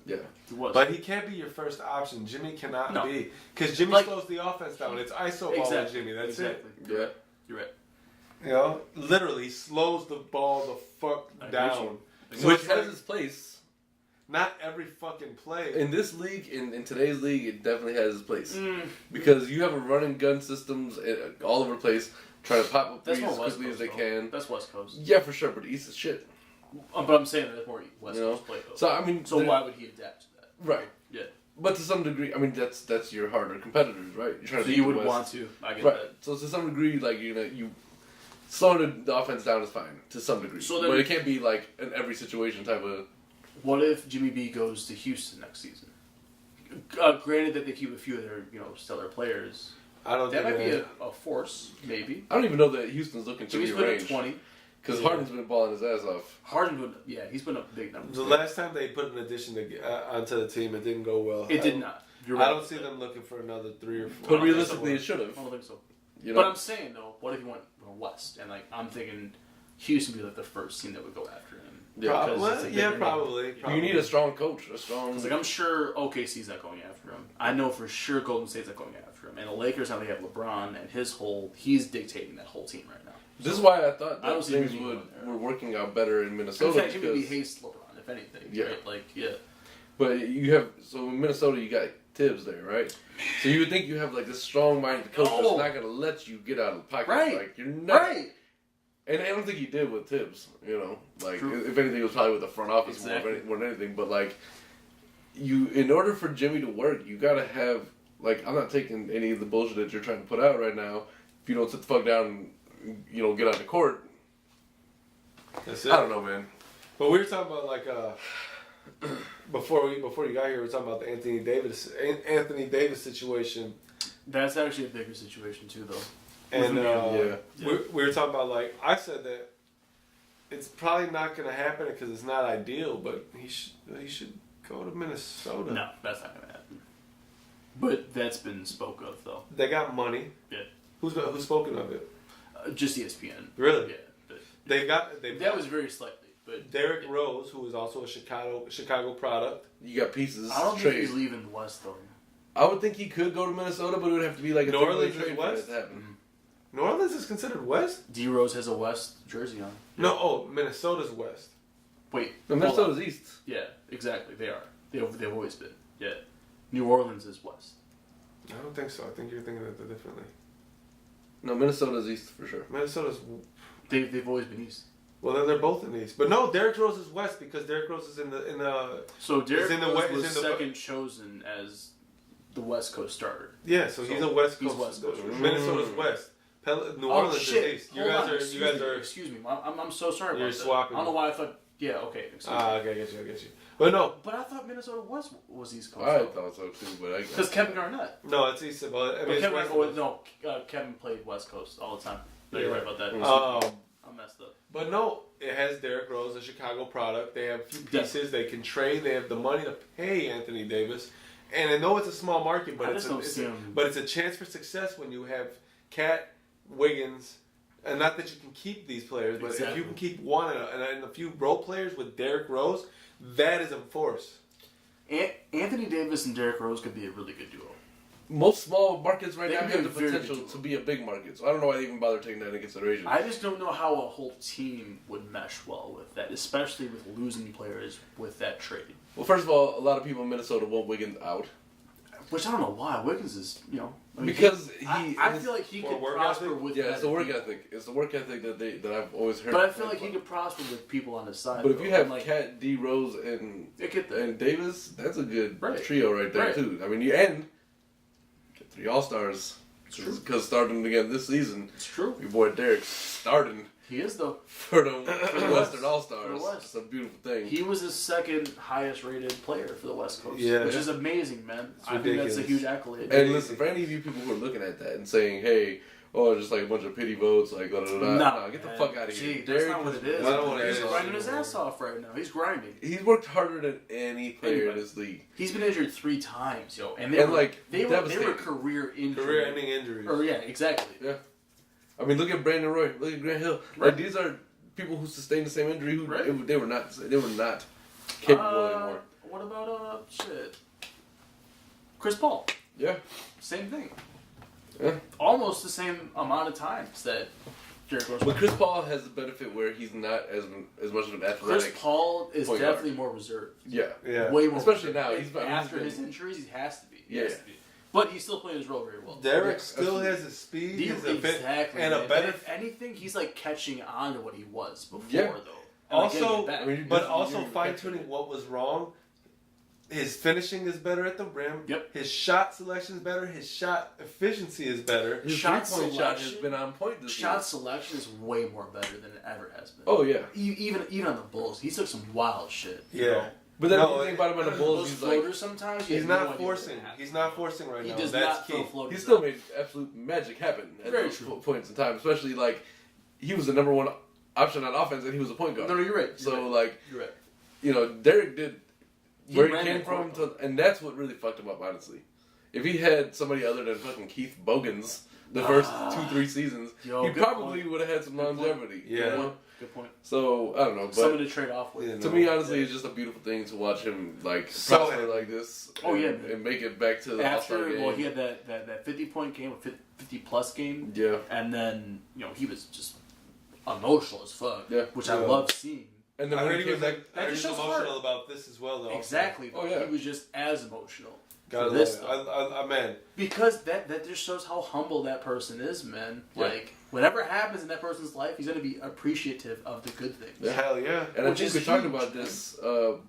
Speaker 1: Yeah.
Speaker 4: He was.
Speaker 2: But he can't be your first option. Jimmy cannot
Speaker 4: No.
Speaker 2: be. Because Jimmy
Speaker 4: Like-
Speaker 2: slows the offense down. It's ISO ball with
Speaker 4: Exactly.
Speaker 2: Jimmy. That's
Speaker 4: exactly.
Speaker 1: Yeah.
Speaker 4: You're right.
Speaker 2: it. You know? Literally slows the ball the fuck
Speaker 4: I agree
Speaker 2: down.
Speaker 4: with
Speaker 1: So
Speaker 2: Which
Speaker 1: it has
Speaker 2: like,
Speaker 1: his place.
Speaker 2: not every fucking play.
Speaker 1: In this league, in today's league, it definitely has its place.
Speaker 4: Mm.
Speaker 1: Because you have a run and gun systems all over the place, trying to pop up
Speaker 4: That's
Speaker 1: threes
Speaker 4: more
Speaker 1: as
Speaker 4: West
Speaker 1: quickly
Speaker 4: Coast.
Speaker 1: as they
Speaker 4: though.
Speaker 1: can.
Speaker 4: That's West Coast.
Speaker 1: Yeah, for sure, but the East is shit.
Speaker 4: But I'm saying that's more West
Speaker 1: You know?
Speaker 4: Coast play though.
Speaker 1: So, I mean...
Speaker 4: So why would he adapt to that?
Speaker 1: Right.
Speaker 4: Yeah.
Speaker 1: But to some degree, I mean, that's your harder competitors, right? You're trying
Speaker 4: So
Speaker 1: to
Speaker 4: you
Speaker 1: beat the
Speaker 4: would
Speaker 1: West.
Speaker 4: want to. I get
Speaker 1: Right.
Speaker 4: that.
Speaker 1: So to some degree, like, you slowing the offense down is fine, to some degree.
Speaker 4: So then-
Speaker 1: but it can't be, like, an every situation type of...
Speaker 4: What if Jimmy B goes to Houston next season? Granted that they keep a few of their stellar players.
Speaker 2: I don't
Speaker 4: That
Speaker 2: think
Speaker 4: might be
Speaker 2: it-
Speaker 4: a force, maybe.
Speaker 1: I don't even know that Houston's looking to
Speaker 4: Jimmy's put up
Speaker 1: rearrange.
Speaker 4: 20.
Speaker 1: Because
Speaker 4: Yeah.
Speaker 1: Harden's been balling his ass off.
Speaker 4: Harden would, he's put up big numbers.
Speaker 2: The last time they put an addition onto the team, it didn't go well.
Speaker 4: It did not. You're
Speaker 2: I
Speaker 4: right.
Speaker 2: don't see them looking for another 3 or 4.
Speaker 1: But realistically, it should
Speaker 4: I
Speaker 1: have.
Speaker 4: don't think so.
Speaker 1: You know?
Speaker 4: But I'm saying though, what if he went West? And I'm thinking Houston would be like the first team that would go after him.
Speaker 1: Yeah.
Speaker 4: Because it's a bigger name.
Speaker 2: probably.
Speaker 1: You need a strong coach. A strong...
Speaker 4: Because I'm sure OKC's not going after him. I know for sure Golden State's not going after him. And the Lakers, now they have LeBron and he's dictating that whole team right now.
Speaker 1: This is why I thought
Speaker 4: I don't
Speaker 1: that
Speaker 4: see
Speaker 1: things
Speaker 4: Jimmy
Speaker 1: were
Speaker 4: going there.
Speaker 1: working out better in Minnesota.
Speaker 4: In fact, Jimmy
Speaker 1: because-
Speaker 4: hates LeBron, if anything.
Speaker 1: Yeah.
Speaker 4: Right?
Speaker 1: But you have... So in Minnesota, you got Tibbs there, right? So you would think you have, like, this strong-minded coach that's
Speaker 4: No.
Speaker 1: not going to let you get out of the pocket.
Speaker 4: Right.
Speaker 1: Like, you're not...
Speaker 4: Right.
Speaker 1: And I don't think he did with Tibbs, you know. Like,
Speaker 4: True.
Speaker 1: if anything, it was probably with the front office
Speaker 4: Exactly.
Speaker 1: more than anything. But, like, in order for Jimmy to work, you got to have... Like, I'm not taking any of the bullshit that you're trying to put out right now. If you don't sit the fuck down and, get on the court...
Speaker 2: That's it.
Speaker 1: I don't know, man.
Speaker 2: But we were talking about like before you got here, we were talking about the Anthony Davis situation,
Speaker 4: That's actually a bigger situation too, though.
Speaker 2: and
Speaker 1: Yeah.
Speaker 2: we were talking about like I said that it's probably not going to happen because it's not ideal, but he should go to Minnesota.
Speaker 4: No, that's not gonna happen. But that's been spoke of though.
Speaker 2: They got money.
Speaker 4: Yeah.
Speaker 2: Who's spoken of it?
Speaker 4: Just ESPN.
Speaker 2: Really?
Speaker 4: Yeah. But
Speaker 2: That
Speaker 4: was very slightly. But
Speaker 2: Derrick Rose, who is also a Chicago product.
Speaker 1: You got pieces.
Speaker 4: I don't
Speaker 1: trade.
Speaker 4: think he's leaving the West though.
Speaker 1: I would think he could go to Minnesota, but it would have to be like a
Speaker 2: New
Speaker 1: three-way
Speaker 2: Orleans
Speaker 1: trade
Speaker 2: is
Speaker 1: for that
Speaker 2: West?
Speaker 1: to happen.
Speaker 2: New Orleans is considered West?
Speaker 4: D Rose has a West jersey on.
Speaker 2: No, Minnesota's West.
Speaker 4: Wait,
Speaker 1: No,
Speaker 4: hold on.
Speaker 1: Minnesota's East.
Speaker 4: Yeah, exactly. They are. They've always been. Yeah. New Orleans is West.
Speaker 2: I don't think so. I think you're thinking of it differently.
Speaker 1: No, Minnesota's East for sure.
Speaker 2: Minnesota's...
Speaker 4: They've always been East.
Speaker 2: Well, then they're both in the East. But no, Derrick Rose is West because Derrick Rose is in the
Speaker 4: So Derrick
Speaker 2: in the
Speaker 4: Rose
Speaker 2: West-
Speaker 4: was
Speaker 2: is in the-
Speaker 4: second chosen as the West Coast starter.
Speaker 2: Yeah, so he's
Speaker 4: So,
Speaker 2: a West
Speaker 4: he's
Speaker 2: Coast.
Speaker 4: West Coast.
Speaker 2: Minnesota's West. New Orleans is East. You
Speaker 4: Hold on.
Speaker 2: guys are.
Speaker 4: Excuse me. I'm so sorry
Speaker 2: You're
Speaker 4: about that.
Speaker 2: swapping.
Speaker 4: I don't know why I thought. Yeah. Okay. Excuse me.
Speaker 2: Okay, I get you. But no,
Speaker 4: But I thought Minnesota was East Coast.
Speaker 1: I thought so too, but I
Speaker 4: Because Kevin Garnett.
Speaker 2: no, it's East. But I mean,
Speaker 4: But
Speaker 2: it's
Speaker 4: Kevin,
Speaker 2: West.
Speaker 4: Kevin played West Coast all the time. No,
Speaker 2: Yeah.
Speaker 4: you're right about that. I messed up.
Speaker 2: But no, it has Derrick Rose, a Chicago product. They have a few pieces they can trade. They have the money to pay Anthony Davis. And I know it's a small market, but
Speaker 4: I
Speaker 2: it's
Speaker 4: just don't see him.
Speaker 2: but it's a chance for success when you have Cat, Wiggins, and not that you can keep these players, but if
Speaker 4: Exactly.
Speaker 2: you can keep one and a few role players with Derrick Rose, that is a force.
Speaker 4: Anthony Davis and Derrick Rose could be a really good duo.
Speaker 1: most small markets right
Speaker 4: They
Speaker 1: now
Speaker 4: can be
Speaker 1: have the
Speaker 4: a very
Speaker 1: potential
Speaker 4: good
Speaker 1: to be a big market. So I don't know why they even bother taking that into consideration.
Speaker 4: I just don't know how a whole team would mesh well with that, especially with losing players with that trade.
Speaker 1: Well, first of all, a lot of people in Minnesota want Wiggins out.
Speaker 4: Which I don't know why. Wiggins is, I mean,
Speaker 1: Because
Speaker 4: I feel like he
Speaker 2: For
Speaker 4: could
Speaker 2: work
Speaker 4: prosper
Speaker 2: ethic?
Speaker 4: with
Speaker 1: Yeah,
Speaker 4: that.
Speaker 1: it's the work ethic. It's the work ethic that I've always heard.
Speaker 4: But I feel like he could prosper with people on his side.
Speaker 1: But if
Speaker 4: though.
Speaker 1: you have
Speaker 4: like,
Speaker 1: Cat, D Rose, and
Speaker 4: they get that.
Speaker 1: and Davis, that's a good
Speaker 4: Right.
Speaker 1: trio right there
Speaker 4: Right.
Speaker 1: too. I mean, you and get 3 All-Stars.
Speaker 4: It's true.
Speaker 1: Because starting again this season,
Speaker 4: It's true.
Speaker 1: your boy Derrick starting
Speaker 4: He is though.
Speaker 1: for the Western
Speaker 4: For
Speaker 1: All-Stars.
Speaker 4: the West.
Speaker 1: It's a beautiful thing.
Speaker 4: He was the second highest rated player for the West Coast.
Speaker 2: Yeah.
Speaker 4: Which is amazing, man.
Speaker 2: It's
Speaker 4: I think that's a
Speaker 2: ridiculous.
Speaker 4: huge accolade.
Speaker 1: And listen, for any of you people who are looking at that and saying, "Hey, oh, just like a bunch of pity votes, like blah blah blah,"
Speaker 4: No,
Speaker 1: get the
Speaker 4: man.
Speaker 1: fuck out of here.
Speaker 4: Gee, that's
Speaker 1: Derrick
Speaker 4: not what it is.
Speaker 2: I don't wanna
Speaker 4: He's
Speaker 2: hear this
Speaker 4: grinding his
Speaker 2: anymore.
Speaker 4: ass off right now. He's grinding.
Speaker 1: He's worked harder than any player
Speaker 4: Anybody.
Speaker 1: in this league.
Speaker 4: He's been injured 3 times, yo, and
Speaker 1: And, like,
Speaker 4: they were
Speaker 1: devastating.
Speaker 4: career injuries.
Speaker 2: Career-ending injuries.
Speaker 4: Or yeah, exactly.
Speaker 1: Yeah. I mean, look at Brandon Roy. Look at Grant Hill.
Speaker 4: Right.
Speaker 1: Like these are people who sustained the same injury. Who
Speaker 4: Right.
Speaker 1: they were not capable anymore.
Speaker 4: What about Chris Paul?
Speaker 1: Yeah.
Speaker 4: Same thing.
Speaker 1: Yeah.
Speaker 4: Almost the same amount of times that Derrick Rose.
Speaker 1: But Chris Paul has the benefit where he's not as much of an
Speaker 4: Chris
Speaker 1: athletic.
Speaker 4: Paul is
Speaker 1: point guard.
Speaker 4: definitely more reserved.
Speaker 1: Yeah.
Speaker 2: Yeah.
Speaker 4: Way more.
Speaker 1: Especially
Speaker 4: reserved.
Speaker 1: now. He's
Speaker 4: After
Speaker 1: been-
Speaker 4: his injuries, he has to be. He
Speaker 1: Yeah.
Speaker 4: has to be. But he's still playing his role very well.
Speaker 2: Derrick
Speaker 1: Yeah,
Speaker 2: still
Speaker 1: absolutely.
Speaker 2: has the speed, his
Speaker 4: Exactly.
Speaker 2: and a
Speaker 4: man.
Speaker 2: better.
Speaker 4: If anything, he's like catching on to what he was before,
Speaker 1: Yeah.
Speaker 4: though. And, like, getting
Speaker 2: Also,
Speaker 4: it back.
Speaker 1: I mean,
Speaker 2: but
Speaker 1: You're-
Speaker 2: also
Speaker 1: you're
Speaker 2: fine tuning what was wrong. His finishing is better at the rim.
Speaker 4: Yep.
Speaker 2: His shot selection is better. His shot efficiency is better.
Speaker 1: His
Speaker 4: Shot
Speaker 1: 3-point shot has
Speaker 4: selection-
Speaker 1: been on point this
Speaker 4: shot
Speaker 1: year.
Speaker 4: selection is way more better than it ever has been.
Speaker 1: Oh yeah.
Speaker 4: Even on the Bulls, he took some wild shit. you
Speaker 2: Yeah.
Speaker 4: know?
Speaker 1: But then
Speaker 2: No,
Speaker 1: when you think about him on the Bulls,
Speaker 4: Those
Speaker 1: he's like
Speaker 4: floaters sometimes. you
Speaker 2: He's
Speaker 4: have no
Speaker 2: not
Speaker 4: idea
Speaker 2: forcing.
Speaker 4: what
Speaker 2: He's not forcing right
Speaker 4: He
Speaker 2: now.
Speaker 4: does
Speaker 2: That's
Speaker 4: not
Speaker 2: key.
Speaker 4: throw floaters.
Speaker 1: he still
Speaker 4: out.
Speaker 1: made absolute magic happen at
Speaker 4: Very
Speaker 1: those
Speaker 4: true.
Speaker 1: points in time. Especially like he was the number one option on offense, and he was a point guard.
Speaker 4: No, you're right. You're
Speaker 1: So
Speaker 4: right.
Speaker 1: like
Speaker 4: You're right.
Speaker 1: Derrick did
Speaker 4: He
Speaker 1: where he
Speaker 4: ran
Speaker 1: came
Speaker 4: the
Speaker 1: from,
Speaker 4: court.
Speaker 1: and that's what really fucked him up. Honestly, if he had somebody other than fucking Keith Bogans the first 2-3 seasons,
Speaker 4: Yo,
Speaker 1: he
Speaker 4: good
Speaker 1: probably
Speaker 4: point.
Speaker 1: would have had some
Speaker 4: Good point.
Speaker 1: longevity. you
Speaker 2: Yeah.
Speaker 1: know?
Speaker 4: Good point.
Speaker 1: So I don't know, but
Speaker 4: Someone to trade off with.
Speaker 2: Yeah,
Speaker 1: to
Speaker 2: no.
Speaker 1: me, honestly, it's just a beautiful thing to watch him like
Speaker 2: So
Speaker 1: prosper
Speaker 2: happy.
Speaker 1: like this.
Speaker 4: Oh,
Speaker 1: and,
Speaker 4: yeah, man.
Speaker 1: and make it back to the All-Star
Speaker 4: After,
Speaker 1: game.
Speaker 4: well, he had that 50-point game, a 50-plus game,
Speaker 1: yeah.
Speaker 4: and then he was just emotional as fuck.
Speaker 1: Yeah.
Speaker 4: Which I
Speaker 2: Yeah.
Speaker 4: love seeing.
Speaker 1: And then
Speaker 2: I
Speaker 1: when
Speaker 2: heard
Speaker 1: he
Speaker 2: he was
Speaker 1: came
Speaker 2: like,
Speaker 1: back,
Speaker 4: That
Speaker 2: I heard
Speaker 4: just
Speaker 2: he's
Speaker 4: shows
Speaker 2: emotional
Speaker 4: heart.
Speaker 2: about this as well, though.
Speaker 4: Exactly. Though.
Speaker 1: Oh, yeah.
Speaker 4: He was just as emotional.
Speaker 2: Gotta
Speaker 4: for this
Speaker 2: love it. Man.
Speaker 4: Because that just shows how humble that person is, man.
Speaker 1: Yeah.
Speaker 4: Like, whatever happens in that person's life, he's going to be appreciative of the good things.
Speaker 1: Yeah.
Speaker 2: Hell yeah.
Speaker 1: and I
Speaker 4: Which
Speaker 1: think
Speaker 4: is
Speaker 1: we talked
Speaker 4: huge,
Speaker 1: about
Speaker 4: man.
Speaker 1: this,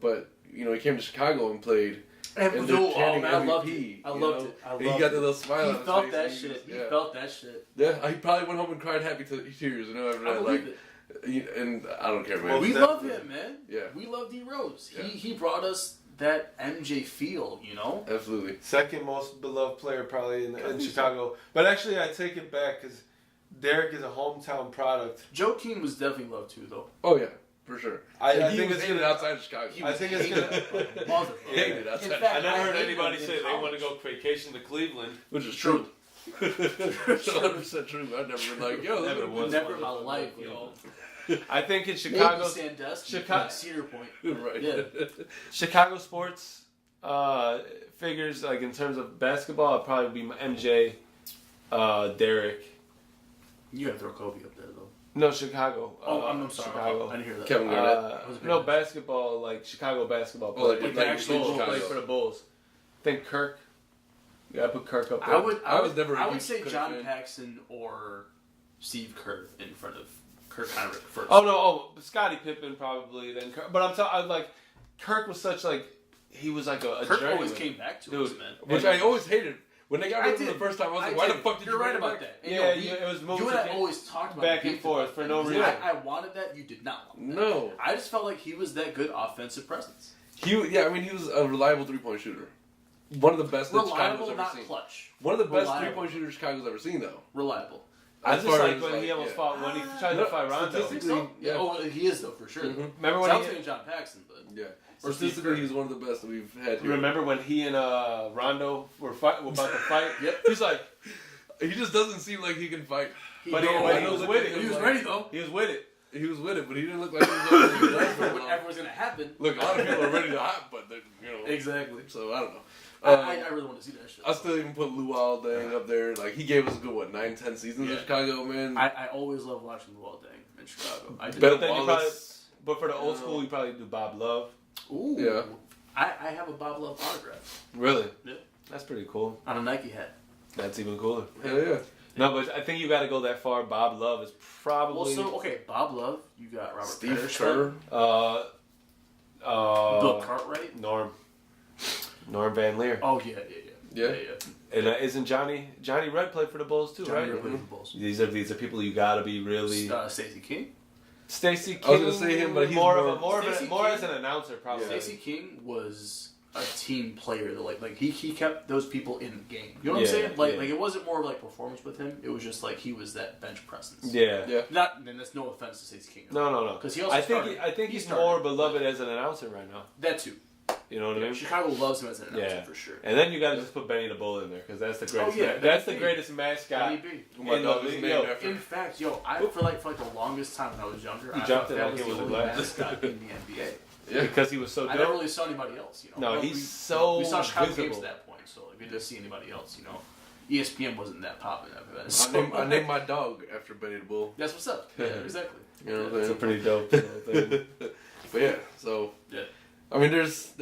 Speaker 1: but he came to Chicago and played.
Speaker 4: And
Speaker 1: And
Speaker 4: dude,
Speaker 1: they're
Speaker 4: oh
Speaker 1: chanting
Speaker 4: man, I loved
Speaker 1: MVP,
Speaker 4: it. I
Speaker 1: you
Speaker 4: loved
Speaker 1: know?
Speaker 4: it. I
Speaker 1: And
Speaker 4: loved
Speaker 1: he got the
Speaker 4: it.
Speaker 1: little smile on
Speaker 4: He
Speaker 1: his
Speaker 4: felt
Speaker 1: face,
Speaker 4: that
Speaker 1: and he
Speaker 4: shit.
Speaker 1: was-
Speaker 4: He
Speaker 1: yeah.
Speaker 4: felt that shit.
Speaker 1: Yeah, he probably went home and cried happy tears, after
Speaker 4: I
Speaker 1: that.
Speaker 4: believe
Speaker 1: Like,
Speaker 4: it.
Speaker 1: and I don't care, man.
Speaker 2: Well,
Speaker 4: We
Speaker 2: definitely.
Speaker 4: love him, man.
Speaker 1: Yeah.
Speaker 4: We love D Rose.
Speaker 1: Yeah.
Speaker 4: He brought us that MJ feel,
Speaker 1: Absolutely.
Speaker 2: Second most beloved player probably in
Speaker 4: think so.
Speaker 2: Chicago. But actually, I take it back because Derrick is a hometown product.
Speaker 4: Joe King was definitely loved too, though.
Speaker 1: Oh yeah, for sure.
Speaker 2: I
Speaker 1: he
Speaker 2: think
Speaker 1: was
Speaker 2: it's
Speaker 1: hated
Speaker 2: gonna-
Speaker 1: outside of Chicago.
Speaker 2: I think it's gonna.
Speaker 4: Motherfucker.
Speaker 1: Hated outside.
Speaker 4: In fact,
Speaker 2: I never heard
Speaker 4: hated
Speaker 2: anybody
Speaker 4: him in
Speaker 2: say they want to
Speaker 4: college.
Speaker 2: go vacation to Cleveland.
Speaker 1: Which is
Speaker 4: True.
Speaker 1: true. 100% true. I've never been like, yo,
Speaker 2: Never
Speaker 1: look at
Speaker 2: was.
Speaker 1: this.
Speaker 4: Never in my life, yo.
Speaker 2: I think in
Speaker 4: Maybe
Speaker 2: Chicago,
Speaker 4: Sandusky,
Speaker 2: Chicago-
Speaker 4: like Cedar Point.
Speaker 1: Right.
Speaker 4: Yeah.
Speaker 2: Chicago sports Figures like in terms of basketball, it'd probably be MJ, Derrick.
Speaker 4: You gotta throw Kobe up there though.
Speaker 2: No, Chicago.
Speaker 4: I'm sorry.
Speaker 2: Chicago.
Speaker 4: I didn't hear that.
Speaker 1: Kevin Garnett.
Speaker 2: No, basketball, like Chicago basketball
Speaker 1: Oh,
Speaker 2: players.
Speaker 1: like
Speaker 2: Like
Speaker 1: actual
Speaker 2: Bulls
Speaker 1: Chicago.
Speaker 2: play for the Bulls. Think Kirk. Yeah, I put Kirk up there.
Speaker 1: I was never a
Speaker 4: I would
Speaker 1: huge
Speaker 4: say
Speaker 1: Kirk
Speaker 4: John
Speaker 1: fan.
Speaker 4: Paxson or Steve Kerr in front of Kirk Heinrich first.
Speaker 2: Scottie Pippen probably. Then Kirk. But I'm like, Kirk was such like, he was like a
Speaker 4: Kirk
Speaker 2: journeyman.
Speaker 4: always came back to
Speaker 2: Dude,
Speaker 4: us, man.
Speaker 1: Which I always hated. When they got rid of him the
Speaker 4: did.
Speaker 1: first time, I was like,
Speaker 4: I
Speaker 1: why
Speaker 4: did.
Speaker 1: the fuck did
Speaker 4: You're
Speaker 1: you
Speaker 4: right
Speaker 1: bring him
Speaker 4: about
Speaker 1: back?
Speaker 4: that.
Speaker 2: Yeah, it was moved
Speaker 4: you and I
Speaker 2: to-
Speaker 4: always talked about
Speaker 2: back and
Speaker 4: beefing
Speaker 2: forth
Speaker 4: about
Speaker 2: for
Speaker 4: that.
Speaker 2: no reason.
Speaker 4: I wanted that. You did not want that.
Speaker 1: No.
Speaker 4: I just felt like he was that good offensive presence.
Speaker 1: He was a reliable 3-point shooter. One of the best that Chicago's
Speaker 4: Reliable,
Speaker 1: ever
Speaker 4: not
Speaker 1: seen.
Speaker 4: clutch.
Speaker 1: One of the best
Speaker 4: Reliable.
Speaker 1: 3-point shooters Chicago's ever seen, though.
Speaker 4: Reliable.
Speaker 2: I
Speaker 1: As
Speaker 2: just
Speaker 1: far
Speaker 2: like
Speaker 1: as,
Speaker 2: when he almost
Speaker 1: yeah.
Speaker 2: fought when he tried to fight Rondo.
Speaker 1: Statistically, yeah.
Speaker 4: Oh, he is though for sure.
Speaker 1: Mhm.
Speaker 2: Remember
Speaker 4: So
Speaker 2: when
Speaker 4: I was
Speaker 2: he?
Speaker 4: thinking John Paxson, but
Speaker 1: Yeah.
Speaker 4: Or Steve
Speaker 1: Statistically,
Speaker 4: Kerr.
Speaker 1: he's one of the best that we've had
Speaker 2: You
Speaker 1: here.
Speaker 2: remember when he and Rondo were about to fight?
Speaker 4: Yep.
Speaker 2: He's like,
Speaker 1: He just doesn't seem like he can fight.
Speaker 2: but he was with it.
Speaker 4: He was ready though.
Speaker 2: He was with it.
Speaker 1: He was with it, but he didn't look like he was ready to do that for long.
Speaker 4: Whatever was gonna happen.
Speaker 1: Look, a lot of people are ready to hop, but they're,
Speaker 4: Exactly.
Speaker 1: So I don't know.
Speaker 4: I really want to see that shit.
Speaker 1: I still even put Luol Deng up there. Like he gave us a good 9-10 seasons in
Speaker 4: Yeah.
Speaker 1: Chicago, man.
Speaker 4: I always love watching Luol Deng in Chicago. I did.
Speaker 1: Ben
Speaker 2: But then you
Speaker 1: Wallace.
Speaker 2: But for the old school, you probably do Bob Love.
Speaker 4: Ooh.
Speaker 1: Yeah.
Speaker 4: I have a Bob Love autograph
Speaker 2: Really?
Speaker 4: Yeah.
Speaker 2: That's pretty cool.
Speaker 4: on a Nike hat.
Speaker 2: That's even cooler.
Speaker 1: Hell yeah.
Speaker 2: No, but I think you got to go that far. Bob Love is probably.
Speaker 4: Well, so okay, Bob Love. You got Robert
Speaker 1: Steve
Speaker 4: Patterson,
Speaker 1: Kerr.
Speaker 4: Bill Cartwright.
Speaker 2: Norm Van Leer.
Speaker 4: Oh yeah.
Speaker 1: Yeah.
Speaker 2: And isn't Johnny Red played for the Bulls too,
Speaker 4: Johnny
Speaker 2: right?
Speaker 4: Red played for the Bulls.
Speaker 2: These are people you got to be really.
Speaker 4: Stacey King.
Speaker 2: Stacey King.
Speaker 1: I was gonna say him, but he's
Speaker 2: more
Speaker 1: Stacey
Speaker 2: as
Speaker 4: King-
Speaker 2: an announcer probably.
Speaker 4: Stacey King was a team player. That like he kept those people in the game. You know what
Speaker 2: Yeah,
Speaker 4: I'm saying? Like
Speaker 2: yeah.
Speaker 4: it wasn't more like performance with him. It was just like he was that bench presence.
Speaker 2: Yeah.
Speaker 1: Yeah.
Speaker 4: Not and that's no offense to Stacey King.
Speaker 2: No.
Speaker 4: 'Cause he also
Speaker 2: I think
Speaker 4: started. He
Speaker 2: he's
Speaker 4: started.
Speaker 2: more beloved as an announcer right now.
Speaker 4: That too.
Speaker 2: You know what I mean?
Speaker 4: Chicago loves him as an announcer
Speaker 2: Yeah.
Speaker 4: for sure.
Speaker 2: And then you got to just put Benny the Bull in there because that's the greatest.
Speaker 4: yeah,
Speaker 2: that's the
Speaker 4: Benny.
Speaker 2: greatest mascot.
Speaker 4: Maybe.
Speaker 1: My
Speaker 2: in
Speaker 1: dog
Speaker 2: the
Speaker 1: is
Speaker 2: league.
Speaker 1: named
Speaker 2: Yo,
Speaker 1: after
Speaker 4: In fact, for like the longest time when I was younger, I
Speaker 2: jumped
Speaker 4: thought
Speaker 2: it
Speaker 4: that
Speaker 2: like
Speaker 4: was
Speaker 2: it
Speaker 4: the
Speaker 2: was a
Speaker 4: only
Speaker 2: glass.
Speaker 4: mascot in the NBA.
Speaker 1: Yeah.
Speaker 2: because he was so
Speaker 4: I never
Speaker 2: dope.
Speaker 4: really saw anybody else.
Speaker 2: No,
Speaker 4: We-
Speaker 2: he's so
Speaker 4: We saw Chicago games
Speaker 2: visible.
Speaker 4: at that point, so like, we didn't see anybody else. ESPN wasn't that popping after that.
Speaker 1: I
Speaker 4: So,
Speaker 1: named my dog after Benny the Bull.
Speaker 4: that's what's up. Yeah, exactly.
Speaker 1: You know what I'm
Speaker 2: It's a
Speaker 1: saying?
Speaker 2: pretty dope thing.
Speaker 1: But yeah, so
Speaker 4: Yeah.
Speaker 1: I mean, there's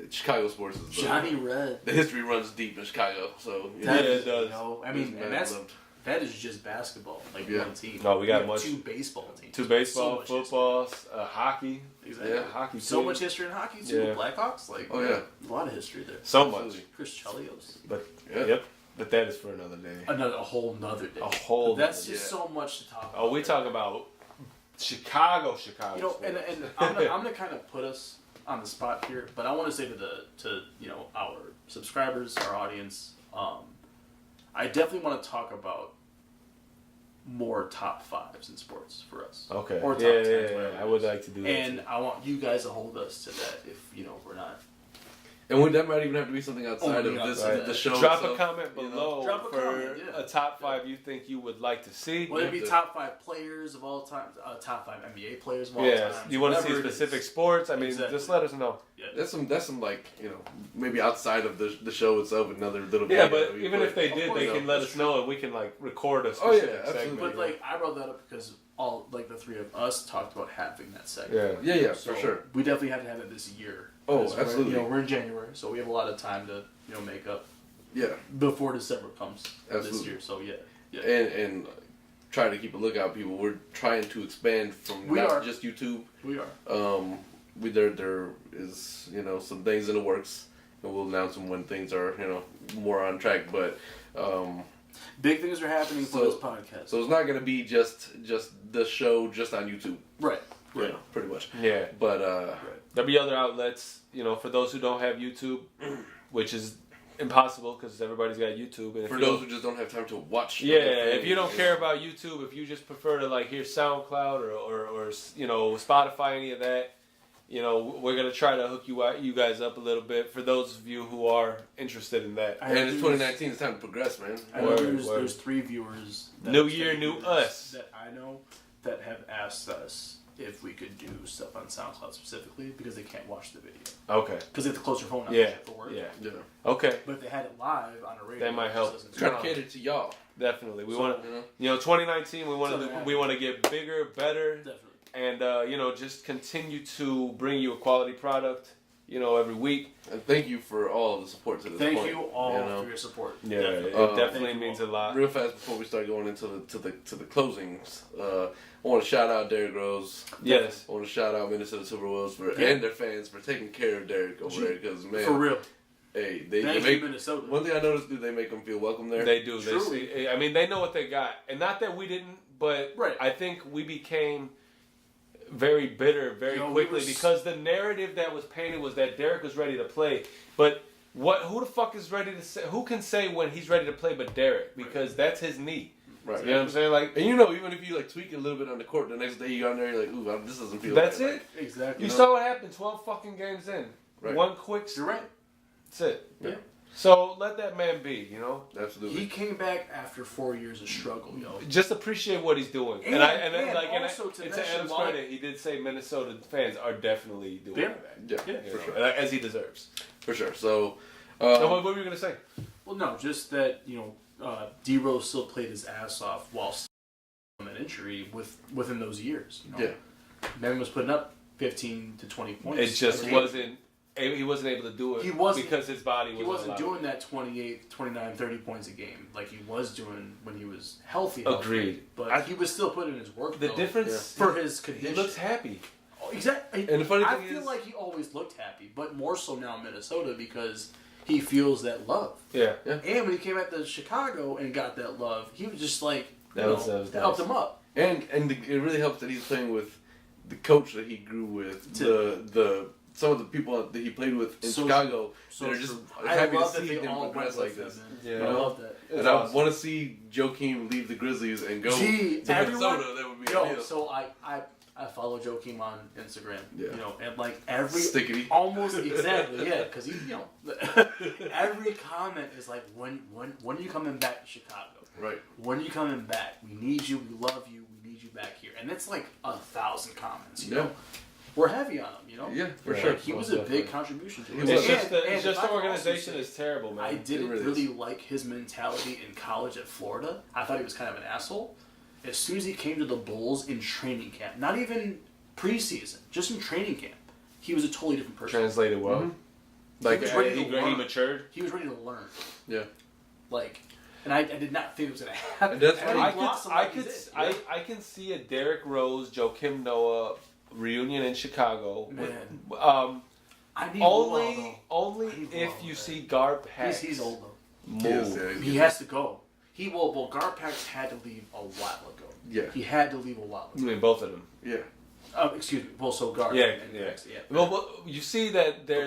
Speaker 1: Chicago sports is
Speaker 4: Johnny Red.
Speaker 1: the history runs deep in Chicago, so you
Speaker 2: Yeah,
Speaker 1: know,
Speaker 2: it does.
Speaker 4: I mean,
Speaker 1: it's
Speaker 4: and
Speaker 1: bad loved.
Speaker 4: that is just basketball. Like
Speaker 1: Yeah.
Speaker 4: one team.
Speaker 2: No, we got
Speaker 4: have
Speaker 2: much-
Speaker 4: two baseball teams.
Speaker 2: To baseball,
Speaker 4: So much
Speaker 2: football, hockey.
Speaker 4: Exactly.
Speaker 1: Yeah.
Speaker 2: Hockey.
Speaker 4: So
Speaker 2: too.
Speaker 4: much history in hockey too.
Speaker 2: Yeah.
Speaker 4: Blackhawks, like
Speaker 1: Oh, yeah.
Speaker 4: a lot of history there.
Speaker 2: So much.
Speaker 1: Absolutely.
Speaker 4: Chris Chelios.
Speaker 2: But
Speaker 1: Yeah.
Speaker 2: yep. But that is for another day.
Speaker 4: A whole nother day.
Speaker 2: A whole
Speaker 4: That's
Speaker 2: nother
Speaker 4: just
Speaker 1: day.
Speaker 4: so much to talk about.
Speaker 2: Oh, we talk about Chicago.
Speaker 4: You know, and I'm gonna kind of put us on the spot here, but I want to say to our subscribers, our audience, I definitely want to talk about more top fives in sports for us.
Speaker 2: Okay.
Speaker 4: Or top
Speaker 2: yeah,
Speaker 4: 10s,
Speaker 2: yeah,
Speaker 4: whatever
Speaker 2: I
Speaker 4: it
Speaker 2: would
Speaker 4: is.
Speaker 2: like to do that.
Speaker 4: And
Speaker 2: too.
Speaker 4: I want you guys to hold us to that if we're not.
Speaker 1: And that might even have to be something outside
Speaker 4: Only
Speaker 1: of this
Speaker 4: outside
Speaker 1: the show.
Speaker 2: Drop
Speaker 1: itself,
Speaker 2: a comment
Speaker 1: you know.
Speaker 2: below
Speaker 4: Drop a
Speaker 2: for
Speaker 4: comment, yeah.
Speaker 2: a top five you think you would like to see.
Speaker 4: Whether it be
Speaker 1: the-
Speaker 4: top five players of all time, top five NBA players of all
Speaker 2: Yeah,
Speaker 4: time.
Speaker 2: you want to see
Speaker 4: whatever it
Speaker 2: specific
Speaker 4: is.
Speaker 2: sports? I mean,
Speaker 4: Exactly.
Speaker 2: just let us know.
Speaker 4: Yeah.
Speaker 1: That's some like maybe outside of the show itself another little.
Speaker 2: Yeah,
Speaker 1: video
Speaker 2: but
Speaker 1: that we
Speaker 2: even
Speaker 1: put.
Speaker 2: if they
Speaker 4: Of
Speaker 2: did,
Speaker 4: course,
Speaker 2: they
Speaker 4: no,
Speaker 2: can let
Speaker 4: that's
Speaker 2: us know and we can like record a
Speaker 1: Oh, yeah,
Speaker 2: specific
Speaker 1: absolutely.
Speaker 2: segment.
Speaker 4: But like I brought that up because all like the three of us talked about having that segment.
Speaker 2: Yeah.
Speaker 1: yeah,
Speaker 4: So
Speaker 1: for sure.
Speaker 4: We definitely have to have it this year.
Speaker 1: Oh,
Speaker 4: Because we're-
Speaker 1: absolutely.
Speaker 4: We're in January, so we have a lot of time to make up
Speaker 1: Yeah,
Speaker 4: before December comes this
Speaker 1: Absolutely.
Speaker 4: year. So yeah.
Speaker 1: and try to keep a lookout, people. We're trying to expand from
Speaker 4: We
Speaker 1: not
Speaker 4: are.
Speaker 1: just YouTube.
Speaker 4: We are.
Speaker 1: There is some things in the works, and we'll announce them when things are more on track. But
Speaker 4: Big things are happening for
Speaker 1: So-
Speaker 4: this podcast.
Speaker 1: so it's not gonna be just the show just on YouTube.
Speaker 4: right.
Speaker 1: you know, pretty much.
Speaker 2: Yeah.
Speaker 1: But
Speaker 2: There'll be other outlets, for those who don't have YouTube, which is impossible because everybody's got YouTube. And if
Speaker 1: for
Speaker 2: you
Speaker 1: those
Speaker 2: don't-
Speaker 1: who just don't have time to watch,
Speaker 2: yeah,
Speaker 1: other
Speaker 2: if
Speaker 1: things,
Speaker 2: you don't care about YouTube, if you just prefer to like hear SoundCloud or Spotify, any of that, we're gonna try to hook you guys up a little bit for those of you who are interested in that.
Speaker 1: and it's 2019. It's time to progress, man.
Speaker 4: I know
Speaker 2: Word,
Speaker 4: there's
Speaker 2: word.
Speaker 4: three viewers.
Speaker 2: New year, new us.
Speaker 4: That I know that have asked us if we could do stuff on SoundCloud specifically because they can't watch the video.
Speaker 2: Okay.
Speaker 4: Because they have to close their phone out for work.
Speaker 2: Yeah. Okay.
Speaker 4: But if they had it live on a radio,
Speaker 2: that might help.
Speaker 1: Try to cater to y'all.
Speaker 2: Definitely. We want to, 2019. We want to get bigger, better,
Speaker 4: Definitely.
Speaker 2: and just continue to bring you a quality product. Every week.
Speaker 1: And thank you for all of the support to this point.
Speaker 4: Thank you all for your support.
Speaker 2: Yeah,
Speaker 4: definitely.
Speaker 2: it definitely means a lot.
Speaker 1: Real fast before we start going into the closings, I want to shout out Derrick Rose.
Speaker 2: Yes.
Speaker 1: I want to shout out Minnesota Timberwolves and their fans for taking care of Derrick over there because man,
Speaker 4: for real.
Speaker 1: Hey, they
Speaker 4: Thank
Speaker 1: make
Speaker 4: you, Minnesota.
Speaker 1: one thing I noticed: they make them feel welcome there?
Speaker 2: They do.
Speaker 4: Truly.
Speaker 2: They know what they got, and not that we didn't, but I think we became very bitter very quickly because the narrative that was painted was that Derrick was ready to play, but who the fuck is ready to say? Who can say when he's ready to play but Derrick? Because that's his knee.
Speaker 1: Right.
Speaker 2: You know what I'm saying? Like,
Speaker 1: and even if you tweak it a little bit on the court, the next day you go on there, you're like, ooh, this doesn't feel.
Speaker 2: That's
Speaker 1: right.
Speaker 2: it.
Speaker 4: Exactly.
Speaker 2: You saw what happened 12 fucking games in.
Speaker 1: Right.
Speaker 2: One quick.
Speaker 4: You're right.
Speaker 2: That's it.
Speaker 4: Yeah.
Speaker 2: So let that man be.
Speaker 1: Absolutely.
Speaker 4: He came back after 4 years of struggle, yo.
Speaker 2: Just appreciate what he's doing.
Speaker 4: And also to
Speaker 2: Adam's credit, he did say Minnesota fans are definitely doing that.
Speaker 1: Yeah, for sure.
Speaker 2: As he deserves.
Speaker 1: For sure. So,
Speaker 2: what were you going to say?
Speaker 4: Well, no, just that, D Rose still played his ass off while still on that injury within those years.
Speaker 1: Yeah.
Speaker 4: Man was putting up 15 to 20 points.
Speaker 2: It just wasn't. He wasn't able to do it because his body
Speaker 4: He wasn't doing that 28, 29, 30 points a game like he was doing when he was healthy.
Speaker 2: Agreed.
Speaker 4: But he was still putting in his work.
Speaker 2: The difference
Speaker 4: for his condition.
Speaker 2: He looks happy.
Speaker 4: Oh, exactly.
Speaker 1: And the funny thing
Speaker 4: I feel like he always looked happy, but more so now in Minnesota because he feels that love.
Speaker 2: Yeah.
Speaker 4: And when he came back to Chicago and got that love, he was just like,
Speaker 2: that
Speaker 4: helped him up.
Speaker 1: And it really helps that he's playing with the coach that he grew with, some of the people that he played with in Chicago that are just happy to see him progress like this.
Speaker 4: Yeah, I love that.
Speaker 1: And I want to see Joakim leave the Grizzlies and go to Minnesota. That would be ideal.
Speaker 4: So I follow Joakim on Instagram.
Speaker 1: Yeah.
Speaker 4: And like every
Speaker 1: stickity.
Speaker 4: Almost exactly, yeah, because he every comment is like when are you coming back to Chicago?
Speaker 1: Right.
Speaker 4: When are you coming back? We need you. We love you. We need you back here. And it's like 1,000 comments. You know. We're heavy on him,
Speaker 1: Yeah, for sure.
Speaker 4: He was a big contribution to it.
Speaker 2: It's just the organization is terrible, man.
Speaker 4: I didn't really like his mentality in college at Florida. I thought he was kind of an asshole. As soon as he came to the Bulls in training camp, not even preseason, just in training camp, he was a totally different person.
Speaker 2: Translated well.
Speaker 1: Mm-hmm.
Speaker 2: Like he matured.
Speaker 4: He was ready to learn.
Speaker 1: Yeah.
Speaker 4: And I did not think it was going to happen.
Speaker 1: And that's
Speaker 2: I can see a Derrick Rose, Joakim Noah reunion in Chicago.
Speaker 4: Man. I need
Speaker 2: only if you see Garpax.
Speaker 4: He's old though.
Speaker 1: Move.
Speaker 4: He has to go. Garpax had to leave a while ago.
Speaker 1: Yeah.
Speaker 4: He had to leave a while ago.
Speaker 2: I mean, both of them.
Speaker 1: Yeah.
Speaker 4: Excuse me. Well, so Gar.
Speaker 2: Yeah. Well, you see that they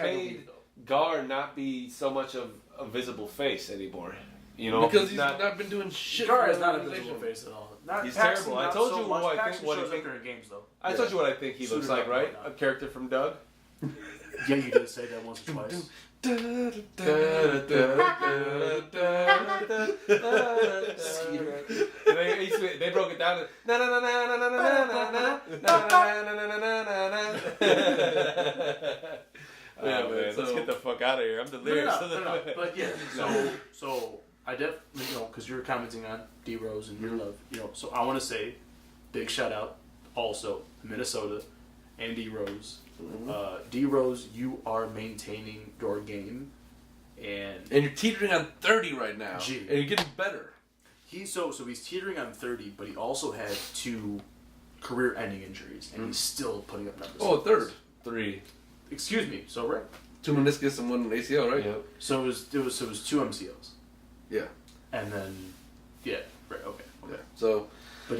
Speaker 2: made Gar not be so much of a visible face anymore.
Speaker 1: Because he's not been doing shit.
Speaker 4: Gar is not a visible face at all.
Speaker 2: He's terrible. I told you
Speaker 4: what
Speaker 2: I think. What I think
Speaker 4: during games though.
Speaker 2: I told you what I think he looks like, right? A character from Doug.
Speaker 4: Yeah, you did say that once or twice.
Speaker 2: They broke it down. Man, let's get the fuck out of here. I'm delirious.
Speaker 4: No. But yeah, so I definitely, because you're commenting on D Rose and your love, so I want to say, big shout out also Minnesota and D Rose. D Rose, you are maintaining your game, and
Speaker 1: you're teetering on 30 right now, and you're getting better.
Speaker 4: He's teetering on 30, but he also had 2 career-ending injuries, and he's still putting up numbers.
Speaker 1: Oh, third, 3.
Speaker 4: Excuse me. So right.
Speaker 1: 2 meniscus and 1 ACL, right?
Speaker 2: Yep.
Speaker 4: So it was 2 MCLs.
Speaker 1: Yeah.
Speaker 4: And then, right. Okay.
Speaker 1: Yeah. So,
Speaker 4: but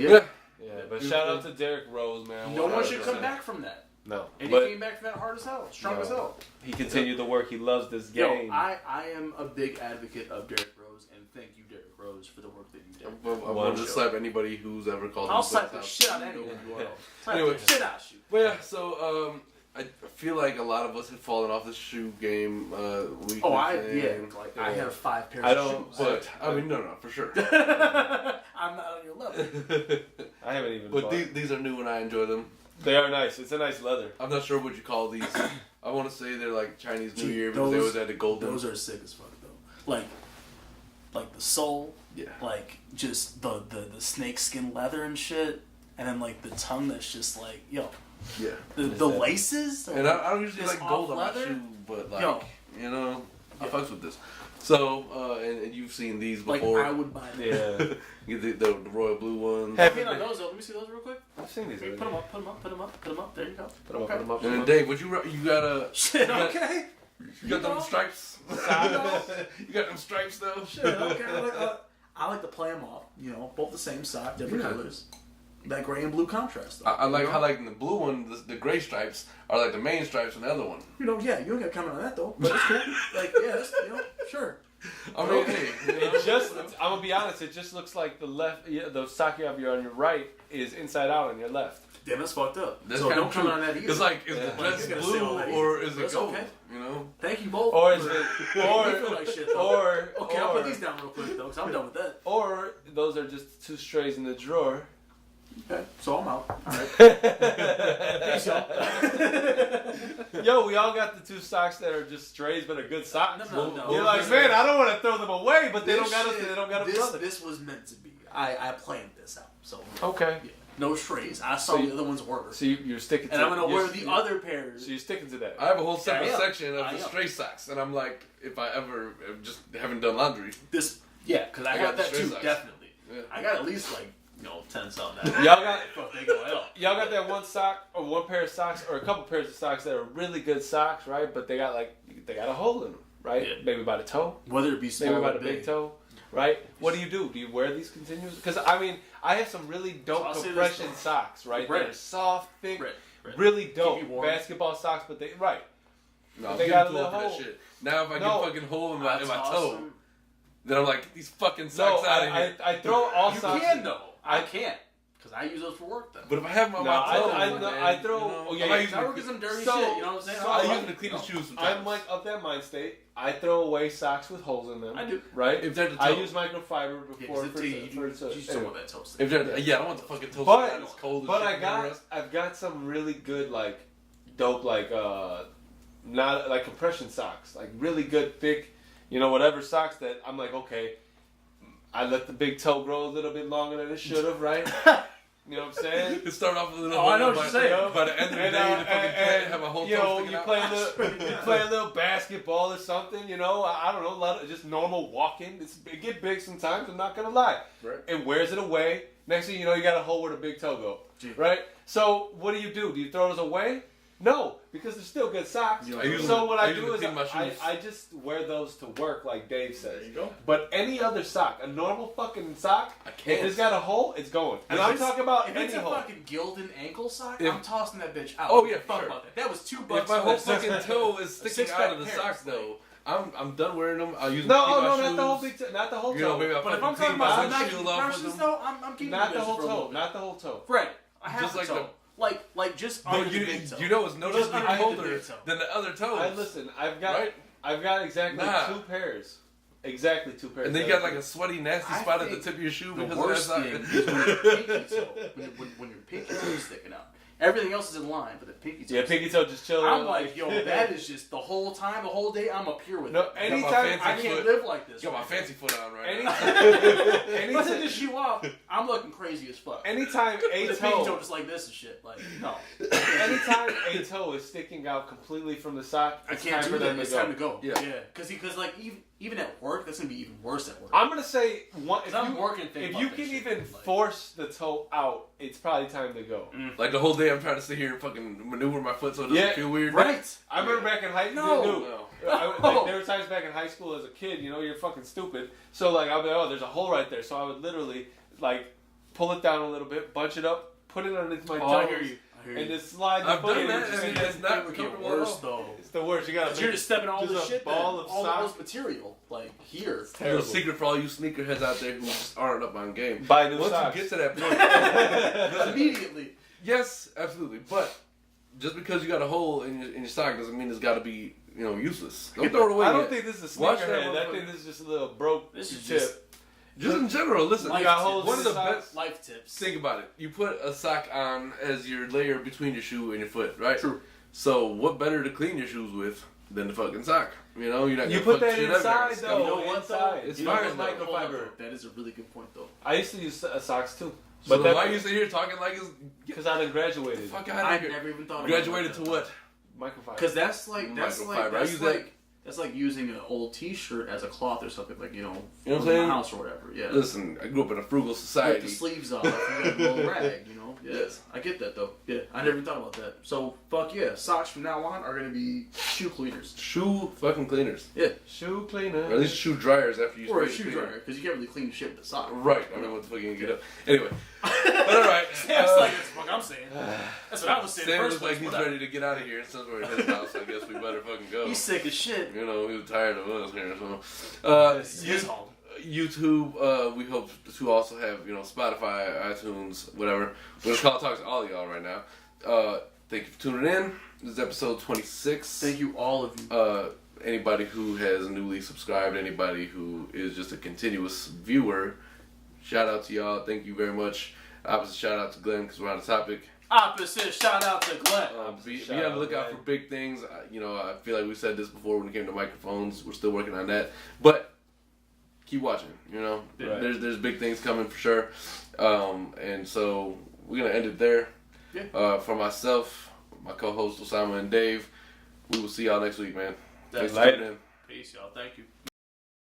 Speaker 2: but shout out to Derrick Rose, man.
Speaker 4: No one should come back from that.
Speaker 2: No.
Speaker 4: And he came back from that hard as hell, strong as hell.
Speaker 2: He continued to work. He loves this game.
Speaker 4: I am a big advocate of Derrick Rose, and thank you, Derrick Rose, for the work that you did.
Speaker 1: I want to slap anybody who's ever called him.
Speaker 4: I'll slap the shit out of anyone you want.
Speaker 1: Anyway,
Speaker 4: shit out of you.
Speaker 1: But yeah, so I feel like a lot of us had fallen off the shoe game.
Speaker 4: I have 5 pairs of shoes.
Speaker 1: But I mean, no, for sure.
Speaker 4: I'm not on your level.
Speaker 2: I haven't even.
Speaker 1: But these are new and I enjoy them.
Speaker 2: They are nice. It's a nice leather.
Speaker 1: I'm not sure what you call these. I want to say they're like Chinese New Year because they always had the golden.
Speaker 4: Those are sick as fuck though. Like the sole.
Speaker 1: Yeah.
Speaker 4: Like just the snake skin leather and shit, and then like the tongue that's just like yo.
Speaker 1: Yeah.
Speaker 4: The laces.
Speaker 1: And I don't usually like gold on my
Speaker 4: leather?
Speaker 1: shoe, but like
Speaker 4: Yo.
Speaker 1: I fucks with this. So and you've seen these before.
Speaker 4: Like I would buy them.
Speaker 2: Yeah.
Speaker 1: You get the royal blue ones.
Speaker 2: Have
Speaker 4: I mean, like those. Let me see those real quick.
Speaker 2: I've seen these.
Speaker 4: Put them up. Put them up. Put them up. Put them up. There you go.
Speaker 2: Put them up.
Speaker 1: And then Dave, what you got a
Speaker 4: Shit. Okay.
Speaker 1: You got them stripes. You got them stripes though.
Speaker 4: Shit. Okay. I like to play them off. You know, both the same sock, different colors. That gray and blue contrast. Though,
Speaker 1: I like the blue one. The gray stripes are like the main stripes, and the other one.
Speaker 4: You know, yeah, you don't got to comment on that though. But it's cool. Like, yeah, that's, sure.
Speaker 1: I mean, hey,
Speaker 2: It just, I'm gonna be honest, it just looks like the sock you have on your right is inside out on your left.
Speaker 4: Damn, that's fucked up.
Speaker 1: That's
Speaker 4: so
Speaker 1: kind
Speaker 4: don't
Speaker 1: of
Speaker 4: comment
Speaker 1: true.
Speaker 4: on that either.
Speaker 1: It's like, is
Speaker 2: Yeah.
Speaker 1: the dress
Speaker 4: Like, blue
Speaker 1: blue or is it
Speaker 4: That's
Speaker 1: gold?
Speaker 4: okay.
Speaker 1: You know?
Speaker 4: Thank you both.
Speaker 2: Or is it,
Speaker 4: You feel like shit, though. Okay, I'll
Speaker 2: or-
Speaker 4: put these down real quick though, because I'm done with that.
Speaker 2: Or those are just two strays in the drawer.
Speaker 4: Okay, so I'm out. Alright. Peace, y'all.
Speaker 2: Yo, we all got the two socks that are just strays but are good socks.
Speaker 4: No.
Speaker 2: You're like, man, I don't want to throw them away, but they don't got a brother.
Speaker 4: This was meant to be. I planned this out. So
Speaker 2: Okay.
Speaker 4: yeah. No strays. I saw the other ones were.
Speaker 2: So you're sticking to
Speaker 4: And I'm gonna wear the
Speaker 2: you're-
Speaker 4: other pairs.
Speaker 2: So you're sticking to that.
Speaker 1: I have a whole separate
Speaker 4: I am.
Speaker 1: section of
Speaker 4: I
Speaker 1: the
Speaker 4: am.
Speaker 1: stray socks, and I'm like, if I ever just haven't done laundry.
Speaker 4: This, yeah, because I got
Speaker 1: the
Speaker 4: that
Speaker 1: stray
Speaker 4: too,
Speaker 1: socks.
Speaker 4: definitely.
Speaker 1: Yeah.
Speaker 4: I got at least like 10 something.
Speaker 2: Y'all got
Speaker 4: Fuck, they go out.
Speaker 2: y'all got that one sock or one pair of socks or a couple pairs of socks that are really good socks, right? But they got a hole in them, right?
Speaker 4: Yeah.
Speaker 2: Maybe by the toe,
Speaker 4: Whether it be small
Speaker 2: maybe by
Speaker 4: or
Speaker 2: the big
Speaker 4: big.
Speaker 2: toe, right? What do? Do you wear these continuous? Because I mean, I have some really dope
Speaker 4: I'll say this
Speaker 2: compression
Speaker 4: though.
Speaker 2: socks, right?
Speaker 4: Right.
Speaker 2: They're soft, thick,
Speaker 4: Right.
Speaker 2: really dope
Speaker 4: Keep you warm.
Speaker 2: basketball socks, but they right.
Speaker 1: No,
Speaker 2: They
Speaker 1: I'm
Speaker 2: got
Speaker 1: getting
Speaker 2: a
Speaker 1: too old for
Speaker 2: little
Speaker 1: that
Speaker 2: hole.
Speaker 1: shit. Now if I
Speaker 2: No.
Speaker 1: get a fucking hole in my
Speaker 4: That's
Speaker 1: toe,
Speaker 4: awesome.
Speaker 1: then I'm like, get these fucking
Speaker 2: No,
Speaker 1: socks out of here.
Speaker 2: I throw all
Speaker 4: You
Speaker 2: socks.
Speaker 4: can though. I can't. Because I use those for work then.
Speaker 1: But if I have them on
Speaker 2: No,
Speaker 1: my toe,
Speaker 2: I
Speaker 1: man,
Speaker 2: throw-
Speaker 1: you know,
Speaker 2: oh, yeah,
Speaker 1: I'm not
Speaker 2: yeah,
Speaker 1: using
Speaker 4: I
Speaker 1: the-
Speaker 4: work with some dirty
Speaker 2: So-
Speaker 4: shit, you know what I'm saying?
Speaker 2: so
Speaker 1: I
Speaker 2: I'm-
Speaker 1: use the cleanest shoes sometimes.
Speaker 2: I'm like of that mind state. I throw away socks with holes in them.
Speaker 4: I do.
Speaker 2: Right?
Speaker 1: If they're the
Speaker 2: I
Speaker 1: toe.
Speaker 2: use microfiber
Speaker 4: Yeah,
Speaker 2: before
Speaker 4: because you still want that toast.
Speaker 1: If they're, yeah, I don't want the fucking toast
Speaker 2: But-
Speaker 1: out. It's cold as
Speaker 2: But
Speaker 1: shit.
Speaker 2: I've got some really good like dope like not like compression socks, like really good thick, whatever socks that I'm like, okay, I let the big toe grow a little bit longer than it should have, right? You know what I'm saying?
Speaker 1: It started off with a little.
Speaker 4: Oh, I know
Speaker 1: hole,
Speaker 4: what
Speaker 1: but
Speaker 4: you're saying.
Speaker 1: By the end of the day, the fucking plant have a whole toe sticking
Speaker 2: you
Speaker 1: out.
Speaker 2: play a little basketball or something, I don't know, a lot of just normal walking. It get big sometimes, I'm not gonna lie.
Speaker 1: Right.
Speaker 2: It wears it away. Next thing you know, you got a hole where the big toe go.
Speaker 4: Gee.
Speaker 2: Right? So what do? Do you throw those away? No, because they're still good socks.
Speaker 1: I usually-
Speaker 2: So what
Speaker 1: I
Speaker 2: I do
Speaker 1: usually
Speaker 2: is
Speaker 1: clean my shoes.
Speaker 2: I just wear those to work, like Dave says.
Speaker 4: There you go.
Speaker 2: But any other sock, a normal fucking sock,
Speaker 1: I can't.
Speaker 2: if it's got a hole, it's going. And
Speaker 4: If
Speaker 2: I'm
Speaker 4: it's-
Speaker 2: talking about
Speaker 4: If
Speaker 2: any
Speaker 4: it's a
Speaker 2: hole.
Speaker 4: fucking Gildan ankle sock,
Speaker 1: If-
Speaker 4: I'm tossing that bitch out.
Speaker 1: Oh, yeah,
Speaker 4: Fuck
Speaker 1: sure.
Speaker 4: about that. That was $2
Speaker 1: If my
Speaker 4: for
Speaker 1: whole
Speaker 4: that.
Speaker 1: fucking toe is sticking
Speaker 4: Six-pack
Speaker 1: out of the
Speaker 4: pairs,
Speaker 1: socks,
Speaker 4: like-
Speaker 1: though, I'm done wearing them. I'll use them
Speaker 2: No,
Speaker 1: to keep my
Speaker 2: no,
Speaker 1: shoes.
Speaker 2: not the whole big toe, not the whole toe.
Speaker 1: You know, maybe I'll
Speaker 4: But if
Speaker 1: fucking
Speaker 4: I'm talking
Speaker 1: clean my
Speaker 4: about some
Speaker 1: windshield
Speaker 4: Nike
Speaker 1: off with
Speaker 4: compressions,
Speaker 1: them.
Speaker 4: though, I'm keeping
Speaker 2: not the
Speaker 4: bitches
Speaker 2: whole
Speaker 4: for a little
Speaker 2: toe,
Speaker 4: bit.
Speaker 2: not the whole toe.
Speaker 4: Right. I have
Speaker 1: Just
Speaker 4: the
Speaker 1: like
Speaker 4: toe. Like just under
Speaker 1: But
Speaker 4: the big toe.
Speaker 1: you know, it's noticeably
Speaker 4: under the
Speaker 1: colder
Speaker 4: big toe.
Speaker 1: than the other toes.
Speaker 2: I've got
Speaker 1: Right?
Speaker 2: I've got exactly
Speaker 1: Nah.
Speaker 2: 2 pairs. Exactly 2 pairs.
Speaker 1: And then you got like a sweaty, nasty
Speaker 4: I
Speaker 1: spot at the
Speaker 4: think
Speaker 1: tip of your shoe
Speaker 4: The
Speaker 1: because
Speaker 4: worst
Speaker 1: of
Speaker 4: thing
Speaker 1: that
Speaker 4: is when your pinky toe, when your pinky toe is sticking out. Everything else is in line, but the pinky toe.
Speaker 2: Yeah,
Speaker 4: is
Speaker 2: pinky toe just chilling.
Speaker 4: I'm like, yo, that is just the whole time, the whole day. I'm up here with
Speaker 2: No,
Speaker 4: it.
Speaker 2: anytime
Speaker 1: fancy
Speaker 4: I
Speaker 2: I
Speaker 4: can't
Speaker 1: foot.
Speaker 4: live like this.
Speaker 1: Got my
Speaker 4: right
Speaker 1: fancy foot on right
Speaker 2: Any,
Speaker 1: now.
Speaker 4: Listen
Speaker 2: anytime,
Speaker 4: to shoe off. I'm looking crazy as fuck.
Speaker 2: anytime
Speaker 4: The
Speaker 2: a
Speaker 4: pinky toe
Speaker 2: toe,
Speaker 4: just like this and shit. Like, no,
Speaker 2: anytime a toe is sticking out completely from the sock,
Speaker 4: I
Speaker 2: it's
Speaker 4: can't
Speaker 2: time
Speaker 4: do
Speaker 2: for
Speaker 4: that.
Speaker 2: them
Speaker 4: It's
Speaker 2: to go.
Speaker 4: time to go.
Speaker 1: Yeah.
Speaker 4: Yeah, because like even at work, that's gonna be even worse at work.
Speaker 2: I'm gonna say one. If
Speaker 4: I'm
Speaker 2: you,
Speaker 4: working. Think
Speaker 2: if
Speaker 4: about
Speaker 2: you
Speaker 4: that
Speaker 2: can
Speaker 4: shit.
Speaker 2: even
Speaker 4: Like,
Speaker 2: force the toe out, it's probably time to go.
Speaker 1: Like the whole day I'm trying to sit here and fucking maneuver my foot so it doesn't
Speaker 2: Yeah,
Speaker 1: feel weird.
Speaker 4: right.
Speaker 2: I remember back in high
Speaker 4: No.
Speaker 2: school. There were times back in high school as a kid, you're fucking stupid. So like I'll be like, oh, there's a hole right there. So I would literally like pull it down a little bit, bunch it up, put it underneath my
Speaker 4: Oh,
Speaker 2: toes,
Speaker 4: I hear you.
Speaker 2: and just slide the
Speaker 1: I've
Speaker 2: foot
Speaker 1: done
Speaker 2: in.
Speaker 1: that,
Speaker 2: Just-
Speaker 1: and it's not
Speaker 4: It would get
Speaker 1: comfortable at
Speaker 4: worse
Speaker 1: all.
Speaker 4: though.
Speaker 2: It's the worst. You gotta.
Speaker 4: Because you're just stepping on all
Speaker 2: just
Speaker 4: this
Speaker 2: a
Speaker 4: shit,
Speaker 2: ball
Speaker 4: then,
Speaker 2: of
Speaker 4: all
Speaker 2: sock.
Speaker 4: this material, like here.
Speaker 1: Little
Speaker 2: terrible.
Speaker 1: secret for all you sneakerheads out there who just aren't up on game.
Speaker 2: Buy new
Speaker 1: Once
Speaker 2: socks.
Speaker 1: you get to that point,
Speaker 4: Immediately.
Speaker 1: yes, absolutely. But just because you got a hole in your sock doesn't mean it's got to be useless. Don't throw it away.
Speaker 2: I don't
Speaker 1: yet.
Speaker 2: think this is a
Speaker 1: Watch that
Speaker 2: sneakerhead. I
Speaker 1: motherfucker.
Speaker 2: think this is just a little broke
Speaker 4: This is
Speaker 2: tip.
Speaker 4: just-
Speaker 1: Just in general, listen.
Speaker 4: Life
Speaker 2: got
Speaker 4: tips.
Speaker 2: holes
Speaker 1: One of the
Speaker 2: in socks?
Speaker 1: best.
Speaker 4: Life tips.
Speaker 1: Think about it. You put a sock on as your layer between your shoe and your foot, right?
Speaker 4: True.
Speaker 1: So what better to clean your shoes with than the fucking sock? You know, you're not
Speaker 2: You
Speaker 1: gonna
Speaker 2: put
Speaker 1: fuck
Speaker 2: that
Speaker 1: shit up
Speaker 2: inside
Speaker 1: there.
Speaker 2: though.
Speaker 4: You know what,
Speaker 2: inside.
Speaker 4: though?
Speaker 2: It's
Speaker 1: You
Speaker 2: fine
Speaker 1: know
Speaker 2: with
Speaker 1: what,
Speaker 4: Hold on,
Speaker 2: microfiber.
Speaker 4: though. That is a really good point, though.
Speaker 2: I used to use socks too.
Speaker 1: So
Speaker 2: But
Speaker 1: then why you sit here talking like it's
Speaker 2: because I done graduated.
Speaker 1: fuck out
Speaker 4: I've
Speaker 1: of here?
Speaker 4: never even thought
Speaker 1: Graduated
Speaker 4: about
Speaker 1: to what?
Speaker 2: Microfiber.
Speaker 4: Because that's like
Speaker 1: Microfiber. I use that.
Speaker 4: that's like using an old T-shirt as a cloth or something, like
Speaker 1: You know what
Speaker 4: from
Speaker 1: I'm saying?
Speaker 4: the house or whatever. Yeah.
Speaker 1: Listen, I grew up in a frugal
Speaker 4: Like
Speaker 1: society.
Speaker 4: the sleeves off, like a little rag, you know. Yeah,
Speaker 1: Yes.
Speaker 4: I get that though. Yeah, I never even thought about that. So fuck yeah, socks from now on are gonna be shoe cleaners.
Speaker 1: Shoe fucking cleaners.
Speaker 4: Yeah,
Speaker 2: shoe cleaner.
Speaker 1: Or at least shoe dryers after you
Speaker 4: or a
Speaker 1: spray
Speaker 4: shoe
Speaker 1: the cleaner.
Speaker 4: dryer because you can't really clean shit with a sock.
Speaker 1: Right. I mean, what the fuck you gonna get up? Anyway. But alright.
Speaker 4: That's like that's what I'm saying. That's what I was saying.
Speaker 1: Sam
Speaker 4: First
Speaker 1: looks like
Speaker 4: place,
Speaker 1: he's
Speaker 4: whatever.
Speaker 1: ready to get out of here. Since we're at his house, I guess we better fucking go.
Speaker 4: He's sick as shit.
Speaker 1: You know, he was tired of us here. So,
Speaker 4: This is his home.
Speaker 1: YouTube, we hope to also have, you know, Spotify, iTunes, whatever. We're going to call talk to all of y'all right now. Thank you for tuning in. This is episode 26.
Speaker 4: Thank you, all of you.
Speaker 1: Anybody who has newly subscribed, anybody who is just a continuous viewer, shout out to y'all. Thank you very much. Opposite shout out to Glenn because we're on the topic.
Speaker 4: Opposite shout out to Glenn.
Speaker 1: Be
Speaker 2: Shout
Speaker 1: on the
Speaker 2: out,
Speaker 1: lookout
Speaker 2: Glenn.
Speaker 1: for big things. You know, I feel like we said this before when it came to microphones. We're still working on that, but keep watching. You know,
Speaker 2: Right.
Speaker 1: there's big things coming for sure. And so we're gonna end it there.
Speaker 4: Yeah.
Speaker 1: For myself, my co-host Osama and Dave, we will see y'all next week, man. Thanks for
Speaker 2: Later.
Speaker 1: tuning in.
Speaker 4: Peace, y'all. Thank you.